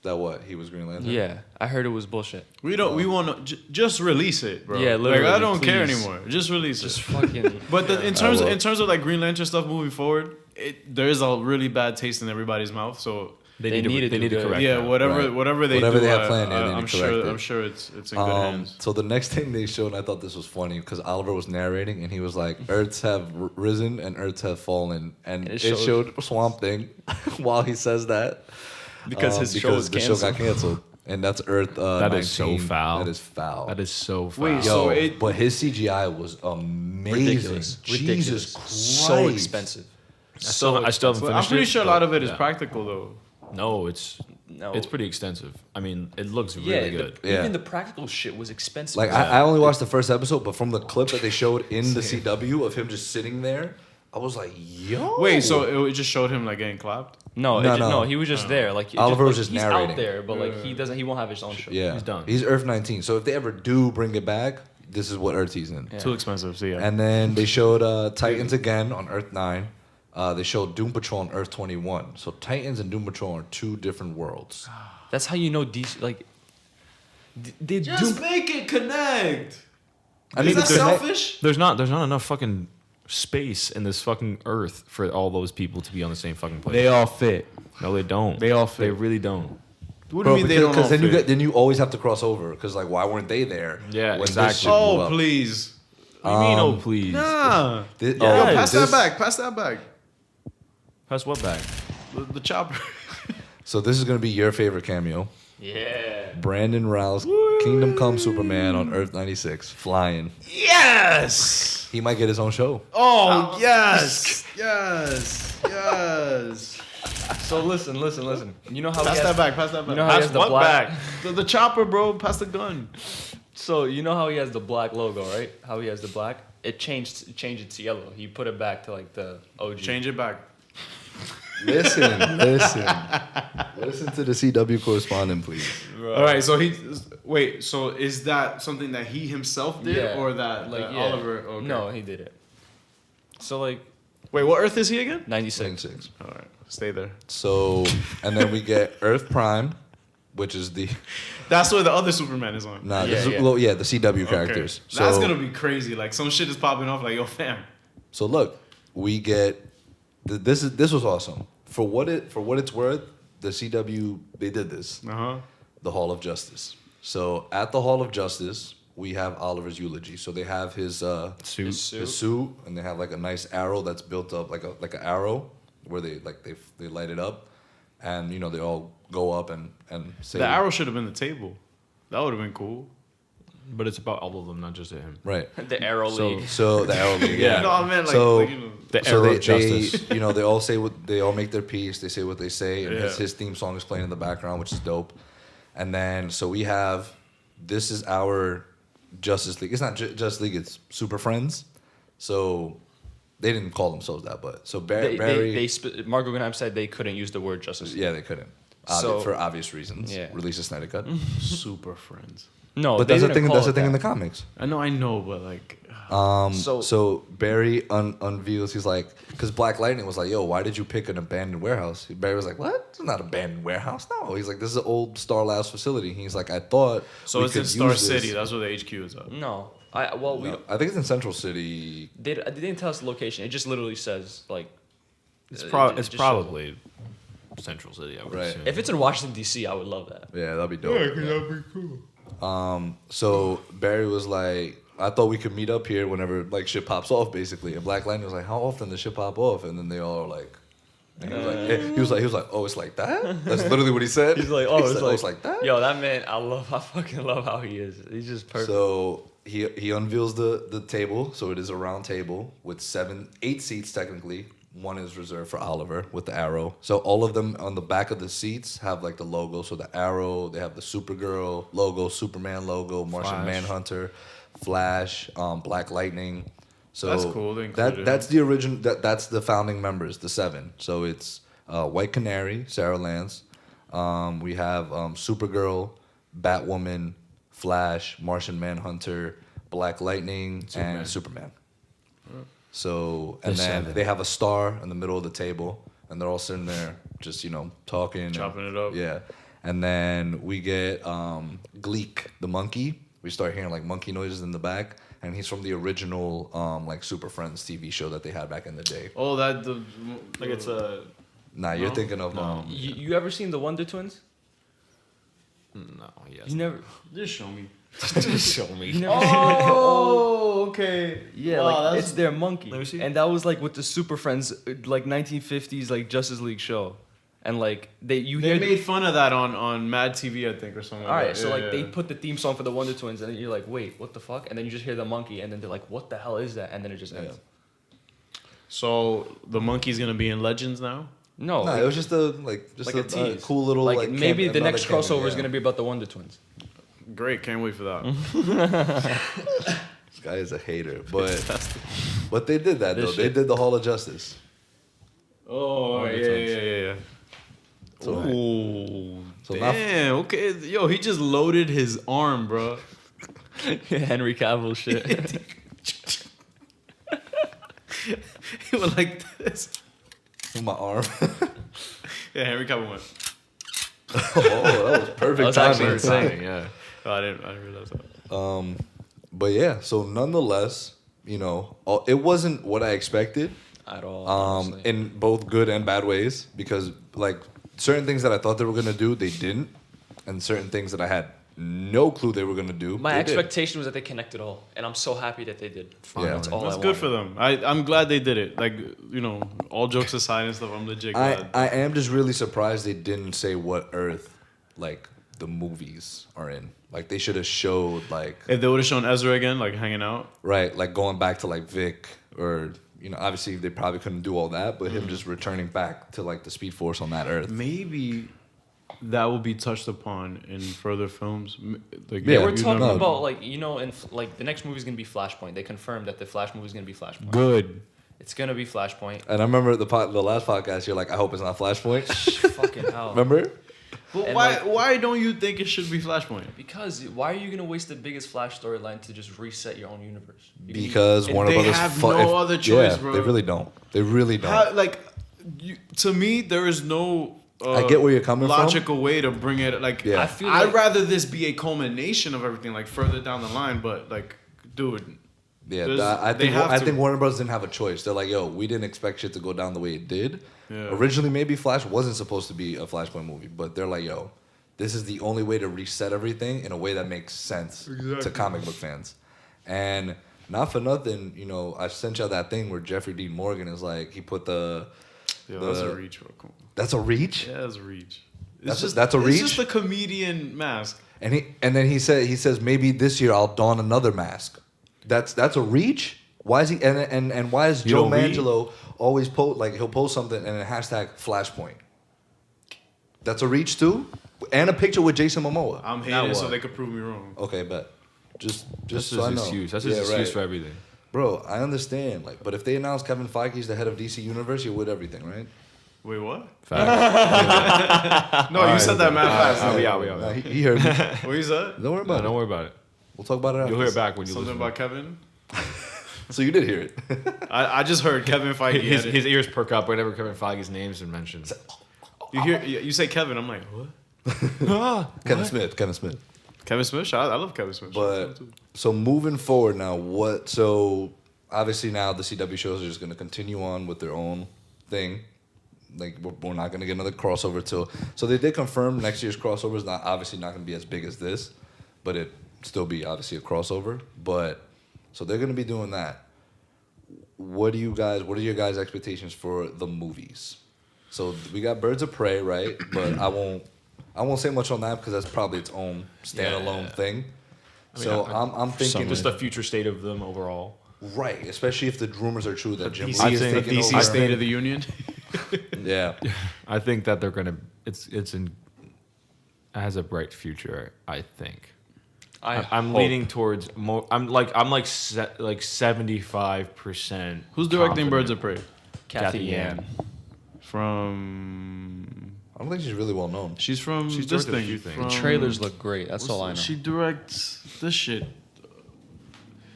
S1: that what he was Green Lantern?
S4: Yeah, I heard it was bullshit.
S2: We don't. We want to just release it, bro.
S4: Yeah,
S2: Like
S4: literally,
S2: I don't care
S4: please.
S2: anymore. Just release
S4: Just
S2: it.
S4: fucking.
S2: But in terms
S1: will.
S2: of like Green Lantern stuff moving forward, there is a really bad taste in everybody's mouth. So
S3: They
S4: They
S3: need
S4: need
S3: to.
S4: to
S3: They
S4: do
S3: need to
S4: good.
S3: correct.
S2: yeah,
S3: that.
S2: whatever
S1: Right.
S2: whatever they
S1: Whatever
S2: do,
S1: they have planned, yeah, they need
S2: I'm
S1: to correct
S2: sure.
S1: it.
S2: I'm sure it's in good hands.
S1: So the next thing they showed, and I thought this was funny because Oliver was narrating and he was like, "Earths have risen and Earths have fallen," and
S4: And
S1: it showed Swamp Thing while he says that
S4: Because his show was
S1: the show got canceled, and that's Earth.
S3: That
S1: 19.
S3: is so foul.
S1: That is foul.
S3: That is so foul.
S2: Wait,
S1: Yo,
S2: so it-
S1: but his CGI was amazing.
S4: Ridiculous.
S1: Jesus Christ.
S4: So expensive.
S3: I still haven't
S2: But I'm
S3: finished
S2: pretty
S3: it,
S2: sure a
S3: but-
S2: lot of it is
S3: yeah.
S2: practical though.
S3: No, it's
S4: No.
S3: it's pretty extensive. I mean, it looks
S4: Yeah,
S3: really good.
S1: Yeah.
S4: even the practical shit was expensive.
S1: Like I only watched the first episode, but from the clip that they showed in the CW of him just sitting there, I was like, "Yo!"
S2: Wait, so it just showed him like getting clapped?
S4: no,
S1: No,
S4: no,
S1: no.
S4: he was just there. Like it
S1: Oliver was
S4: like,
S1: just
S4: he's
S1: narrating.
S4: out there, but like he won't have his own show.
S1: Yeah,
S3: He's done.
S1: He's Earth 19. So if they ever do bring it back, this is what Earth he's in.
S4: Yeah.
S2: Too expensive. So yeah.
S1: And then they showed Titans again on Earth 9. they showed Doom Patrol on Earth 21. So Titans and Doom Patrol are two different worlds.
S4: That's how you know DC. Like, they
S2: Just make it connect.
S1: I mean,
S2: Is that
S1: the connect-
S2: selfish?
S3: There's not enough fucking space in this fucking Earth for all those people to be on the same fucking place.
S2: They all fit.
S3: No, they don't.
S2: They all
S3: They
S2: fit.
S3: really don't.
S2: What do
S1: Bro,
S2: you mean they don't all
S1: because
S2: fit?
S1: then you always have to cross over because like why weren't they there?
S3: Yeah,
S1: when this
S3: exactly.
S1: shit blew
S2: Oh,
S1: up?
S2: please.
S3: What do you mean, oh please?
S2: Nah.
S1: Thi-
S3: Yeah,
S2: Yo,
S1: oh,
S2: pass
S1: this-
S2: that back. Pass that back.
S3: Pass what back?
S2: The chopper.
S1: So this is gonna be your favorite cameo.
S4: Yeah.
S1: Brandon Routh, Kingdom Come Superman on Earth 96, flying.
S2: Yes.
S1: He might get his own show.
S2: Oh, yes. Yes.
S4: So listen. You know how
S2: Pass
S4: he has,
S2: that back. Pass that back.
S4: You know how he
S3: Pass
S4: has the
S3: what
S4: black.
S3: back?
S2: The chopper, bro. Pass the gun.
S4: So you know how he has the black logo, right? How he has the black. It changed it to yellow. He put it back to like the OG.
S2: Change it back.
S1: Listen to the CW correspondent, please.
S2: All right. So wait. So is that something that he himself did,
S4: Yeah.
S2: or that
S4: Like,
S2: that
S4: yeah.
S2: Oliver? Okay.
S4: No, he did it. So like
S2: Wait. What Earth is he again?
S4: 96.
S1: 96.
S2: All right. Stay there.
S1: So, and then we get Earth Prime, which is the
S2: That's where the other Superman is on.
S1: this is,
S4: yeah.
S1: well, yeah, the CW
S2: Okay.
S1: characters. So,
S2: That's gonna be crazy. Like some shit is popping off. Like yo, fam.
S1: So look, we get this was awesome. For what it's worth, the CW they did this. The Hall of Justice. So at the Hall of Justice, we have Oliver's eulogy. So they have his
S3: Suit.
S1: his suit, and they have like a nice arrow that's built up like an arrow where they light it up, and you know they all go up and say
S2: The arrow should have been the table. That would have been cool.
S3: But it's about all of them, not just him.
S1: right.
S4: The Arrow League.
S1: So the arrow league,
S3: Yeah.
S2: No, I meant like,
S1: So-
S2: like, you know.
S3: The
S1: so
S3: arrow
S1: they,
S3: of justice.
S1: they all make their piece. They say what they say, and
S2: Yeah.
S1: his theme song is playing in the background, which is dope. And then so we have this is our Justice League. It's not Justice League. It's Super Friends. So they didn't call themselves that, but so Barry.
S4: Mark Guggenheim said they couldn't use the word justice.
S1: Yeah, they couldn't.
S4: So-
S1: For obvious reasons.
S4: Yeah.
S1: Release a Snyder Cut.
S2: Super friends.
S4: No,
S1: But
S4: they
S1: that's the
S4: didn't
S1: thing.
S4: call
S1: That's the
S4: it
S1: thing in the
S4: that.
S1: comics.
S2: I know, but like,
S1: So Barry unveils. He's like, because Black Lightning was like, "Yo, why did you pick an abandoned warehouse?" Barry was like, "What? It's not an abandoned warehouse. No." He's like, "This is an old Star Labs facility." He's like, "I thought
S2: so
S1: we
S2: it's in
S1: could
S2: Star
S1: use this."
S2: City. That's where the HQ is at.
S4: No,
S1: No, I think it's in Central City.
S4: they didn't tell us the location. It just literally says like.
S3: It's,
S4: it
S3: it's
S4: just shows
S3: probably Central City, I would
S1: Right.
S3: assume.
S4: If it's in Washington D.C., I would love that.
S1: Yeah, that'd be dope. That'd be cool. So Barry was like, "I thought we could meet up here whenever like shit pops off, basically." And Black Lightning was like, "How often does shit pop off?" And then they all are like. And he was like, "Oh, it's like that." That's literally what he said.
S4: He's like,
S1: He
S4: oh,
S1: said,
S4: it's like
S1: that.
S4: Yo, that man, I fucking love how he is. He's just perfect.
S1: So he unveils the table. So it is a round table with 8 seats technically. One is reserved for Oliver with the arrow. So all of them on the back of the seats have like the logo. So the arrow, they have the Supergirl logo, Superman logo, Martian
S3: Flash.
S1: Manhunter, Flash, Black Lightning. So
S2: That's cool. They included
S1: that's the original. That's the founding members, the 7. So it's White Canary, Sarah Lance. We have Supergirl, Batwoman, Flash, Martian Manhunter, Black Lightning, and Superman. So and
S3: The
S1: then
S3: 7.
S1: they have a star in the middle of the table, and they're all sitting there just talking, and-
S2: Chopping it up.
S1: Yeah, and then we get Gleek, the monkey. We start hearing like monkey noises in the back, and he's from the original like Super Friends TV show that they had back in the day.
S2: Oh, that the
S3: Like it's a
S1: Nah, you're
S2: No?
S1: thinking of
S4: You ever seen the Wonder Twins?
S3: no, yes.
S4: You never.
S2: Just show me.
S3: Just show me.
S4: You never seen like the old.
S2: okay.
S4: Yeah,
S2: Wow,
S4: like
S2: that's-
S4: it's their monkey.
S3: Let me see.
S4: And that was like with the Super Friends, like 1950s, like Justice League show, and like
S2: They
S4: hear.
S2: made fun of that on Mad TV, I think, or something.
S4: all
S2: like
S4: right,
S2: that.
S4: so
S2: Yeah,
S4: like
S2: yeah.
S4: they put the theme song for the Wonder Twins, and then you're like, wait, what the fuck? And then you just hear the monkey, and then they're like, what the hell is that? And then it just ends.
S2: So the monkey's gonna be in Legends now.
S4: No,
S1: Nah, it was just a
S4: tease.
S1: cool little
S4: like maybe the
S1: another
S4: next
S1: cameo,
S4: crossover is
S1: yeah.
S4: gonna be about the Wonder Twins.
S2: Great, can't wait for that.
S1: This guy is a hater, but they did that
S4: This
S1: though. They
S4: shit.
S1: did the Hall of Justice.
S2: Oh
S3: the
S2: yeah.
S1: So-
S2: Oh
S1: So now-
S2: damn. Okay, yo, he just loaded his arm, bro.
S4: Henry Cavill shit.
S2: He went like this.
S1: With my arm.
S2: Yeah, Henry Cavill went.
S1: Oh, that was perfect
S4: That was
S1: timing.
S4: actually insane.
S3: Yeah.
S2: Oh, I didn't realize that.
S1: But yeah, so nonetheless, it wasn't what I expected.
S4: At all. honestly.
S1: In both good and bad ways, because like certain things that I thought they were gonna do, they didn't, and certain things that I had no clue they were gonna do.
S4: My
S1: they did.
S4: expectation was that they connected all, and I'm so happy that they did.
S1: Yeah.
S4: That's all
S2: That's
S4: I
S2: good
S4: wanted.
S2: for them. I'm glad they did it. Like, all jokes aside and stuff, I'm legit glad.
S1: I am just really surprised they didn't say what Earth, like the movies are in. Like they should have showed like
S2: If they would have shown Ezra again, like hanging out.
S1: right, like going back to like Vic or. Obviously they probably couldn't do all that, but him just returning back to like the Speed Force on that Earth.
S2: Maybe that will be touched upon in further films. Like,
S1: Yeah,
S4: We're
S1: you
S4: talking
S1: know.
S4: about the next movie is gonna be Flashpoint. They confirmed that the Flash movie is gonna be Flashpoint.
S2: good.
S4: It's gonna be Flashpoint.
S1: And I remember the last podcast, you're like, I hope it's not Flashpoint.
S4: Fucking hell.
S1: Remember?
S2: But
S4: And,
S2: why don't you think it should be Flashpoint?
S4: Because why are you gonna waste the biggest Flash storyline to just reset your own universe?
S1: Because
S2: And
S1: Warner
S2: they
S1: Brothers
S2: have no other choice, bro.
S1: They really don't. They really don't.
S2: How, to me, there is no.
S1: I get where you're coming from.
S2: logical way to bring it. Like,
S1: Yeah.
S2: I
S1: I
S2: feel
S4: feel
S2: I'd
S4: like-
S2: rather this be a culmination of everything, like further down the line. But like, dude,
S1: Yeah,
S2: There's-
S1: I
S2: they
S1: think
S2: have
S1: I
S2: to.
S1: think Warner Bros. Didn't have a choice. They're like, yo, we didn't expect shit to go down the way it did.
S2: Yeah.
S1: Originally, maybe Flash wasn't supposed to be a Flashpoint movie, but they're like, yo, this is the only way to reset everything in a way that makes sense to comic book fans. And not for nothing, I sent y'all that thing where Jeffrey Dean Morgan is like, he put
S2: that's a reach. Bro. Come on.
S1: that's a reach,
S2: Yeah, that's a reach.
S1: That's a reach?
S2: It's just a comedian mask.
S1: and then he says maybe this year I'll don another mask. That's a reach. Why is he and why is Joe
S3: don't read?
S1: Mangelo always post like he'll post something and a hashtag Flashpoint? That's a reach too, and a picture with Jason Momoa.
S2: I'm
S3: Now
S2: hating so
S3: what?
S2: they could prove me wrong.
S1: Okay, bet. Just
S3: That's
S1: so
S3: his
S1: I know.
S3: excuse. That's his
S1: Yeah,
S3: excuse
S1: right.
S3: for everything.
S1: Bro, I understand. Like, but if they announce Kevin Feige's the head of DC Universe, you're with everything, right?
S2: Wait, what?
S3: Facts.
S2: No, you said that man fast.
S3: we out.
S1: Nah, he heard me.
S2: What you said?
S1: Don't worry about
S3: No,
S1: it.
S3: don't worry about it.
S1: We'll talk about it after.
S3: You'll hear it back when you
S2: Something
S3: listen.
S2: about Kevin?
S1: So you did hear it.
S2: I just heard Kevin Feige.
S3: His,
S2: had it.
S3: his ears perk up whenever Kevin Feige's name's been mentioned.
S2: You say Kevin, I'm like, what?
S1: Kevin Smith.
S2: Kevin Smith? I love Kevin Smith. Shout out to
S1: But
S2: him, too.
S1: so moving forward now, what? So obviously now the CW shows are just going to continue on with their own thing. Like we're not going to get another crossover till. So they did confirm next year's crossover is not obviously not going to be as big as this, but it still be obviously a crossover. But so they're going to be doing that. What are your guys' expectations for the movies? So we got Birds of Prey, right? But I won't say much on that because that's probably its own standalone
S3: Yeah.
S1: thing.
S3: I mean,
S1: So
S3: I-
S1: I'm thinking
S3: Just the future state of them overall.
S1: right, especially if the rumors are true that Jim
S2: DC
S1: Lee
S2: is
S1: is
S2: the
S1: taking
S2: DC
S1: over.
S2: State of the Union.
S1: Yeah,
S3: I think that they're gonna. It has a bright future. I think. I'm leaning towards more. I'm like 75%.
S2: Who's directing Birds of Prey?
S3: Kathy Yan.
S2: From.
S1: I don't think she's really well known.
S2: She's from
S3: She's
S2: this
S3: directed a
S2: thing.
S3: few things.
S2: From,
S4: Trailers look great. That's all I know.
S2: She directs this shit.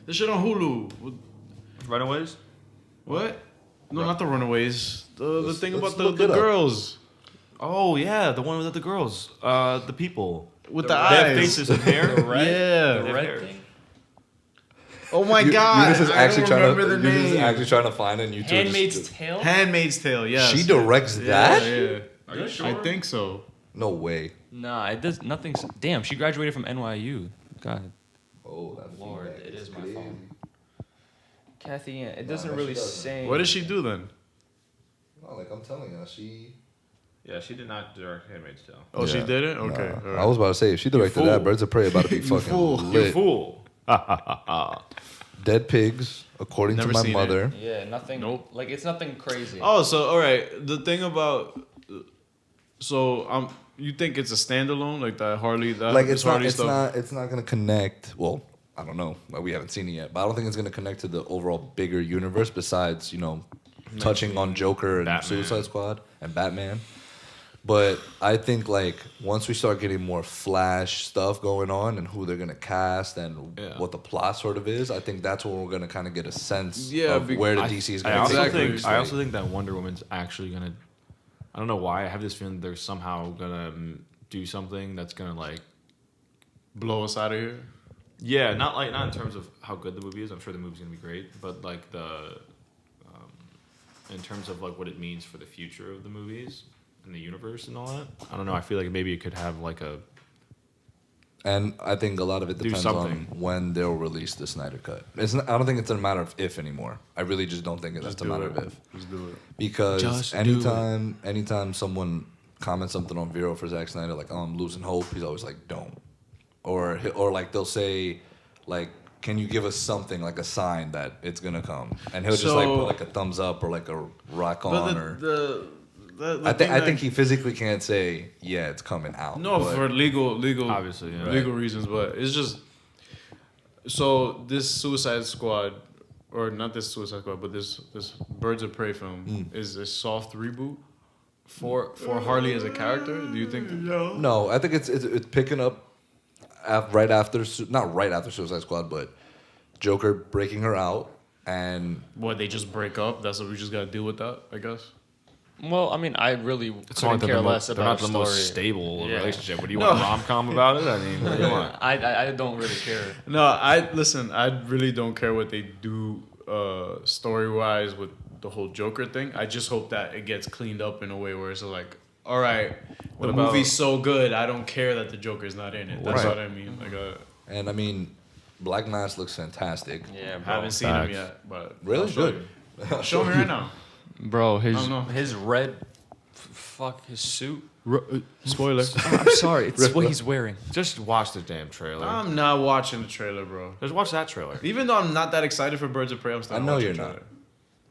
S2: This shit on Hulu.
S3: Runaways.
S2: What? No, not the Runaways. The thing
S1: let's
S2: about the
S1: look it up.
S2: girls
S3: Oh yeah, the one with the girls. The people.
S2: with
S3: They
S2: the
S3: have
S2: eyes.
S3: faces and hair.
S2: Yeah.
S4: The red
S3: hair.
S4: thing?
S2: Oh my
S1: You-
S2: god!
S1: Eunice is
S2: I
S1: actually
S2: don't
S1: trying
S2: remember
S1: to.
S2: the
S1: Eunice is
S2: name.
S1: actually trying to find it. And you two are
S4: Handmaid's
S1: just,
S4: Tale?
S2: Handmaid's Tale. Yes.
S1: She directs that?
S2: Yeah.
S3: Are you sure?
S2: I think so.
S1: No way.
S4: Nah, it does nothing. Damn, she graduated from NYU. God.
S1: Oh, that
S4: Lord,
S1: feedback
S4: it is my
S1: crazy.
S4: fault. Kathy, it doesn't
S1: no,
S4: really
S1: she doesn't.
S4: say.
S2: What does she do then?
S1: No, like I'm telling you, she.
S3: Yeah, she did not direct Handmaid's Tale.
S2: Oh, she
S1: Yeah.
S2: did it. Okay.
S1: Nah.
S2: all right.
S1: I was about to say if she directed
S2: fool.
S1: that, Birds of Prey about to be fucking
S2: fool.
S3: You
S1: lit.
S3: fool.
S1: Dead pigs, according
S2: Never
S1: to my
S2: seen it.
S1: mother.
S4: Yeah, nothing.
S2: Nope.
S4: Like it's nothing crazy.
S2: Oh, so all right. The thing about you think it's a standalone like that Harley that
S1: Like
S2: this Harley
S1: it's not gonna connect. Well, I don't know. Like, we haven't seen it yet, but I don't think it's gonna connect to the overall bigger universe. Besides, touching on Joker and
S3: Batman.
S1: Suicide Squad and Batman. But I think like once we start getting more Flash stuff going on and who they're gonna cast and what the plot sort of is, I think that's when we're gonna kind of get a sense of where the DC is
S3: I
S1: gonna
S3: also
S1: take
S2: Exactly.
S3: think I also think that Wonder Woman's actually gonna. I don't know why. I have this feeling they're somehow gonna do something that's gonna like.
S2: Blow us out of here.
S3: Yeah, not in terms of how good the movie is. I'm sure the movie's gonna be great, but like in terms of like what it means for the future of the movies and the universe and all that. I don't know. I feel like maybe it could have like a.
S1: And I think a lot of it
S3: Do
S1: depends on
S3: something.
S1: when they'll release the Snyder Cut. I don't think it's a matter of if anymore. I really just don't think that's a matter of if.
S2: Just do it.
S1: Because
S3: Just do
S1: anytime someone comments something on Vero for Zack Snyder, like, oh, I'm losing hope, he's always like, don't. Or like they'll say, like, can you give us something, like a sign that it's going to come? And he'll just like put like a thumbs up or like a rock on. I think he physically can't say, yeah, it's coming out.
S2: No,
S1: but
S2: for legal,
S3: Obviously, yeah.
S2: legal reasons, but it's just so this Suicide Squad, or not this Suicide Squad, but this Birds of Prey film is a soft reboot for Harley as a character. Do you think?
S1: No, I think it's picking up right after, not right after Suicide Squad, but Joker breaking her out, and
S2: What, they just break up? That's what we just gotta deal with that, I guess.
S4: Well, I mean, I really
S3: It's
S4: couldn't
S3: not
S4: care
S3: the
S4: less
S3: they're
S4: about
S3: not
S4: the
S3: the
S4: story.
S3: most stable
S4: Yeah.
S3: relationship. What do you want, a rom-com about it? I mean, what do you want?
S4: I don't really care.
S2: No, I really don't care what they do story wise with the whole Joker thing. I just hope that it gets cleaned up in a way where it's like, all right,
S3: What
S2: the
S3: about-
S2: movie's so good, I don't care that the Joker's not in it. That's
S1: Right.
S2: what I mean. Like,
S1: and I mean, Black Mask looks fantastic.
S4: Yeah,
S2: I haven't seen him
S3: Facts.
S2: yet, but
S1: Really
S2: I'll show
S1: good.
S2: you. Show me right now.
S4: bro.
S2: I don't know.
S4: His red, his suit.
S2: Spoiler.
S4: I'm sorry, it's what he's wearing.
S3: Just watch the damn trailer.
S2: I'm not watching the trailer, bro.
S3: Just watch that trailer.
S2: Even though I'm not that excited for Birds of Prey, I'm still
S1: I know
S2: watching
S1: you're
S2: the
S1: not.
S2: trailer.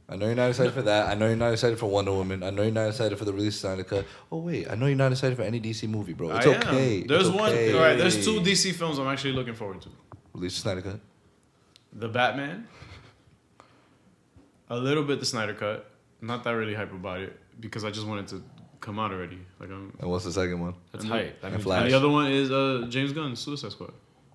S1: I know you're not excited for that. I know you're not excited for Wonder Woman. I know you're not excited for the release of Snyder Cut. Oh wait, I know you're not excited for any DC movie, bro. It's
S2: I am.
S1: okay.
S2: There's
S1: It's
S2: one.
S1: okay.
S2: All right, there's two DC films I'm actually looking forward to.
S1: Release of Snyder Cut.
S2: The Batman. A little bit the Snyder Cut. Not that really hype about it because I just wanted to come out already. Like I'm.
S1: And what's the second one?
S3: That's hype. That
S1: And
S3: means
S1: Flash.
S2: And the other one is James Gunn's Suicide Squad.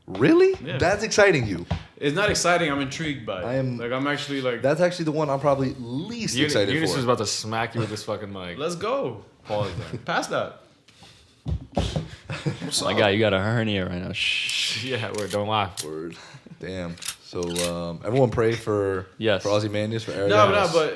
S1: Really?
S2: Yeah.
S1: That's exciting you.
S2: It's not exciting. I'm intrigued by it.
S1: I am-
S2: Like I'm actually like.
S1: That's actually the one I'm probably least excited
S3: Eunice
S1: for.
S3: is about to smack you with this fucking mic.
S2: Let's go.
S3: Pause there.
S2: Past that.
S4: My guy, you got a hernia right now. Shh.
S3: Yeah, don't laugh.
S1: Word. Damn. So everyone pray for
S4: Yes.
S1: for Ozymandias, for Eric.
S2: No, but
S4: I thought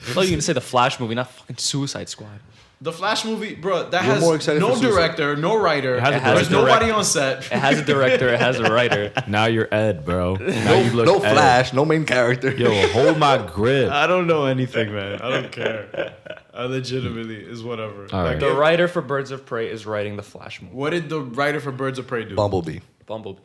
S4: you were gonna say the Flash movie, not fucking Suicide Squad.
S2: the Flash movie, bro, that
S1: You're
S2: has
S1: more excited
S2: no
S1: for Suicide.
S2: director, no writer.
S3: has a
S2: There's
S3: director.
S2: nobody on set.
S4: It has a director, it has a writer.
S3: Now you're Ed, bro. Now you look
S1: No
S3: Ed.
S1: Flash, no main character.
S3: Yo, hold my grip.
S2: I don't know anything, man. I don't care. I legitimately is whatever.
S3: All right.
S4: The writer for Birds of Prey is writing the Flash movie.
S2: What did the writer for Birds of Prey do?
S1: Bumblebee.
S4: Bumblebee.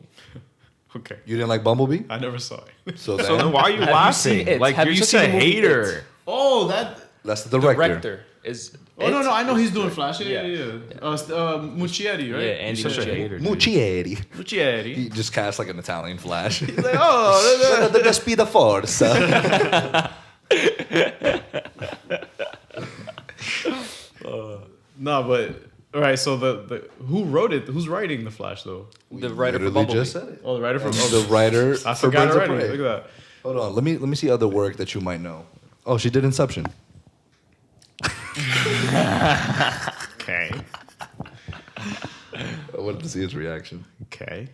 S2: Okay,
S1: You didn't like Bumblebee?
S2: I never saw it.
S1: So,
S3: So then why are you
S4: Have you
S3: laughing?
S4: seen it?
S3: Like
S4: Have
S3: you're
S4: you
S3: just
S4: seen
S3: a
S4: the movie
S3: hater.
S2: Oh, that.
S1: that's the director.
S4: Director is.
S2: Oh no,
S4: It.
S2: no, I know he's doing Flash. Yeah,
S4: Yeah.
S2: yeah. Muschietti, right?
S4: Yeah, Andy
S3: You're such a
S4: Muschietti.
S3: hater. dude.
S1: Muccieri.
S2: Muschietti.
S1: He just cast like an Italian Flash.
S2: He's like, oh,
S1: the speed of force.
S2: no, but all right. So the who wrote it? Who's writing the Flash though?
S4: The writer for
S1: Literally
S4: Bumblebee.
S1: just said it.
S2: Oh, the writer for
S1: The writer
S2: I
S1: for
S2: forgot
S1: Birds of
S2: already.
S1: Prey.
S2: Look at that.
S1: Hold on, let me see other work that you might know. Oh, she did Inception.
S2: Okay.
S1: I wanted to see his reaction.
S2: Okay.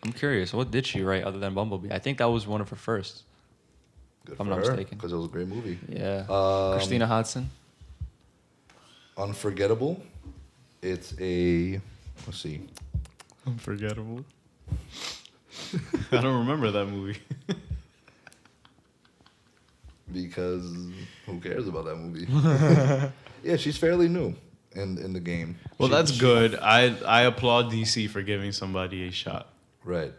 S4: I'm curious, what did she write other than Bumblebee? I think that was one of her first.
S1: Good
S4: If I'm
S1: for
S4: not
S1: her,
S4: mistaken.
S1: because it was a great movie.
S4: Yeah.
S1: Um,
S4: Christina Hodson.
S1: Unforgettable. It's a let's see.
S2: Unforgettable. I don't remember that movie.
S1: Because who cares about that movie? Yeah, she's fairly new in the game.
S2: Well,
S1: She-
S2: that's good. I applaud DC for giving somebody a shot.
S1: right.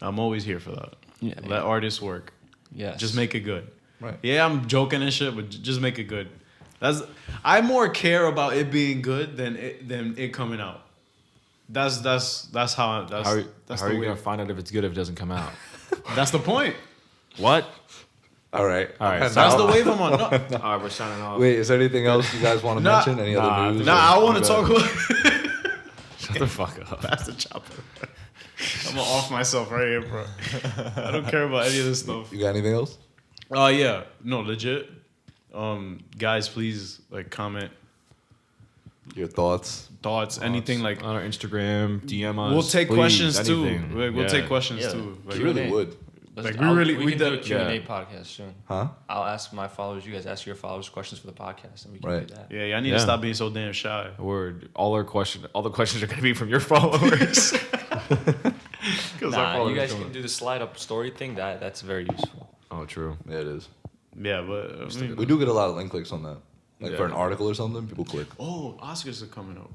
S2: I'm always here for that.
S4: Yeah,
S2: Let artists work.
S4: Yes.
S2: Just make it good.
S1: Right.
S2: Yeah, I'm joking and shit, but just make it good. I more care about it being good than it coming out. That's how that's
S3: How
S2: that's
S3: are
S2: the
S3: you
S2: way.
S3: gonna find out if it's good if it doesn't come out?
S2: That's the point.
S3: What?
S1: All right.
S3: All right,
S1: And
S2: That's
S1: now-
S2: the wave I'm on. No,
S3: All right, we're signing off.
S1: Wait, is there anything else you guys want to
S2: Nah.
S1: mention? Any other news?
S2: I
S1: or-
S2: want to talk about.
S3: Shut the fuck up.
S2: Pass the chopper. I'm gonna off myself right here, bro. I don't care about any of this stuff.
S1: You got anything else?
S2: Yeah, no, legit. Guys, please like comment
S1: Your thoughts?
S2: anything like.
S3: On our Instagram, DM us.
S2: We'll take
S3: please,
S2: questions
S3: anything.
S2: too. Like, we'll
S3: Yeah.
S2: take questions
S6: Yeah.
S2: too. Like,
S1: You really would.
S2: Like, we
S6: can do a
S2: did-
S6: Q&A
S3: yeah.
S6: podcast soon.
S1: Huh?
S6: I'll ask my followers. You guys ask your followers questions for the podcast, and we can
S1: Right.
S6: do that.
S2: Yeah, I need
S3: Yeah.
S2: to stop being so damn shy.
S3: Word. All the questions are gonna be from your followers.
S6: Nah, you guys can do the slide up story thing. That's very useful.
S3: Oh, true.
S1: Yeah, it is.
S2: Yeah, but I mean,
S1: We do get a lot of link clicks on that. Like
S3: Yeah.
S1: for an article or something, people click.
S2: oh, Oscars are coming up.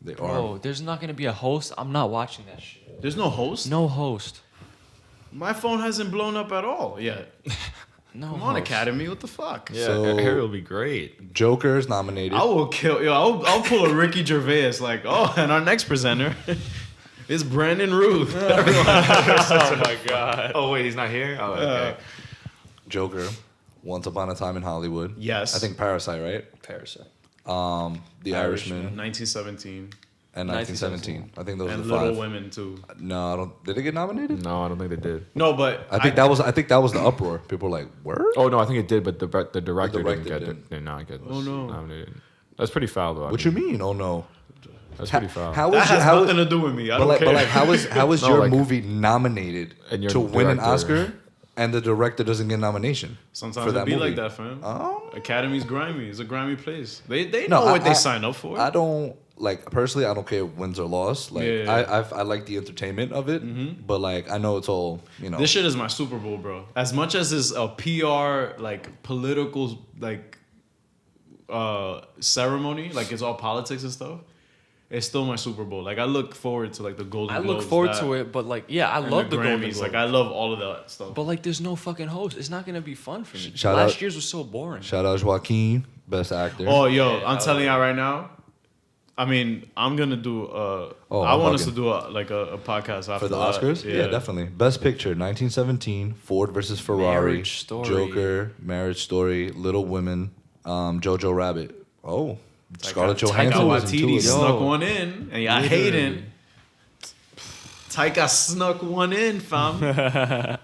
S1: They are.
S6: Bro, there's not gonna be a host. I'm not watching that shit.
S2: There's no host.
S6: No host.
S2: My phone hasn't blown up at all yet.
S6: No.
S2: Come on,
S6: host.
S2: Academy. What the fuck?
S3: Yeah,
S1: So-
S3: Harry will be great.
S1: Joker's nominated.
S2: I will kill. Yo, I'll pull a Ricky Gervais. Like, oh, and our next presenter is Brandon Ruth.
S6: Oh my god.
S3: Oh wait, he's not here. Oh, okay.
S1: Joker. Once Upon a Time in Hollywood.
S2: Yes.
S1: I think Parasite, right?
S6: Parasite.
S1: The Irishman,
S2: 1917,
S1: and 1917. I think those
S2: and
S1: are the
S2: Little
S1: five.
S2: Women too.
S1: No, I don't. Did they get nominated?
S3: No, I don't think they did.
S2: No, but
S1: I think that was the uproar. People were like, "Word."
S3: Oh no, I think it did, but the director,
S1: director
S3: did not get.
S2: Oh, no.
S3: nominated. That's pretty foul though. I
S1: What
S3: mean.
S1: you mean? Oh no.
S3: That's pretty foul.
S1: How
S2: that
S1: is
S2: has
S1: how
S2: nothing to do with me. I
S1: but
S2: don't
S1: like,
S2: care.
S1: but like, how is
S3: No,
S1: your
S3: like-
S1: movie nominated
S3: And your
S1: to win an
S3: director-
S1: Oscar, and the director doesn't get nomination?
S2: Sometimes
S1: for
S2: it
S1: that
S2: be
S1: movie?
S2: like that, fam.
S1: Oh.
S2: Academy's grimy. It's a grimy place. They
S1: No,
S2: know what
S1: I-
S2: they sign up for.
S1: I don't like personally. I don't care if wins or loss. Like
S2: Yeah.
S1: I like the entertainment of it, but like I know it's all
S2: This shit is my Super Bowl, bro. As much as it's a PR like political like ceremony, like it's all politics and stuff. It's still my Super Bowl. Like I look forward to like the Golden
S6: I
S2: Globes.
S6: look forward
S2: that-
S6: to it, but like, yeah, I
S2: and
S6: love the Golden
S2: Grammys.
S6: Globes.
S2: Like I love all of that stuff.
S6: But like, there's no fucking host. It's not gonna be fun for me.
S1: Shout
S6: Last
S1: out-
S6: year's was so boring.
S1: Shout out Joaquin, best actor.
S2: Oh, yo,
S6: Yeah,
S2: I'm
S6: I
S2: telling
S6: like
S2: y'all right now. I mean, I'm gonna do. I
S1: I'm
S2: want us
S1: bugging.
S2: to do a podcast after
S1: For the
S2: that.
S1: Oscars? Yeah, definitely. Best Picture, 1917, Ford versus Ferrari,
S6: Marriage Story.
S1: Joker, Marriage Story, Little Women, Jojo Rabbit. Oh, Scarlett
S2: Taika
S1: Johansson was in two
S2: Waititi
S1: of them.
S2: snuck one in, and y'all hating. Taika snuck one in, fam.
S3: All right.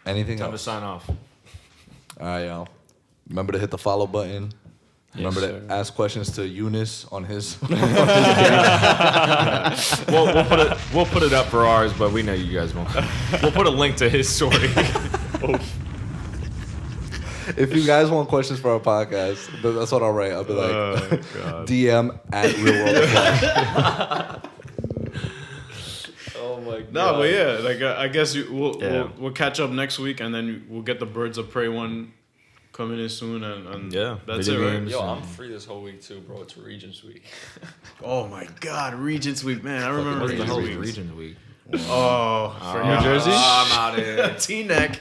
S1: Anything
S3: Time to
S1: else?
S3: sign off.
S1: All right, y'all. Remember to hit the follow button. Remember to
S6: sir.
S1: ask questions to Eunice on his.
S3: We'll put it up for ours, but we know you guys won't. We'll put a link to his story.
S1: If you guys want questions for our podcast, that's what I'll write. I'll be like,
S2: God.
S1: DM at RealWorldofFlash.
S6: Oh my god.
S2: No, but yeah, like I guess
S3: Yeah.
S2: we'll catch up next week, and then we'll get the Birds of Prey one coming in soon, and
S3: Yeah,
S2: that's it,
S3: video
S2: right?
S3: games.
S6: Yo, I'm free this whole week too, bro. It's Regents Week.
S2: Oh my God, Regents Week, man! I remember
S3: What the hell is
S2: Regents Week.
S3: Region Week?
S2: Oh, for New Jersey,
S3: I'm out of here.
S2: T-neck.